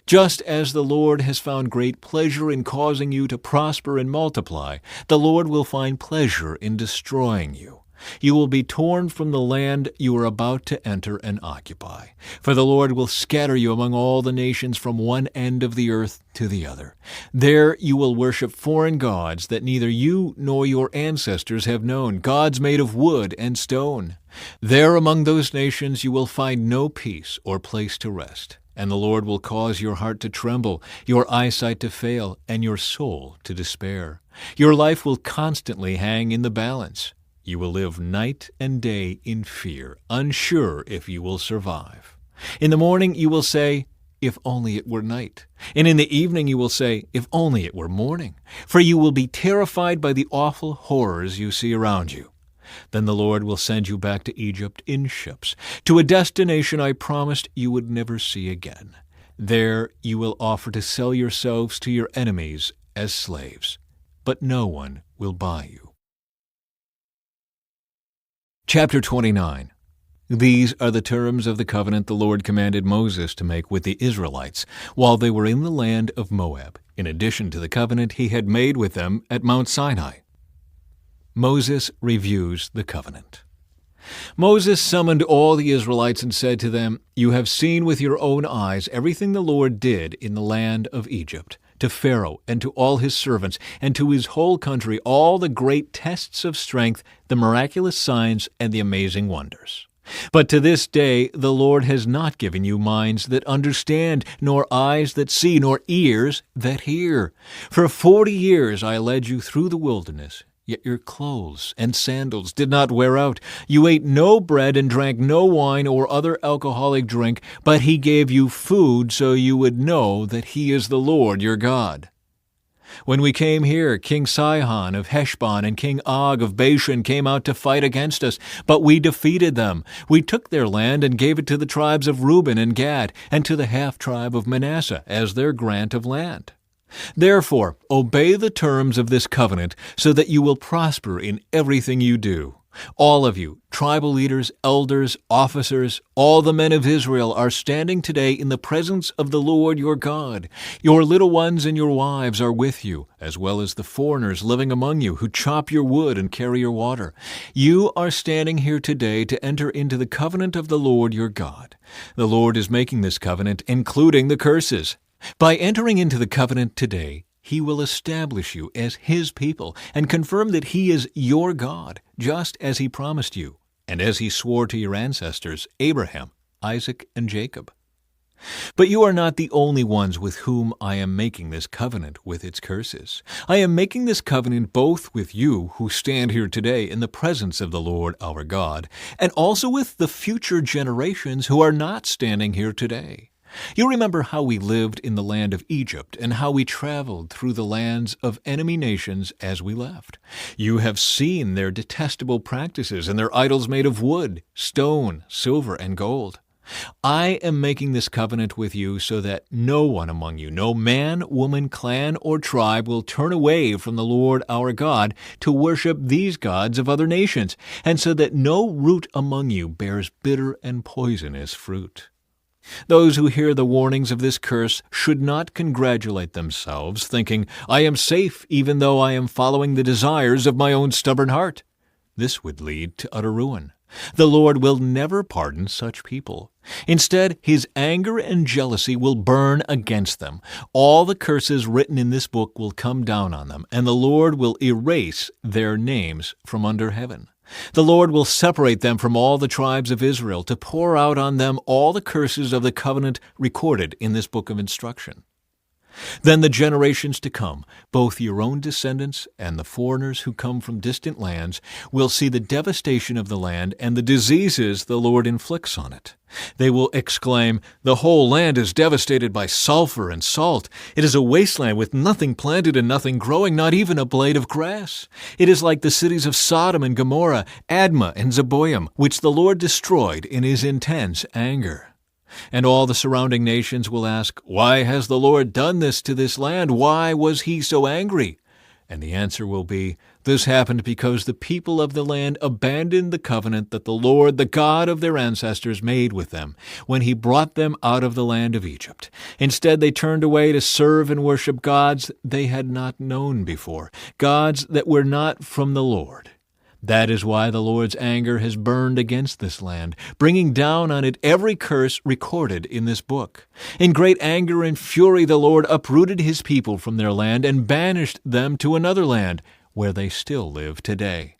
Just as the Lord has found great pleasure in causing you to prosper and multiply, the Lord will find pleasure in destroying you. You will be torn from the land you are about to enter and occupy. For the Lord will scatter you among all the nations from one end of the earth to the other. There you will worship foreign gods that neither you nor your ancestors have known, gods made of wood and stone. There among those nations you will find no peace or place to rest. And the Lord will cause your heart to tremble, your eyesight to fail, and your soul to despair. Your life will constantly hang in the balance. You will live night and day in fear, unsure if you will survive. In the morning you will say, "If only it were night." And in the evening you will say, "If only it were morning." For you will be terrified by the awful horrors you see around you. Then the Lord will send you back to Egypt in ships, to a destination I promised you would never see again. There you will offer to sell yourselves to your enemies as slaves, but no one will buy you. Chapter 29. These are the terms of the covenant the Lord commanded Moses to make with the Israelites while they were in the land of Moab, in addition to the covenant he had made with them at Mount Sinai. Moses reviews the covenant. Moses summoned all the Israelites and said to them, "You have seen with your own eyes everything the Lord did in the land of Egypt, to Pharaoh and to all his servants, and to his whole country, all the great tests of strength, the miraculous signs, and the amazing wonders. But to this day the Lord has not given you minds that understand, nor eyes that see, nor ears that hear. For 40 years I led you through the wilderness. Yet your clothes and sandals did not wear out. You ate no bread and drank no wine or other alcoholic drink, but he gave you food so you would know that he is the Lord your God. When we came here, King Sihon of Heshbon and King Og of Bashan came out to fight against us, but we defeated them. We took their land and gave it to the tribes of Reuben and Gad, and to the half-tribe of Manasseh as their grant of land. Therefore, obey the terms of this covenant so that you will prosper in everything you do. All of you, tribal leaders, elders, officers, all the men of Israel are standing today in the presence of the Lord your God. Your little ones and your wives are with you, as well as the foreigners living among you who chop your wood and carry your water. You are standing here today to enter into the covenant of the Lord your God. The Lord is making this covenant, including the curses. By entering into the covenant today, he will establish you as his people and confirm that he is your God, just as he promised you, and as he swore to your ancestors, Abraham, Isaac, and Jacob. But you are not the only ones with whom I am making this covenant with its curses. I am making this covenant both with you who stand here today in the presence of the Lord our God, and also with the future generations who are not standing here today. You remember how we lived in the land of Egypt and how we traveled through the lands of enemy nations as we left. You have seen their detestable practices and their idols made of wood, stone, silver, and gold. I am making this covenant with you so that no one among you, no man, woman, clan, or tribe will turn away from the Lord our God to worship these gods of other nations, and so that no root among you bears bitter and poisonous fruit. Those who hear the warnings of this curse should not congratulate themselves, thinking, "I am safe even though I am following the desires of my own stubborn heart." This would lead to utter ruin. The Lord will never pardon such people. Instead, His anger and jealousy will burn against them. All the curses written in this book will come down on them, and the Lord will erase their names from under heaven. The Lord will separate them from all the tribes of Israel to pour out on them all the curses of the covenant recorded in this book of instruction. Then the generations to come, both your own descendants and the foreigners who come from distant lands, will see the devastation of the land and the diseases the Lord inflicts on it. They will exclaim, "The whole land is devastated by sulfur and salt. It is a wasteland with nothing planted and nothing growing, not even a blade of grass. It is like the cities of Sodom and Gomorrah, Admah and Zeboim, which the Lord destroyed in His intense anger." And all the surrounding nations will ask, "Why has the Lord done this to this land? Why was He so angry?" And the answer will be, "This happened because the people of the land abandoned the covenant that the Lord, the God of their ancestors, made with them when He brought them out of the land of Egypt. Instead, they turned away to serve and worship gods they had not known before, gods that were not from the Lord. That is why the Lord's anger has burned against this land, bringing down on it every curse recorded in this book. In great anger and fury the Lord uprooted His people from their land and banished them to another land, where they still live today.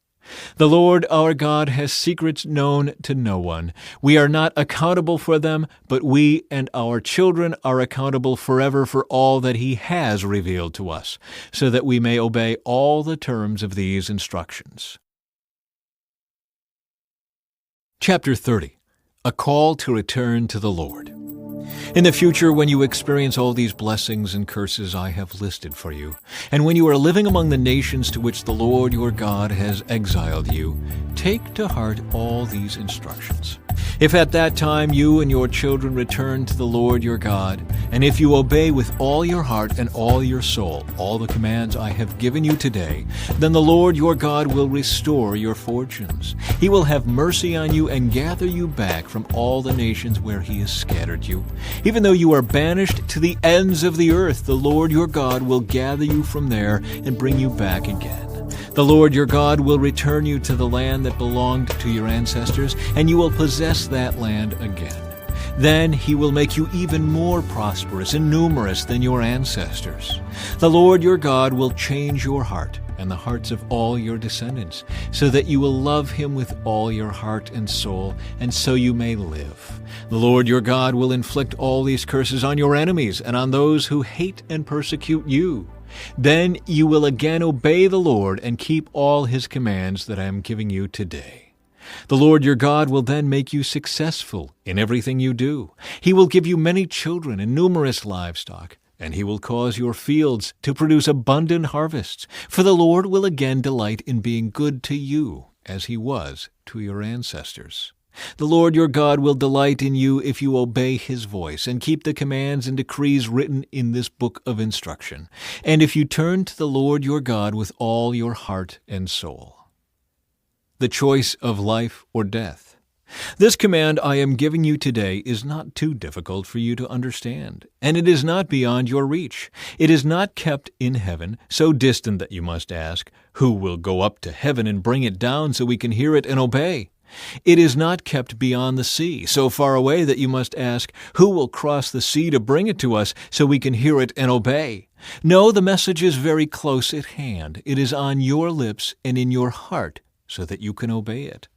The Lord our God has secrets known to no one. We are not accountable for them, but we and our children are accountable forever for all that He has revealed to us, so that we may obey all the terms of these instructions. Chapter 30. A Call to Return to the Lord. In the future, when you experience all these blessings and curses I have listed for you, and when you are living among the nations to which the Lord your God has exiled you, take to heart all these instructions. If at that time you and your children return to the Lord your God, and if you obey with all your heart and all your soul all the commands I have given you today, then the Lord your God will restore your fortunes. He will have mercy on you and gather you back from all the nations where He has scattered you. Even though you are banished to the ends of the earth, the Lord your God will gather you from there and bring you back again. The Lord your God will return you to the land that belonged to your ancestors, and you will possess that land again. Then He will make you even more prosperous and numerous than your ancestors. The Lord your God will change your heart and the hearts of all your descendants, so that you will love Him with all your heart and soul, and so you may live. The Lord your God will inflict all these curses on your enemies and on those who hate and persecute you. Then you will again obey the Lord and keep all His commands that I am giving you today. The Lord your God will then make you successful in everything you do. He will give you many children and numerous livestock, and He will cause your fields to produce abundant harvests. For the Lord will again delight in being good to you, as He was to your ancestors. The Lord your God will delight in you if you obey His voice and keep the commands and decrees written in this book of instruction, and if you turn to the Lord your God with all your heart and soul. The choice of life or death. This command I am giving you today is not too difficult for you to understand, and it is not beyond your reach. It is not kept in heaven, so distant that you must ask, "Who will go up to heaven and bring it down so we can hear it and obey?" It is not kept beyond the sea, so far away that you must ask, "Who will cross the sea to bring it to us so we can hear it and obey?" No, the message is very close at hand. It is on your lips and in your heart so that you can obey it.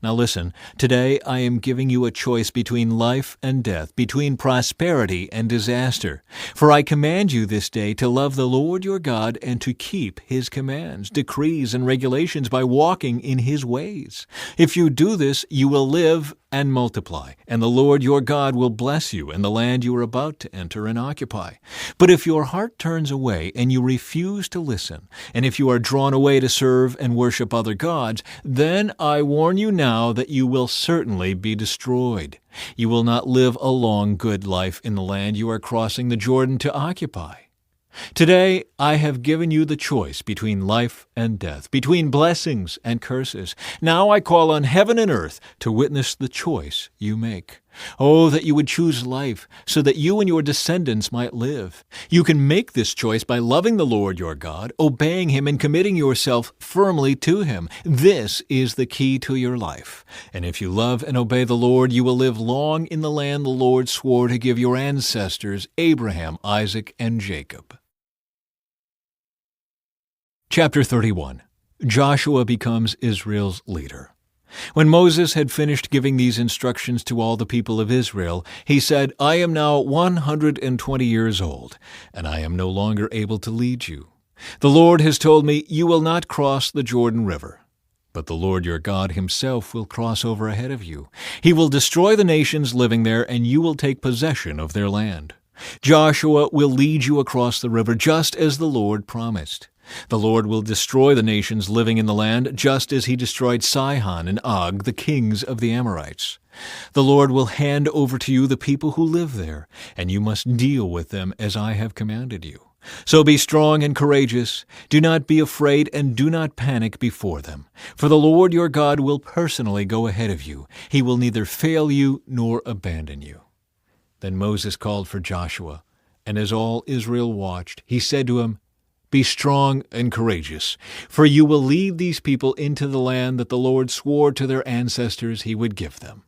Now listen, today I am giving you a choice between life and death, between prosperity and disaster. For I command you this day to love the Lord your God and to keep His commands, decrees, and regulations by walking in His ways. If you do this, you will live and multiply, and the Lord your God will bless you in the land you are about to enter and occupy. But if your heart turns away and you refuse to listen, and if you are drawn away to serve and worship other gods, then I warn you now that you will certainly be destroyed. You will not live a long, good life in the land you are crossing the Jordan to occupy. Today I have given you the choice between life and death, between blessings and curses. Now I call on heaven and earth to witness the choice you make. Oh, that you would choose life, so that you and your descendants might live. You can make this choice by loving the Lord your God, obeying Him, and committing yourself firmly to Him. This is the key to your life. And if you love and obey the Lord, you will live long in the land the Lord swore to give your ancestors, Abraham, Isaac, and Jacob. Chapter 31. Joshua becomes Israel's leader. When Moses had finished giving these instructions to all the people of Israel, he said, I am now 120 years old, and I am no longer able to lead you. The Lord has told me, you will not cross the Jordan River. But the Lord your God Himself will cross over ahead of you. He will destroy the nations living there, and you will take possession of their land. Joshua will lead you across the river, just as the Lord promised. The Lord will destroy the nations living in the land, just as He destroyed Sihon and Og, the kings of the Amorites. The Lord will hand over to you the people who live there, and you must deal with them as I have commanded you. So be strong and courageous. Do not be afraid, and do not panic before them. For the Lord your God will personally go ahead of you. He will neither fail you nor abandon you. Then Moses called for Joshua, and as all Israel watched, he said to him, Be strong and courageous, for you will lead these people into the land that the Lord swore to their ancestors He would give them.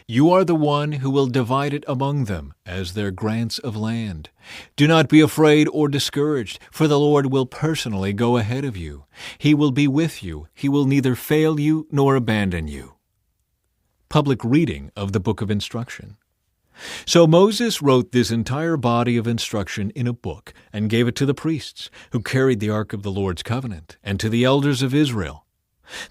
You are the one who will divide it among them as their grants of land. Do not be afraid or discouraged, for the Lord will personally go ahead of you. He will be with you. He will neither fail you nor abandon you. Public reading of the Book of Instruction. So Moses wrote this entire body of instruction in a book and gave it to the priests, who carried the ark of the Lord's covenant, and to the elders of Israel.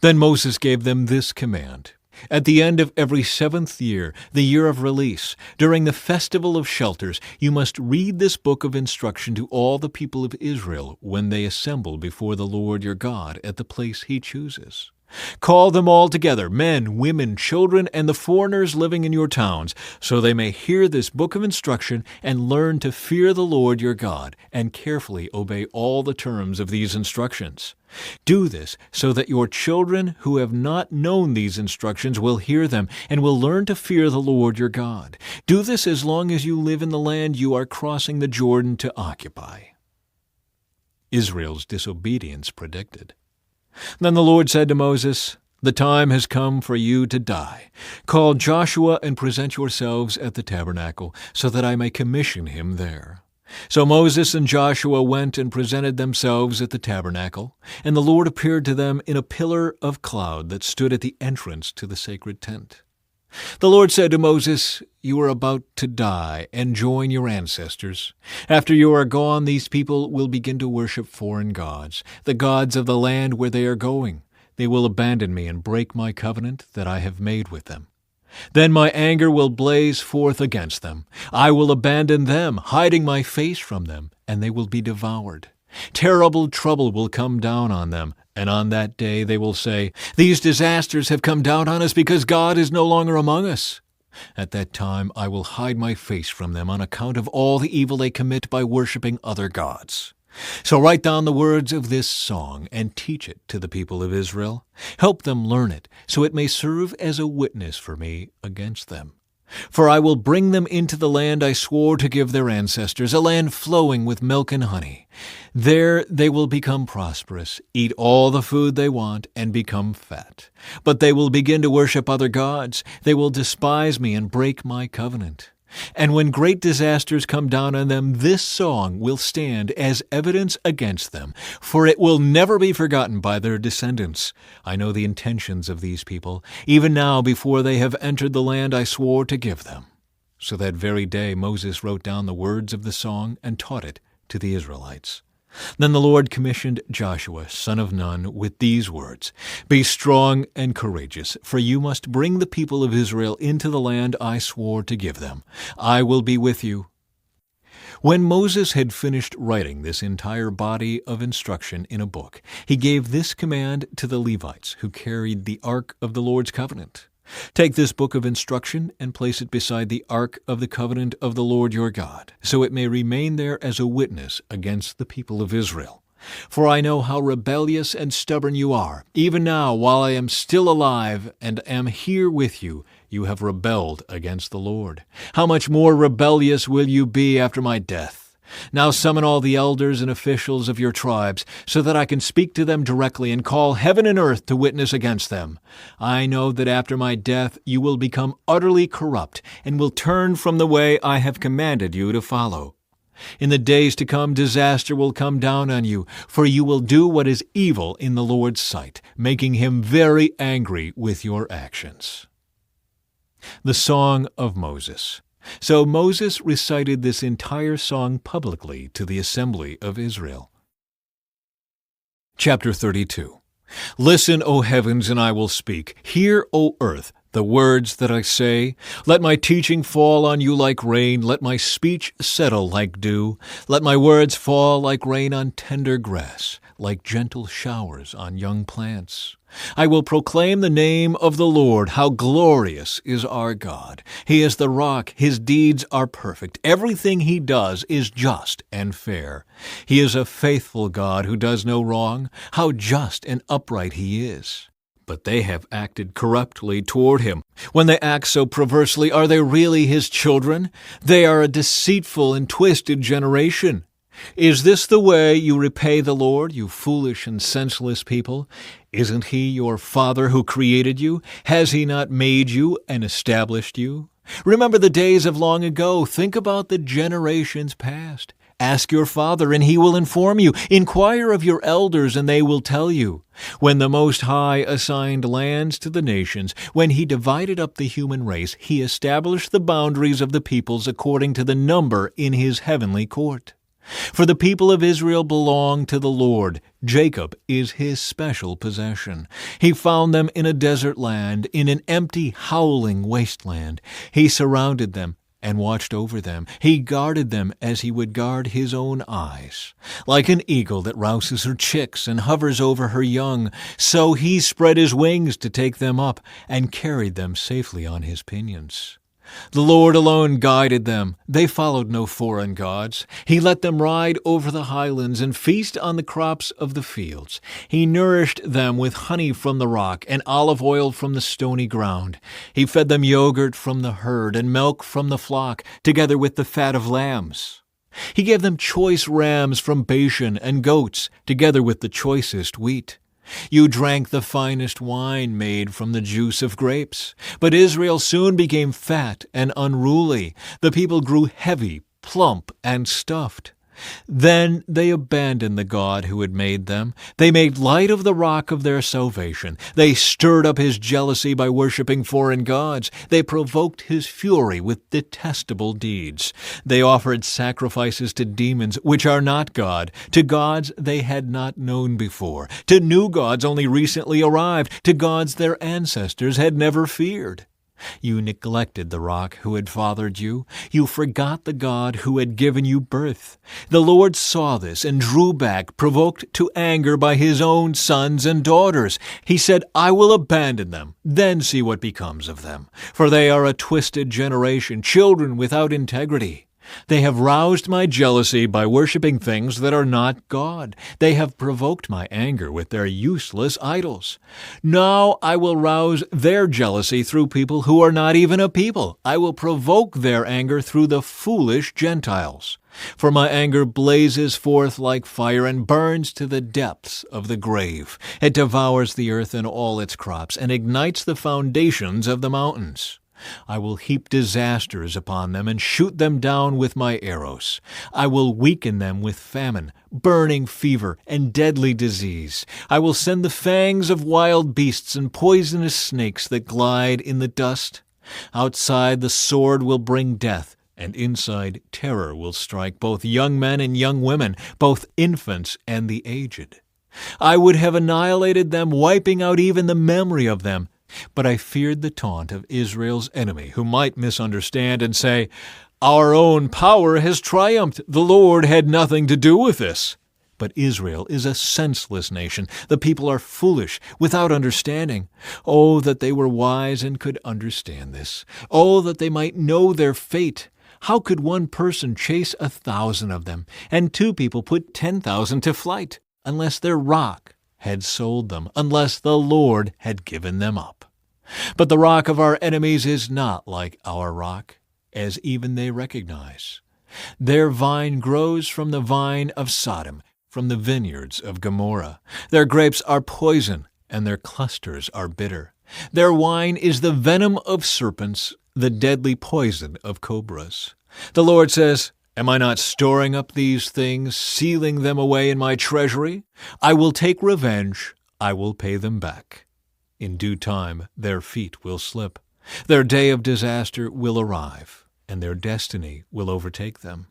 Then Moses gave them this command. At the end of every 7th year, the year of release, during the festival of shelters, you must read this book of instruction to all the people of Israel when they assemble before the Lord your God at the place He chooses. Call them all together, men, women, children, and the foreigners living in your towns, so they may hear this book of instruction and learn to fear the Lord your God and carefully obey all the terms of these instructions. Do this so that your children who have not known these instructions will hear them and will learn to fear the Lord your God. Do this as long as you live in the land you are crossing the Jordan to occupy. Israel's disobedience predicted. Then the Lord said to Moses, The time has come for you to die. Call Joshua and present yourselves at the tabernacle, so that I may commission him there. So Moses and Joshua went and presented themselves at the tabernacle, and the Lord appeared to them in a pillar of cloud that stood at the entrance to the sacred tent. The Lord said to Moses, You are about to die and join your ancestors. After you are gone, these people will begin to worship foreign gods, the gods of the land where they are going. They will abandon me and break my covenant that I have made with them. Then my anger will blaze forth against them. I will abandon them, hiding my face from them, and they will be devoured. Terrible trouble will come down on them, and on that day they will say, These disasters have come down on us because God is no longer among us. At that time I will hide my face from them on account of all the evil they commit by worshiping other gods. So write down the words of this song and teach it to the people of Israel. Help them learn it, so it may serve as a witness for me against them. For I will bring them into the land I swore to give their ancestors, a land flowing with milk and honey. There they will become prosperous, eat all the food they want, and become fat. But they will begin to worship other gods. They will despise me and break my covenant. And when great disasters come down on them, this song will stand as evidence against them, for it will never be forgotten by their descendants. I know the intentions of these people, even now before they have entered the land I swore to give them. So that very day Moses wrote down the words of the song and taught it to the Israelites. Then the Lord commissioned Joshua, son of Nun, with these words, Be strong and courageous, for you must bring the people of Israel into the land I swore to give them. I will be with you. When Moses had finished writing this entire body of instruction in a book, he gave this command to the Levites who carried the ark of the Lord's covenant. Take this book of instruction and place it beside the ark of the covenant of the Lord your God, so it may remain there as a witness against the people of Israel. For I know how rebellious and stubborn you are. Even now, while I am still alive and am here with you, you have rebelled against the Lord. How much more rebellious will you be after my death? Now summon all the elders and officials of your tribes, so that I can speak to them directly and call heaven and earth to witness against them. I know that after my death you will become utterly corrupt and will turn from the way I have commanded you to follow. In the days to come, disaster will come down on you, for you will do what is evil in the Lord's sight, making him very angry with your actions. The Song of Moses. So Moses recited this entire song publicly to the assembly of Israel. Chapter 32. Listen, O heavens, and I will speak. Hear, O earth, the words that I say. Let my teaching fall on you like rain. Let my speech settle like dew. Let my words fall like rain on tender grass, like gentle showers on young plants. I will proclaim the name of the Lord. How glorious is our God. He is the rock. His deeds are perfect. Everything he does is just and fair. He is a faithful God who does no wrong. How just and upright he is. But they have acted corruptly toward him. When they act so perversely, are they really his children? They are a deceitful and twisted generation. Is this the way you repay the Lord, you foolish and senseless people? Isn't he your Father who created you? Has he not made you and established you? Remember the days of long ago. Think about the generations past. Ask your father, and he will inform you. Inquire of your elders, and they will tell you. When the Most High assigned lands to the nations, when he divided up the human race, he established the boundaries of the peoples according to the number in his heavenly court. For the people of Israel belong to the Lord. Jacob is his special possession. He found them in a desert land, in an empty, howling wasteland. He surrounded them and watched over them. He guarded them as he would guard his own eyes. Like an eagle that rouses her chicks and hovers over her young, so he spread his wings to take them up and carried them safely on his pinions. The Lord alone guided them. They followed no foreign gods. He let them ride over the highlands and feast on the crops of the fields. He nourished them with honey from the rock and olive oil from the stony ground. He fed them yogurt from the herd and milk from the flock, together with the fat of lambs. He gave them choice rams from Bashan and goats, together with the choicest wheat. You drank the finest wine made from the juice of grapes. But Israel soon became fat and unruly. The people grew heavy, plump, and stuffed. Then they abandoned the God who had made them. They made light of the rock of their salvation. They stirred up his jealousy by worshiping foreign gods. They provoked his fury with detestable deeds. They offered sacrifices to demons, which are not God, to gods they had not known before, to new gods only recently arrived, to gods their ancestors had never feared. You neglected the rock who had fathered you. You forgot the God who had given you birth. The Lord saw this and drew back, provoked to anger by his own sons and daughters. He said, I will abandon them, then see what becomes of them. For they are a twisted generation, children without integrity. They have roused my jealousy by worshiping things that are not God. They have provoked my anger with their useless idols. Now I will rouse their jealousy through people who are not even a people. I will provoke their anger through the foolish Gentiles. For my anger blazes forth like fire and burns to the depths of the grave. It devours the earth and all its crops and ignites the foundations of the mountains. I will heap disasters upon them and shoot them down with my arrows. I will weaken them with famine, burning fever, and deadly disease. I will send the fangs of wild beasts and poisonous snakes that glide in the dust. Outside the sword will bring death, and inside terror will strike both young men and young women, both infants and the aged. I would have annihilated them, wiping out even the memory of them. But I feared the taunt of Israel's enemy, who might misunderstand and say, Our own power has triumphed. The Lord had nothing to do with this. But Israel is a senseless nation. The people are foolish, without understanding. Oh, that they were wise and could understand this. Oh, that they might know their fate. How could one person chase 1,000 of them, and 2 people put 10,000 to flight? unless their rock had sold them, unless the Lord had given them up. But the rock of our enemies is not like our rock, as even they recognize. Their vine grows from the vine of Sodom, from the vineyards of Gomorrah. Their grapes are poison, and their clusters are bitter. Their wine is the venom of serpents, the deadly poison of cobras. The Lord says, Am I not storing up these things, sealing them away in my treasury? I will take revenge, I will pay them back. In due time their feet will slip. Their day of disaster will arrive, and their destiny will overtake them.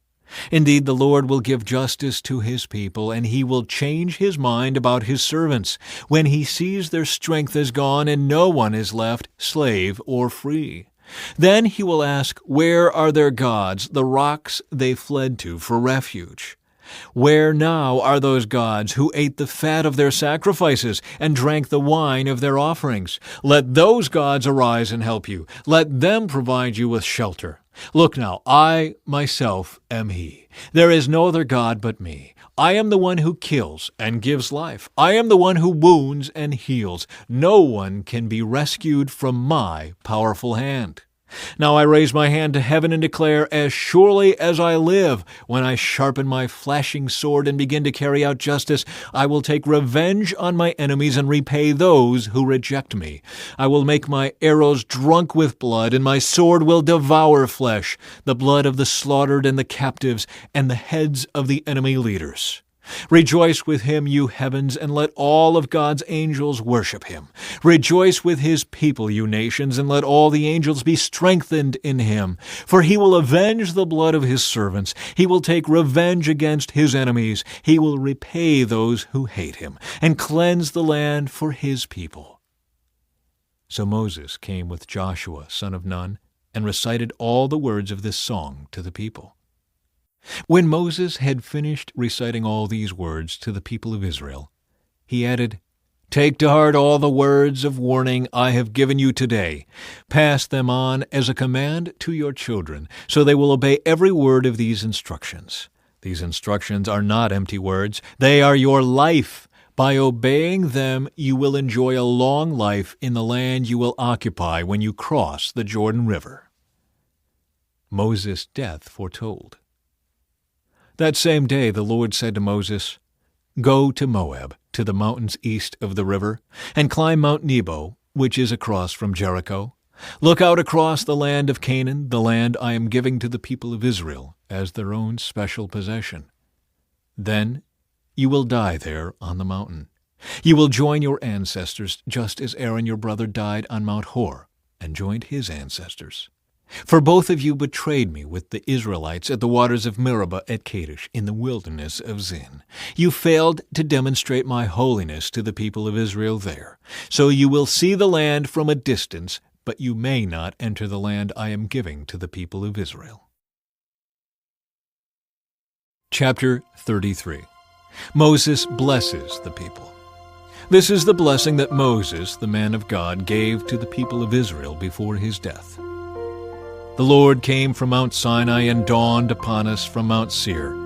Indeed, the Lord will give justice to his people, and he will change his mind about his servants when he sees their strength is gone and no one is left, slave or free. Then he will ask, Where are their gods, the rocks they fled to for refuge? Where now are those gods who ate the fat of their sacrifices and drank the wine of their offerings? Let those gods arise and help you. Let them provide you with shelter. Look now, I myself am he. There is no other God but me. I am the one who kills and gives life. I am the one who wounds and heals. No one can be rescued from my powerful hand. Now I raise my hand to heaven and declare, as surely as I live, when I sharpen my flashing sword and begin to carry out justice, I will take revenge on my enemies and repay those who reject me. I will make my arrows drunk with blood, and my sword will devour flesh, the blood of the slaughtered and the captives, and the heads of the enemy leaders. Rejoice with him, you heavens, and let all of God's angels worship him. Rejoice with his people, you nations, and let all the angels be strengthened in him. For he will avenge the blood of his servants. He will take revenge against his enemies. He will repay those who hate him, and cleanse the land for his people. So Moses came with Joshua, son of Nun, and recited all the words of this song to the people. When Moses had finished reciting all these words to the people of Israel, he added, Take to heart all the words of warning I have given you today. Pass them on as a command to your children, so they will obey every word of these instructions. These instructions are not empty words. They are your life. By obeying them, you will enjoy a long life in the land you will occupy when you cross the Jordan River. Moses' death foretold. That same day the Lord said to Moses, Go to Moab, to the mountains east of the river, and climb Mount Nebo, which is across from Jericho. Look out across the land of Canaan, the land I am giving to the people of Israel as their own special possession. Then you will die there on the mountain. You will join your ancestors, just as Aaron your brother died on Mount Hor and joined his ancestors. For both of you betrayed me with the Israelites at the waters of Meribah at Kadesh in the wilderness of Zin. You failed to demonstrate my holiness to the people of Israel there. So you will see the land from a distance, but you may not enter the land I am giving to the people of Israel. Chapter 33. Moses blesses the people. This is the blessing that Moses, the man of God, gave to the people of Israel before his death. The Lord came from Mount Sinai and dawned upon us from Mount Seir.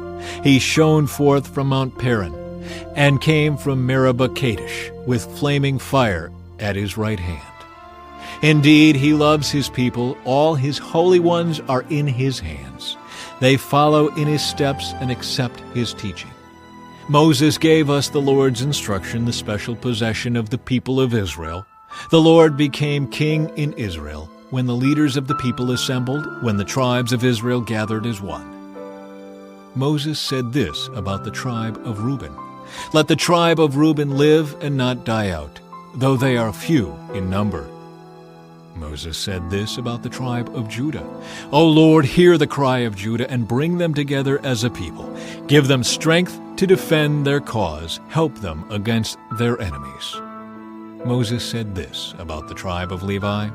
He shone forth from Mount Paran and came from Meribah Kadesh with flaming fire at his right hand. Indeed, he loves his people. All his holy ones are in his hands. They follow in his steps and accept his teaching. Moses gave us the Lord's instruction, the special possession of the people of Israel. The Lord became king in Israel when the leaders of the people assembled, when the tribes of Israel gathered as one. Moses said this about the tribe of Reuben, Let the tribe of Reuben live and not die out, though they are few in number. Moses said this about the tribe of Judah, O Lord, hear the cry of Judah and bring them together as a people. Give them strength to defend their cause. Help them against their enemies. Moses said this about the tribe of Levi,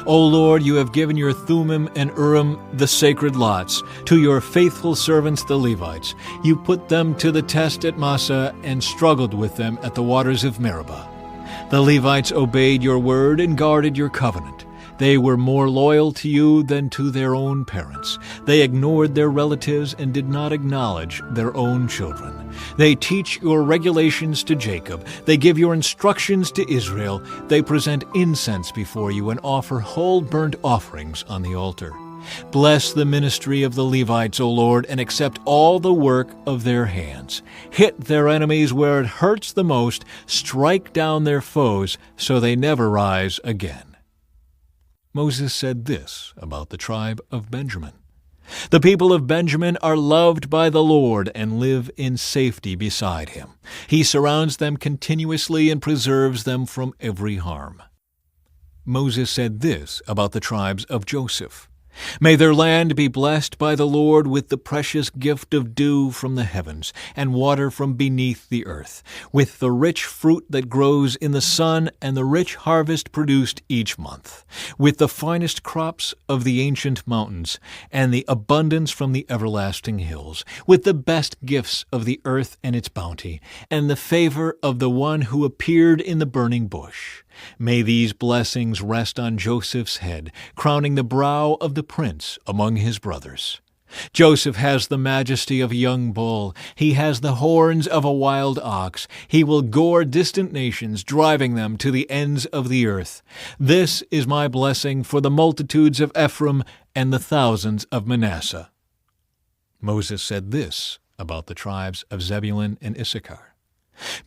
O Lord, you have given your Thummim and Urim, the sacred lots, to your faithful servants the Levites. You put them to the test at Massah and struggled with them at the waters of Meribah. The Levites obeyed your word and guarded your covenant. They were more loyal to you than to their own parents. They ignored their relatives and did not acknowledge their own children. They teach your regulations to Jacob. They give your instructions to Israel. They present incense before you and offer whole burnt offerings on the altar. Bless the ministry of the Levites, O Lord, and accept all the work of their hands. Hit their enemies where it hurts the most. Strike down their foes so they never rise again. Moses said this about the tribe of Benjamin. The people of Benjamin are loved by the Lord and live in safety beside him. He surrounds them continuously and preserves them from every harm. Moses said this about the tribes of Joseph. May their land be blessed by the Lord with the precious gift of dew from the heavens and water from beneath the earth, with the rich fruit that grows in the sun and the rich harvest produced each month, with the finest crops of the ancient mountains and the abundance from the everlasting hills, with the best gifts of the earth and its bounty, and the favor of the one who appeared in the burning bush. May these blessings rest on Joseph's head, crowning the brow of the prince among his brothers. Joseph has the majesty of a young bull. He has the horns of a wild ox. He will gore distant nations, driving them to the ends of the earth. This is my blessing for the multitudes of Ephraim and the thousands of Manasseh. Moses said this about the tribes of Zebulun and Issachar.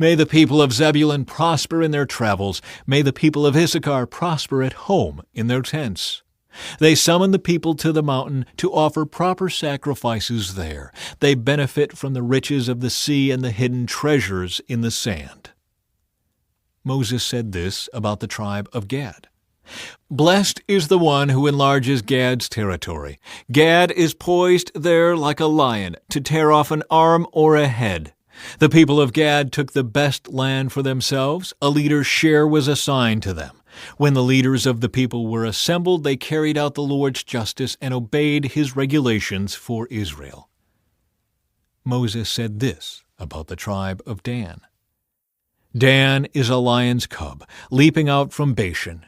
May the people of Zebulun prosper in their travels. May the people of Issachar prosper at home in their tents. They summon the people to the mountain to offer proper sacrifices there. They benefit from the riches of the sea and the hidden treasures in the sand. Moses said this about the tribe of Gad. Blessed is the one who enlarges Gad's territory. Gad is poised there like a lion to tear off an arm or a head. The people of Gad took the best land for themselves. A leader's share was assigned to them. When the leaders of the people were assembled, they carried out the Lord's justice and obeyed his regulations for Israel. Moses said this about the tribe of Dan. Dan is a lion's cub, leaping out from Bashan.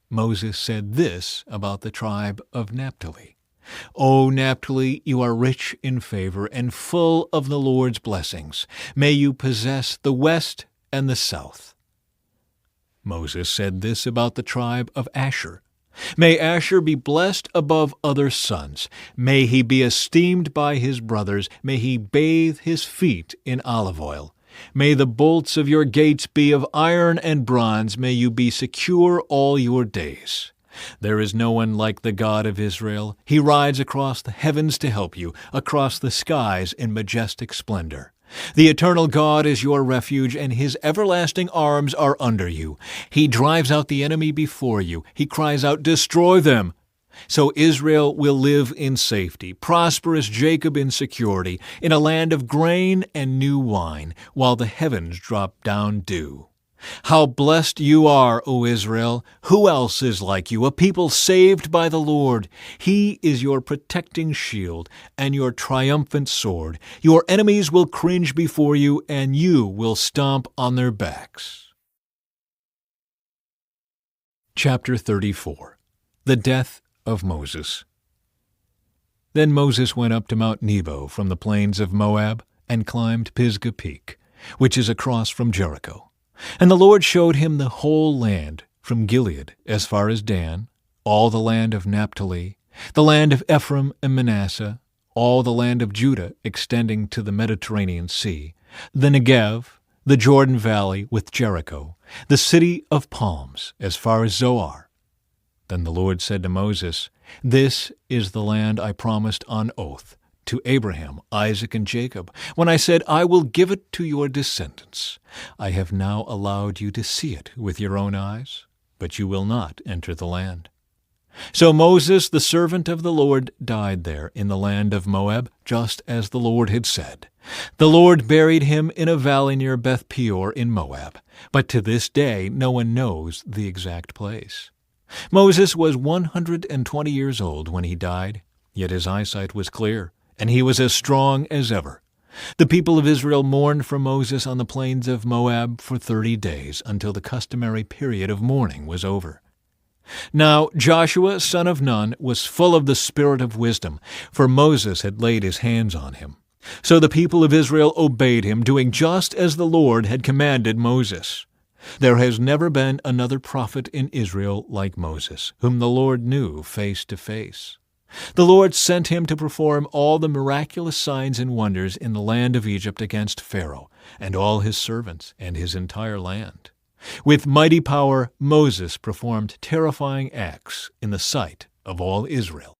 Moses said this about the tribe of Naphtali. O Naphtali, you are rich in favor and full of the Lord's blessings. May you possess the west and the south. Moses said this about the tribe of Asher. May Asher be blessed above other sons. May he be esteemed by his brothers. May he bathe his feet in olive oil. May the bolts of your gates be of iron and bronze. May you be secure all your days. There is no one like the God of Israel. He rides across the heavens to help you, across the skies in majestic splendor. The eternal God is your refuge, and his everlasting arms are under you. He drives out the enemy before you. He cries out, "Destroy them!" So Israel will live in safety, prosperous Jacob in security, in a land of grain and new wine, while the heavens drop down dew. How blessed you are, O Israel! Who else is like you, a people saved by the Lord? He is your protecting shield and your triumphant sword. Your enemies will cringe before you, and you will stomp on their backs. Chapter 34. The Death of Moses. Then Moses went up to Mount Nebo from the plains of Moab and climbed Pisgah Peak, which is across from Jericho. And the Lord showed him the whole land, from Gilead as far as Dan, all the land of Naphtali, the land of Ephraim and Manasseh, all the land of Judah extending to the Mediterranean Sea, the Negev, the Jordan Valley with Jericho, the city of palms as far as Zoar. Then the Lord said to Moses, "This is the land I promised on oath to Abraham, Isaac, and Jacob, when I said, 'I will give it to your descendants.' I have now allowed you to see it with your own eyes, but you will not enter the land." So Moses, the servant of the Lord, died there in the land of Moab, just as the Lord had said. The Lord buried him in a valley near Beth Peor in Moab, but to this day no one knows the exact place. Moses was 120 years old when he died, yet his eyesight was clear, and he was as strong as ever. The people of Israel mourned for Moses on the plains of Moab for 30 days, until the customary period of mourning was over. Now Joshua, son of Nun, was full of the spirit of wisdom, for Moses had laid his hands on him. So the people of Israel obeyed him, doing just as the Lord had commanded Moses. There has never been another prophet in Israel like Moses, whom the Lord knew face to face. The Lord sent him to perform all the miraculous signs and wonders in the land of Egypt against Pharaoh and all his servants and his entire land. With mighty power, Moses performed terrifying acts in the sight of all Israel.